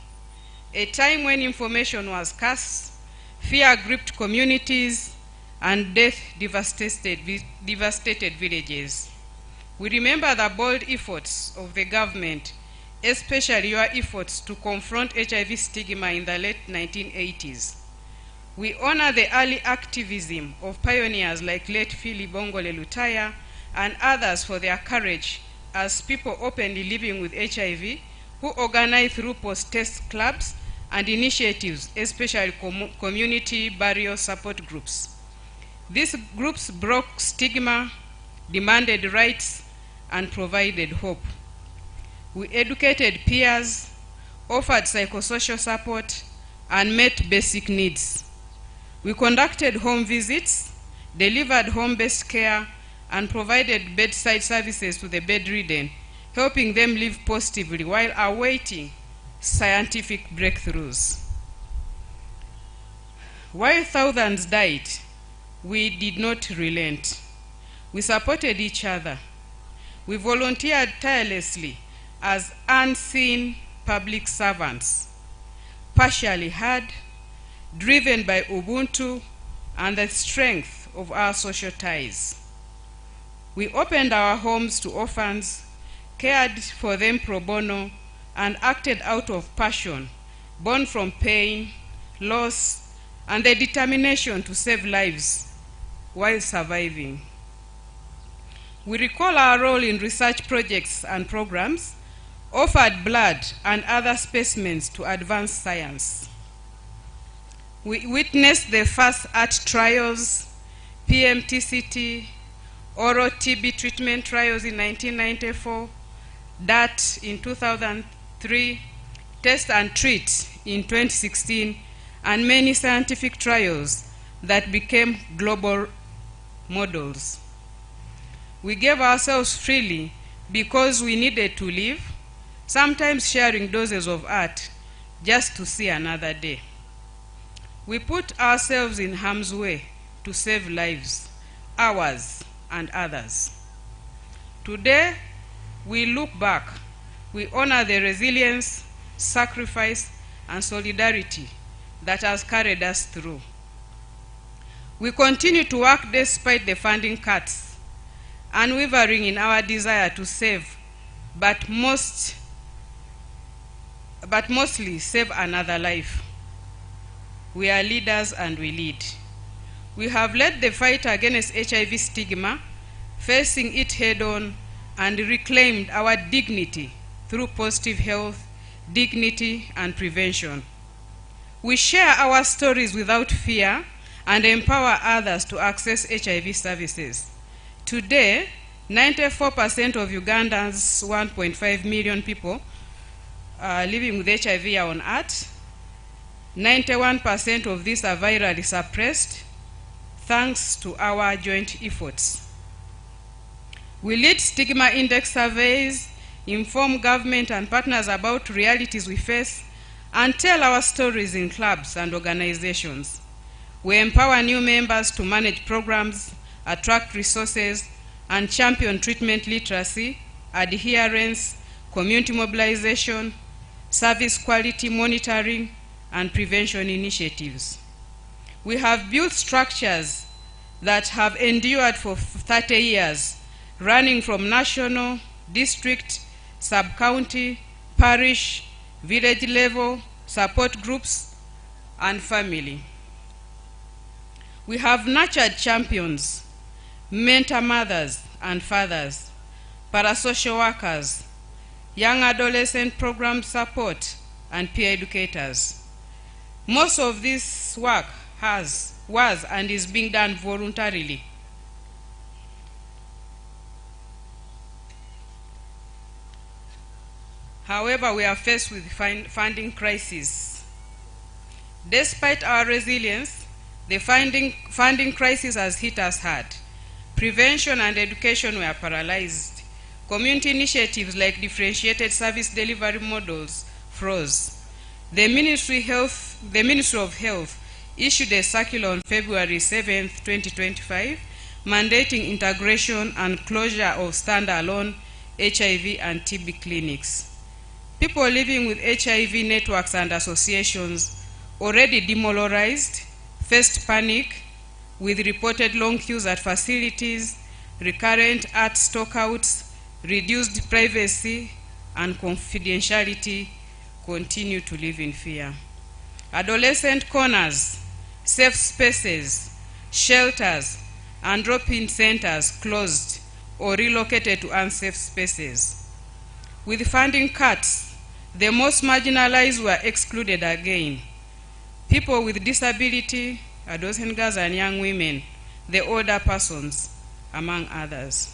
a time when information was scarce, fear gripped communities, and death devastated villages. We remember the bold efforts of the government, especially your efforts to confront HIV stigma in the late 1980s. We honor the early activism of pioneers like late Philip Bongole Lutaya and others for their courage as people openly living with HIV who organize through post-test clubs and initiatives, especially community burial support groups. These groups broke stigma, demanded rights, and provided hope. We educated peers, offered psychosocial support, and met basic needs. We conducted home visits, delivered home-based care, and provided bedside services to the bedridden, helping them live positively while awaiting scientific breakthroughs. While thousands died, we did not relent. We supported each other. We volunteered tirelessly as unseen public servants, partially heard, driven by Ubuntu and the strength of our social ties. We opened our homes to orphans, cared for them pro bono, and acted out of passion, born from pain, loss, and the determination to save lives while surviving. We recall our role in research projects and programs, offered blood and other specimens to advance science. We witnessed the first art trials, PMTCT, oral TB treatment trials in 1994, DAT in 2003, Test and Treat in 2016, and many scientific trials that became global models. We gave ourselves freely because we needed to live, sometimes sharing doses of art just to see another day. We put ourselves in harm's way to save lives, ours and others. Today, we look back. We honor the resilience, sacrifice, and solidarity that has carried us through. We continue to work despite the funding cuts, unwavering in our desire to save, but mostly save another life. We are leaders and we lead. We have led the fight against HIV stigma, facing it head-on, and reclaimed our dignity through positive health, dignity, and prevention. We share our stories without fear and empower others to access HIV services. Today, 94% of Ugandans, 1.5 million people, living with HIV are on ART. 91% of these are virally suppressed, thanks to our joint efforts. We lead stigma index surveys, inform government and partners about realities we face, and tell our stories in clubs and organizations. We empower new members to manage programs, attract resources, and champion treatment literacy, adherence, community mobilization, service quality monitoring, and prevention initiatives. We have built structures that have endured for 30 years, running from national, district, sub-county, parish, village level, support groups, and family. We have nurtured champions, mentor mothers and fathers, parasocial workers, young adolescent program support, and peer educators. Most of this work was and is being done voluntarily. However, we are faced with funding crisis. Despite our resilience, the funding crisis has hit us hard. Prevention and education were paralyzed. Community initiatives like differentiated service delivery models froze. The Ministry of Health issued a circular on February 7, 2025, mandating integration and closure of standalone HIV and TB clinics. People living with HIV networks and associations, already demoralized, faced panic with reported long queues at facilities, recurrent art stockouts, reduced privacy and confidentiality, continue to live in fear. Adolescent corners, safe spaces, shelters, and drop-in centers closed or relocated to unsafe spaces. With funding cuts, the most marginalized were excluded again. People with disability, adolescent girls and young women, the older persons, among others.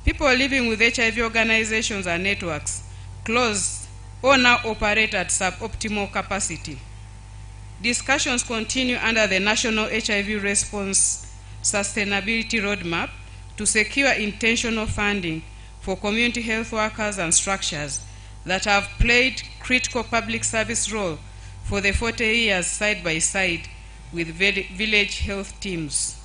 People living with HIV organizations and networks closed or now operate at suboptimal capacity. Discussions continue under the National HIV Response Sustainability Roadmap to secure intentional funding for community health workers and structures that have played critical public service role for the 40 years side by side with village health teams.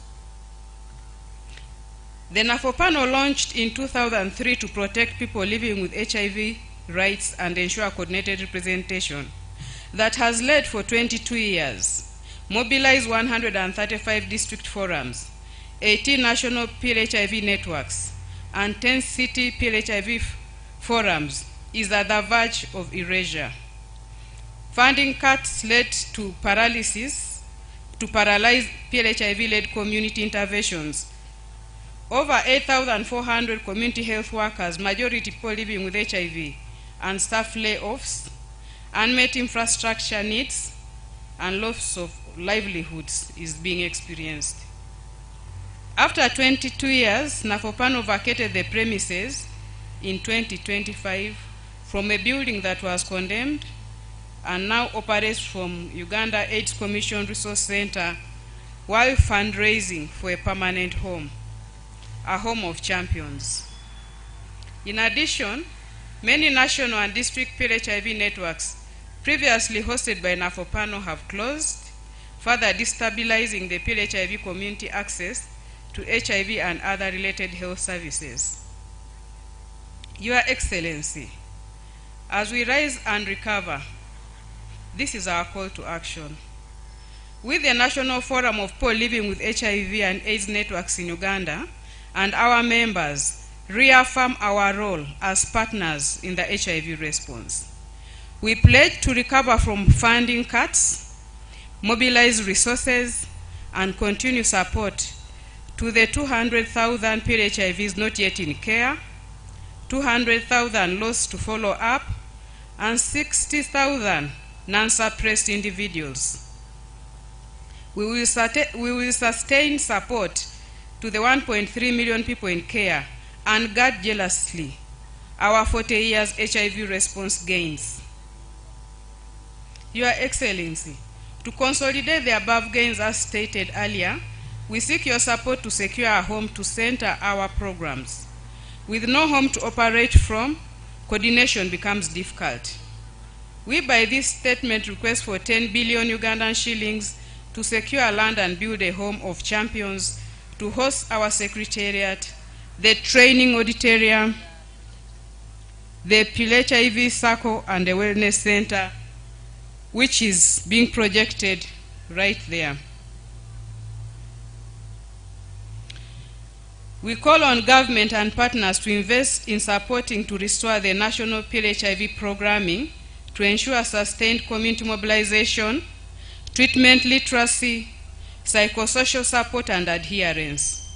The NAFO panel launched in 2003 to protect people living with HIV rights and ensure coordinated representation that has led for 22 years, mobilized 135 district forums, 18 national PLHIV networks, and 10 city PLHIV forums, is at the verge of erasure. Funding cuts led to paralyze PLHIV-led community interventions. Over 8,400 community health workers, majority people living with HIV, and staff layoffs, unmet infrastructure needs, and loss of livelihoods is being experienced. After 22 years, NAFOPANO vacated the premises in 2025 from a building that was condemned and now operates from Uganda AIDS Commission Resource Center while fundraising for a permanent home, a home of champions. In addition, many national and district PLHIV networks previously hosted by NAFOPANO have closed, further destabilizing the PLHIV community access to HIV and other related health services. Your Excellency, as we rise and recover, this is our call to action. With the National Forum of People Living with HIV and AIDS Networks in Uganda and our members, reaffirm our role as partners in the HIV response. We pledge to recover from funding cuts, mobilize resources, and continue support to the 200,000 PLHIVs not yet in care, 200,000 lost to follow up, and 60,000 non-suppressed individuals. We will sustain support to the 1.3 million people in care and guard jealously our 40 years HIV response gains. Your Excellency, to consolidate the above gains as stated earlier, we seek your support to secure a home to center our programs. With no home to operate from, coordination becomes difficult. We by this statement request for 10 billion Ugandan shillings to secure land and build a home of champions to host our secretariat, the training auditorium, the Pile HIV Circle and the Wellness Center, which is being projected right there. We call on government and partners to invest in supporting to restore the national Pile HIV programming to ensure sustained community mobilization, treatment literacy, psychosocial support and adherence,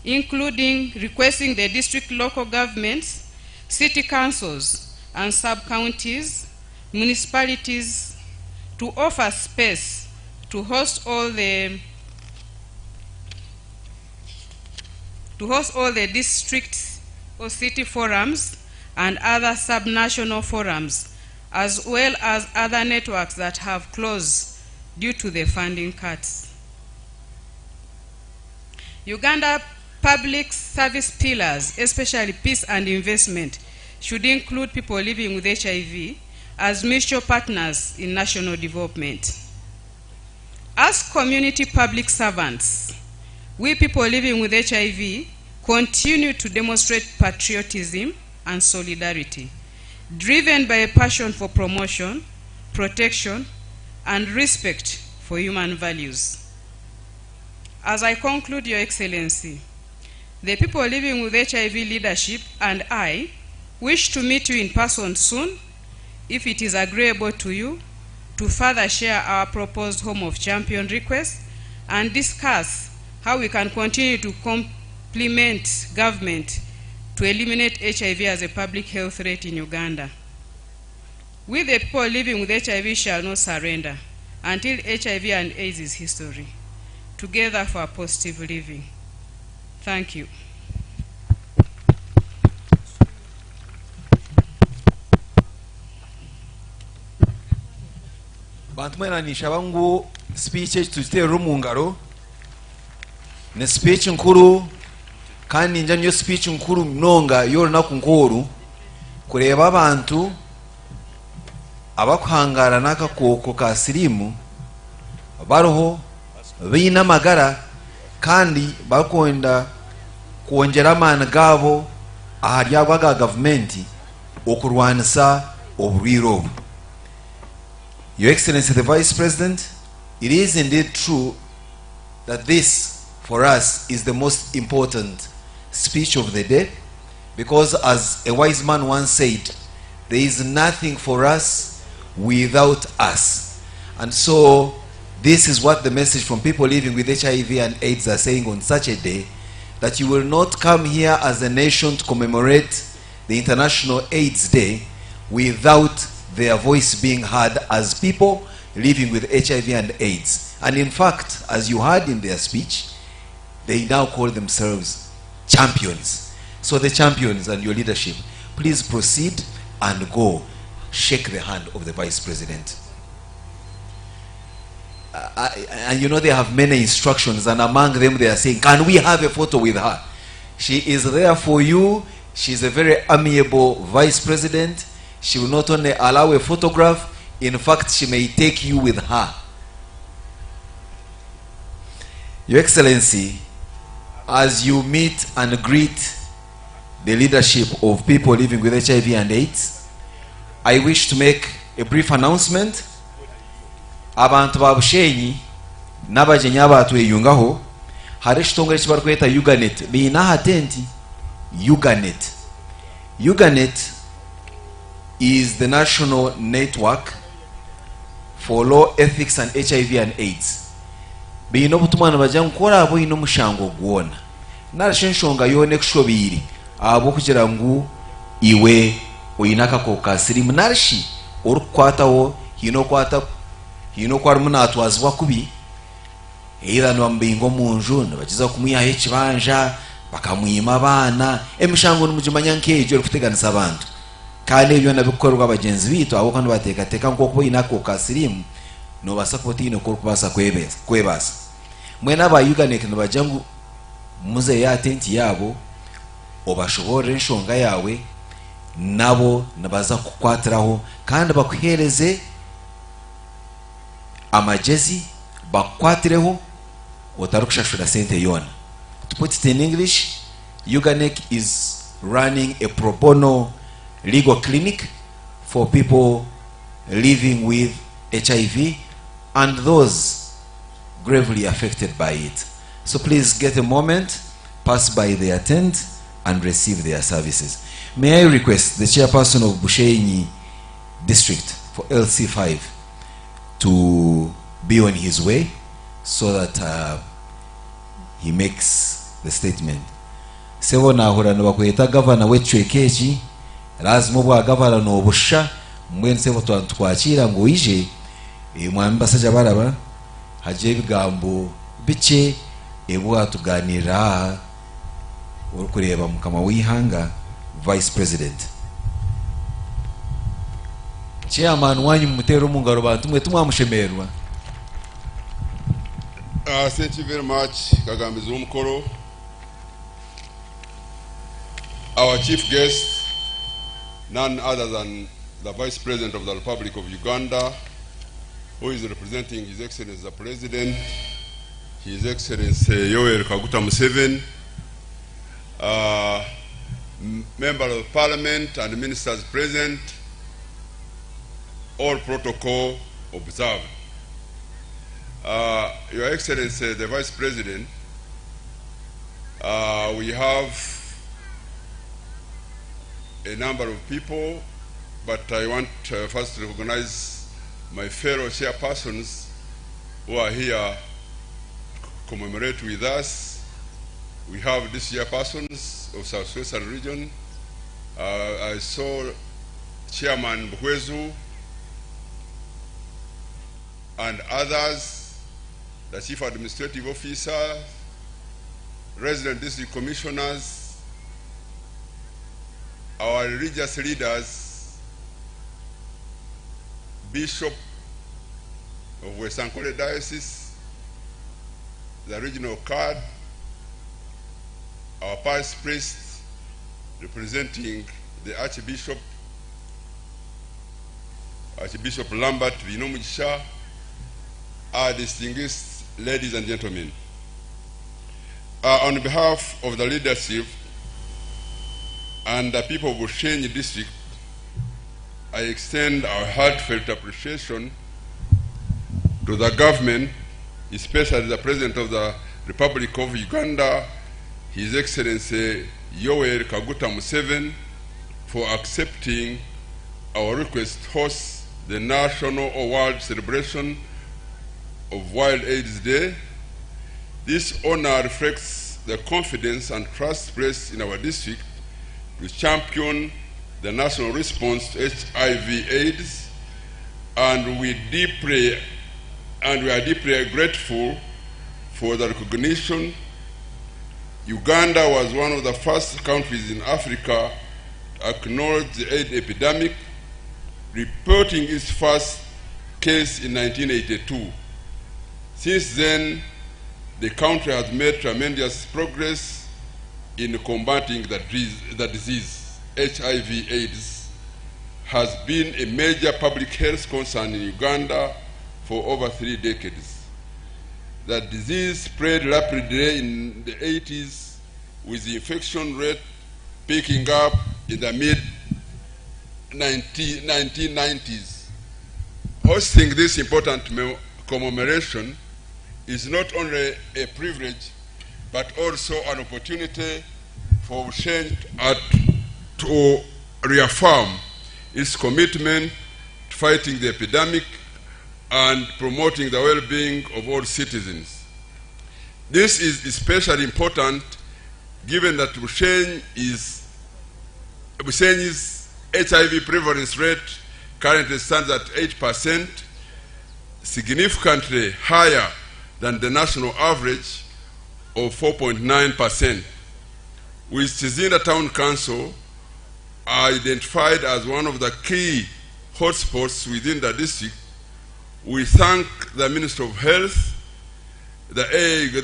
including requesting the district local governments, city councils and sub-counties, municipalities to offer space to host all the district or city forums and other sub-national forums, as well as other networks that have closed due to the funding cuts. Uganda public service pillars, especially peace and investment, should include people living with HIV as mutual partners in national development. As community public servants, we people living with HIV continue to demonstrate patriotism and solidarity, driven by a passion for promotion, protection, and respect for human values. As I conclude, Your Excellency, the people living with HIV leadership and I wish to meet you in person soon, if it is agreeable to you, to further share our proposed Home of Champion request and discuss how we can continue to complement government to eliminate HIV as a public health threat in Uganda. We the people living with HIV shall not surrender until HIV and AIDS is history. Together for positive living. Thank you. Bantu mwena bangu speech tuzitera mu ngaro ne speech nkuru kandi nja niyo speech nkuru mnonga yoro nakunkuru kureba abantu abakuhangara n'akakoko ka sirimu baroho bina amagara kandi bakonda kuongera amana gabo aharyagwaga gavumenti okurwanisa oburwiro. Your Excellency the Vice President, it is indeed true that this for us is the most important speech of the day, because as a wise man once said, there is nothing for us without us. And so this is what the message from people living with HIV and AIDS are saying on such a day, that you will not come here as a nation to commemorate the International AIDS Day without their voice being heard as people living with HIV and AIDS. And in fact, as you heard in their speech, they now call themselves champions. So the champions and your leadership, please proceed and go shake the hand of the Vice President. And you know they have many instructions, and among them they are saying, can we have a photo with her? She is there for you. She's a very amiable Vice President. She will not only allow a photograph, in fact she may take you with her. Your Excellency, as you meet and greet the leadership of people living with HIV and AIDS, I wish to make a brief announcement. Abantu babushenyi n'abajenyi abatu eyungaho hari ekitongole kibarkweta Uganet biina hatenti. Uganet is the national network for law, ethics and HIV and AIDS. Biina obutumwa bajja nkora abo ino mushango gwona narashonshonga yone kushobiri abo kugira ngu iwe oyinaka koka sirimu narshi orukwatawo hino kwa rumuna atwazwa kubi either nwambingo munju nabagiza kumwiha ekibanja bakamwima abana emishango n'umujimanya nkejo rukuteganisa abantu kandi ebyo nabikorwa abagenzi bitu abo kandi batekateka nko kuboyina koka sirimu no basapoti ino ko kubasa kwebasa mwena ba Uganet nabajangu muze ya atenti yabo obashobore nshonga yawe nabo nabaza kukwatiraho kandi bakuhereze amajezi bakwatireho otarukushashura sente yona. To put it in English, Uganet is running a pro bono legal clinic for people living with HIV and those gravely affected by it. So please get a moment, pass by their tent and receive their services. May I request the chairperson of Bushenyi district for LC5 to be on his way so that he makes the statement. Sebo nahura nabakweta governor wechwekeji lazima bwa governor no busha mbwen sebo twakwakira ngo ije mwamba saja baraba haje ibigambo bice ebwa tuganira ukureba mukama wihanga vice president. Chairman wanyu mutero mungaro bantu mwe tumwamushemerwa. Thank you very much, Kagambizi Umukoro. Our chief guest, none other than the Vice President of the Republic of Uganda, who is representing His Excellency the President, His Excellency Yoweri Kaguta Museveni, Member of Parliament and Ministers present, all protocol observed. Your Excellency, the Vice President, we have a number of people, but I want first to recognize my fellow chairpersons who are here to commemorate with us. We have these chairpersons of Southwestern region. I saw Chairman Bukwezu and others, the Chief Administrative Officer, resident district commissioners, our religious leaders, Bishop of Western Kole Diocese, the regional card, our parish priest representing the Archbishop Lambert Binomugisha, our distinguished ladies and gentlemen. On behalf of the leadership and the people of Bushenyi district, I extend our heartfelt appreciation to the government, especially the President of the Republic of Uganda, His Excellency Yoweri Kaguta Museveni, for accepting our request to host the national or world celebration of World AIDS Day. This honor reflects the confidence and trust placed in our district to champion the national response to HIV/AIDS, and we are deeply grateful for the recognition. Uganda was one of the first countries in Africa to acknowledge the AIDS epidemic, reporting its first case in 1982. Since then, the country has made tremendous progress in combating the disease. HIV/AIDS has been a major public health concern in Uganda for over 3 decades. The disease spread rapidly in the 80s, with the infection rate picking up in the mid-1990s. Hosting this important commemoration is not only a privilege, but also an opportunity for Bushenyi to reaffirm its commitment to fighting the epidemic and promoting the well-being of all citizens. This is especially important given that Bushenyi's HIV prevalence rate currently stands at 8%, significantly higher than the national average of 4.9%. With Chizinda Town Council identified as one of the key hotspots within the district, we thank the Minister of Health, the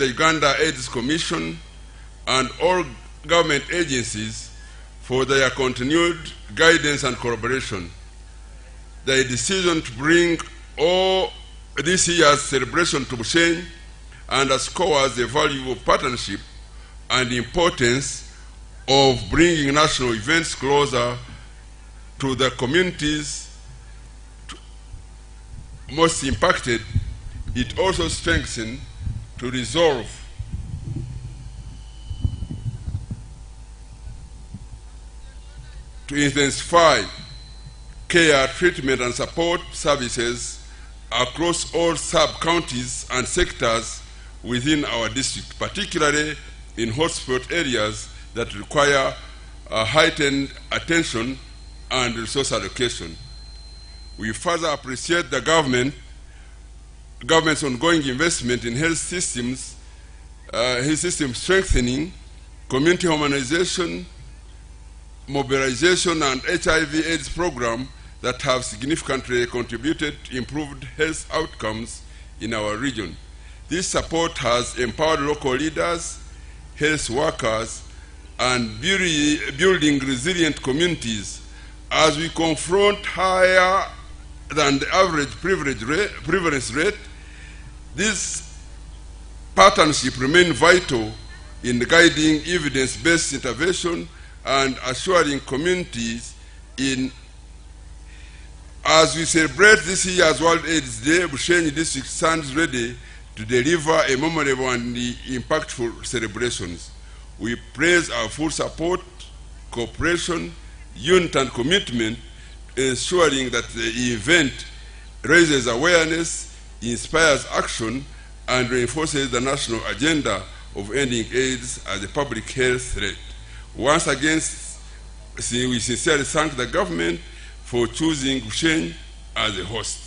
Uganda AIDS Commission, and all government agencies for their continued guidance and collaboration. The decision to bring all this year's celebration to Bushenyi underscores the value of partnership and the importance of bringing national events closer to the communities most impacted, it also strengthens to resolve to intensify care, treatment, and support services across all sub-counties and sectors within our district, particularly in hotspot areas that require heightened attention and resource allocation. We further appreciate the government's ongoing investment in health system strengthening, community harmonization, mobilization, and HIV/AIDS program that have significantly contributed to improved health outcomes in our region. This support has empowered local leaders, health workers, and building resilient communities as we confront higher than the average prevalence rate. This partnership remains vital in guiding evidence-based intervention and assuring communities as we celebrate this year's World AIDS Day. Bushenyi District stands ready to deliver a memorable and impactful celebrations. We praise our full support, cooperation, unity, and commitment, ensuring that the event raises awareness, inspires action, and reinforces the national agenda of ending AIDS as a public health threat. Once again, we sincerely thank the government for choosing Bushenyi as a host.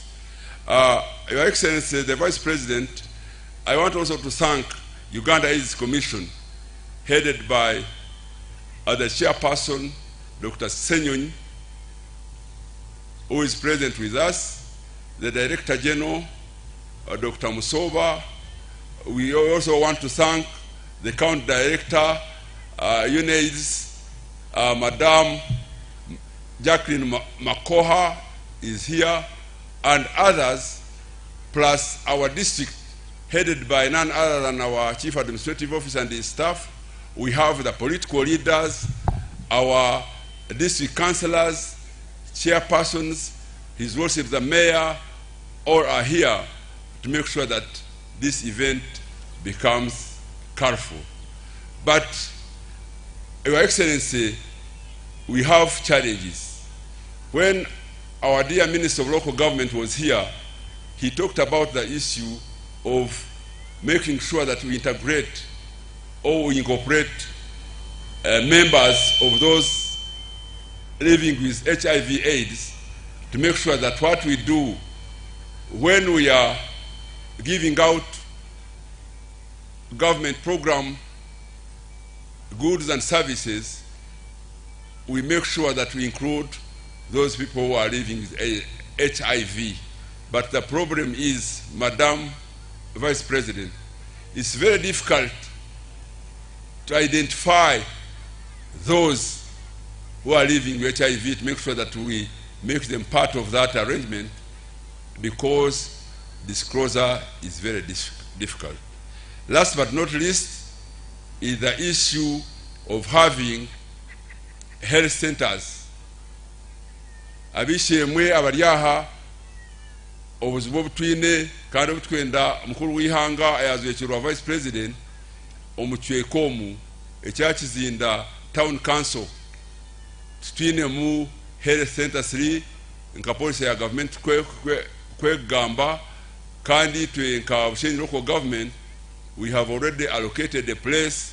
Your Excellency, the Vice President, I want also to thank Uganda AIDS Commission, headed by the chairperson, Dr. Senyonyi, who is present with us, the Director General, Dr. Musoba. We also want to thank the County Director, UNAIDS, Madam Jacqueline Makoha is here, and others, plus our district, headed by none other than our Chief Administrative Officer and his staff. We have the political leaders, our district councillors, chairpersons, His Worship the Mayor, all are here to make sure that this event becomes colorful. But, Your Excellency, we have challenges. When our dear Minister of Local Government was here, he talked about the issue of making sure that we integrate or we incorporate members of those living with HIV/AIDS to make sure that what we do when we are giving out government program goods and services, we make sure that we include those people who are living with HIV. But the problem is, Madam Vice President, it's very difficult to identify those who are living with HIV to make sure that we make them part of that arrangement, because disclosure is very difficult. Last but not least is the issue of having health centers. Abishemwe abaryaha obuzibu obutwine kandi obutwenda mukuru w'ihanga ayazwekirwa Vice President omuchwekomu ekyakizinda Town Council tutwine mu health center 3 nka policy ya government kwegamba kandi twe nka Bushenyi local government we have already allocated a place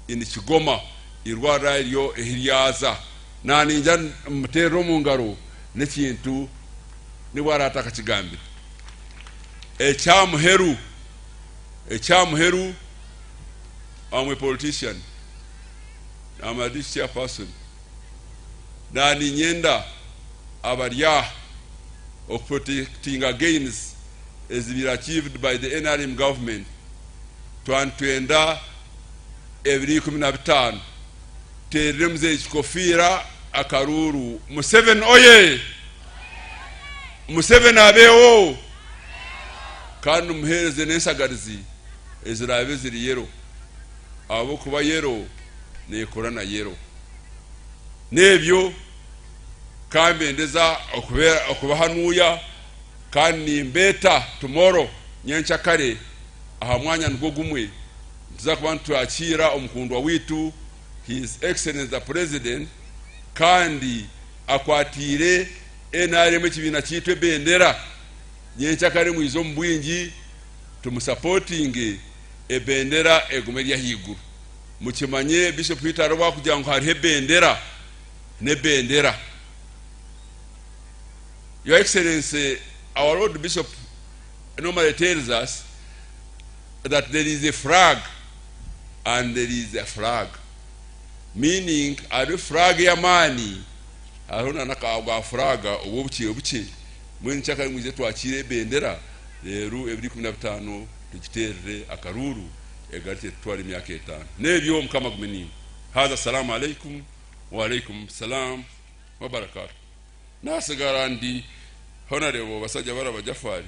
in Kigoma irwara yo ehiryaza nani nja mutero mu ngaro n'ekintu niwarataka kigambi ekyamuheru I'm a politician, I'm a district chairperson. Nani nyenda abarya of protecting against is been achieved by the NRM government twenda every 15 teremze ikofira akaruru Museveni oye Museveni abeho kandi muhereze nesagarizi ezirabe ziri yero abo kuba yero nekora na yero nebyo kambendeza okubahanuya kandi mbeta tomorrow nyencha kare aha mwanya ngo gumwe tuza kuba twakira omukundwa witu His Excellency the President kandi akwatire NRM kibina kitwe bendera nyencha kare mwizo mbwingi tumusupporting ebendera egumerya higuru mukimanye Bishop Peter roba kugira ngo hari bendera ne bendera. Your Excellency, our Lord Bishop normally tells us that there is a flag and there is a flag, meaning a flag ya mani arona naka flaga obuche mwen chaka mwize twakire bendera leru ebiri 15 tukiterere akaruru egarite twari myaka 5 nebyo mukama gumeni haza salamu alaikum wa alaikum salam wa barakatuh nasagarandi honorable basajja bara bajafari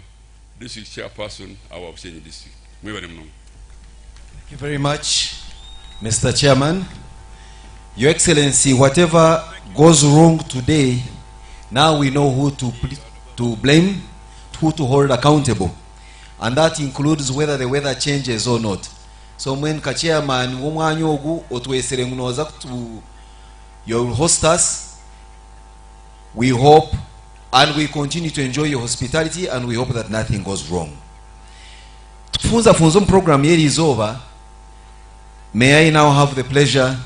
district chairperson our Bushenyi district mwebale mnongo. Thank you very much, Mr. Chairman. Your Excellency, whatever goes wrong today, now we know who to blame, who to hold accountable. And that includes whether the weather changes or not. So when Chairman wumwanyogu otwesere ngunoza to your host us, we hope and we continue to enjoy your hospitality and we hope that nothing goes wrong. Funza Funzum program here is over. May I now have the pleasure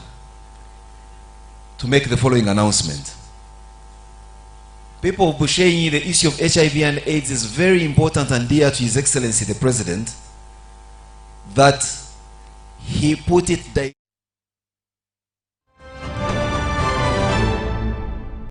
to make the following announcement. People of Bushenyi, the issue of HIV and AIDS is very important and dear to His Excellency the President, that he put it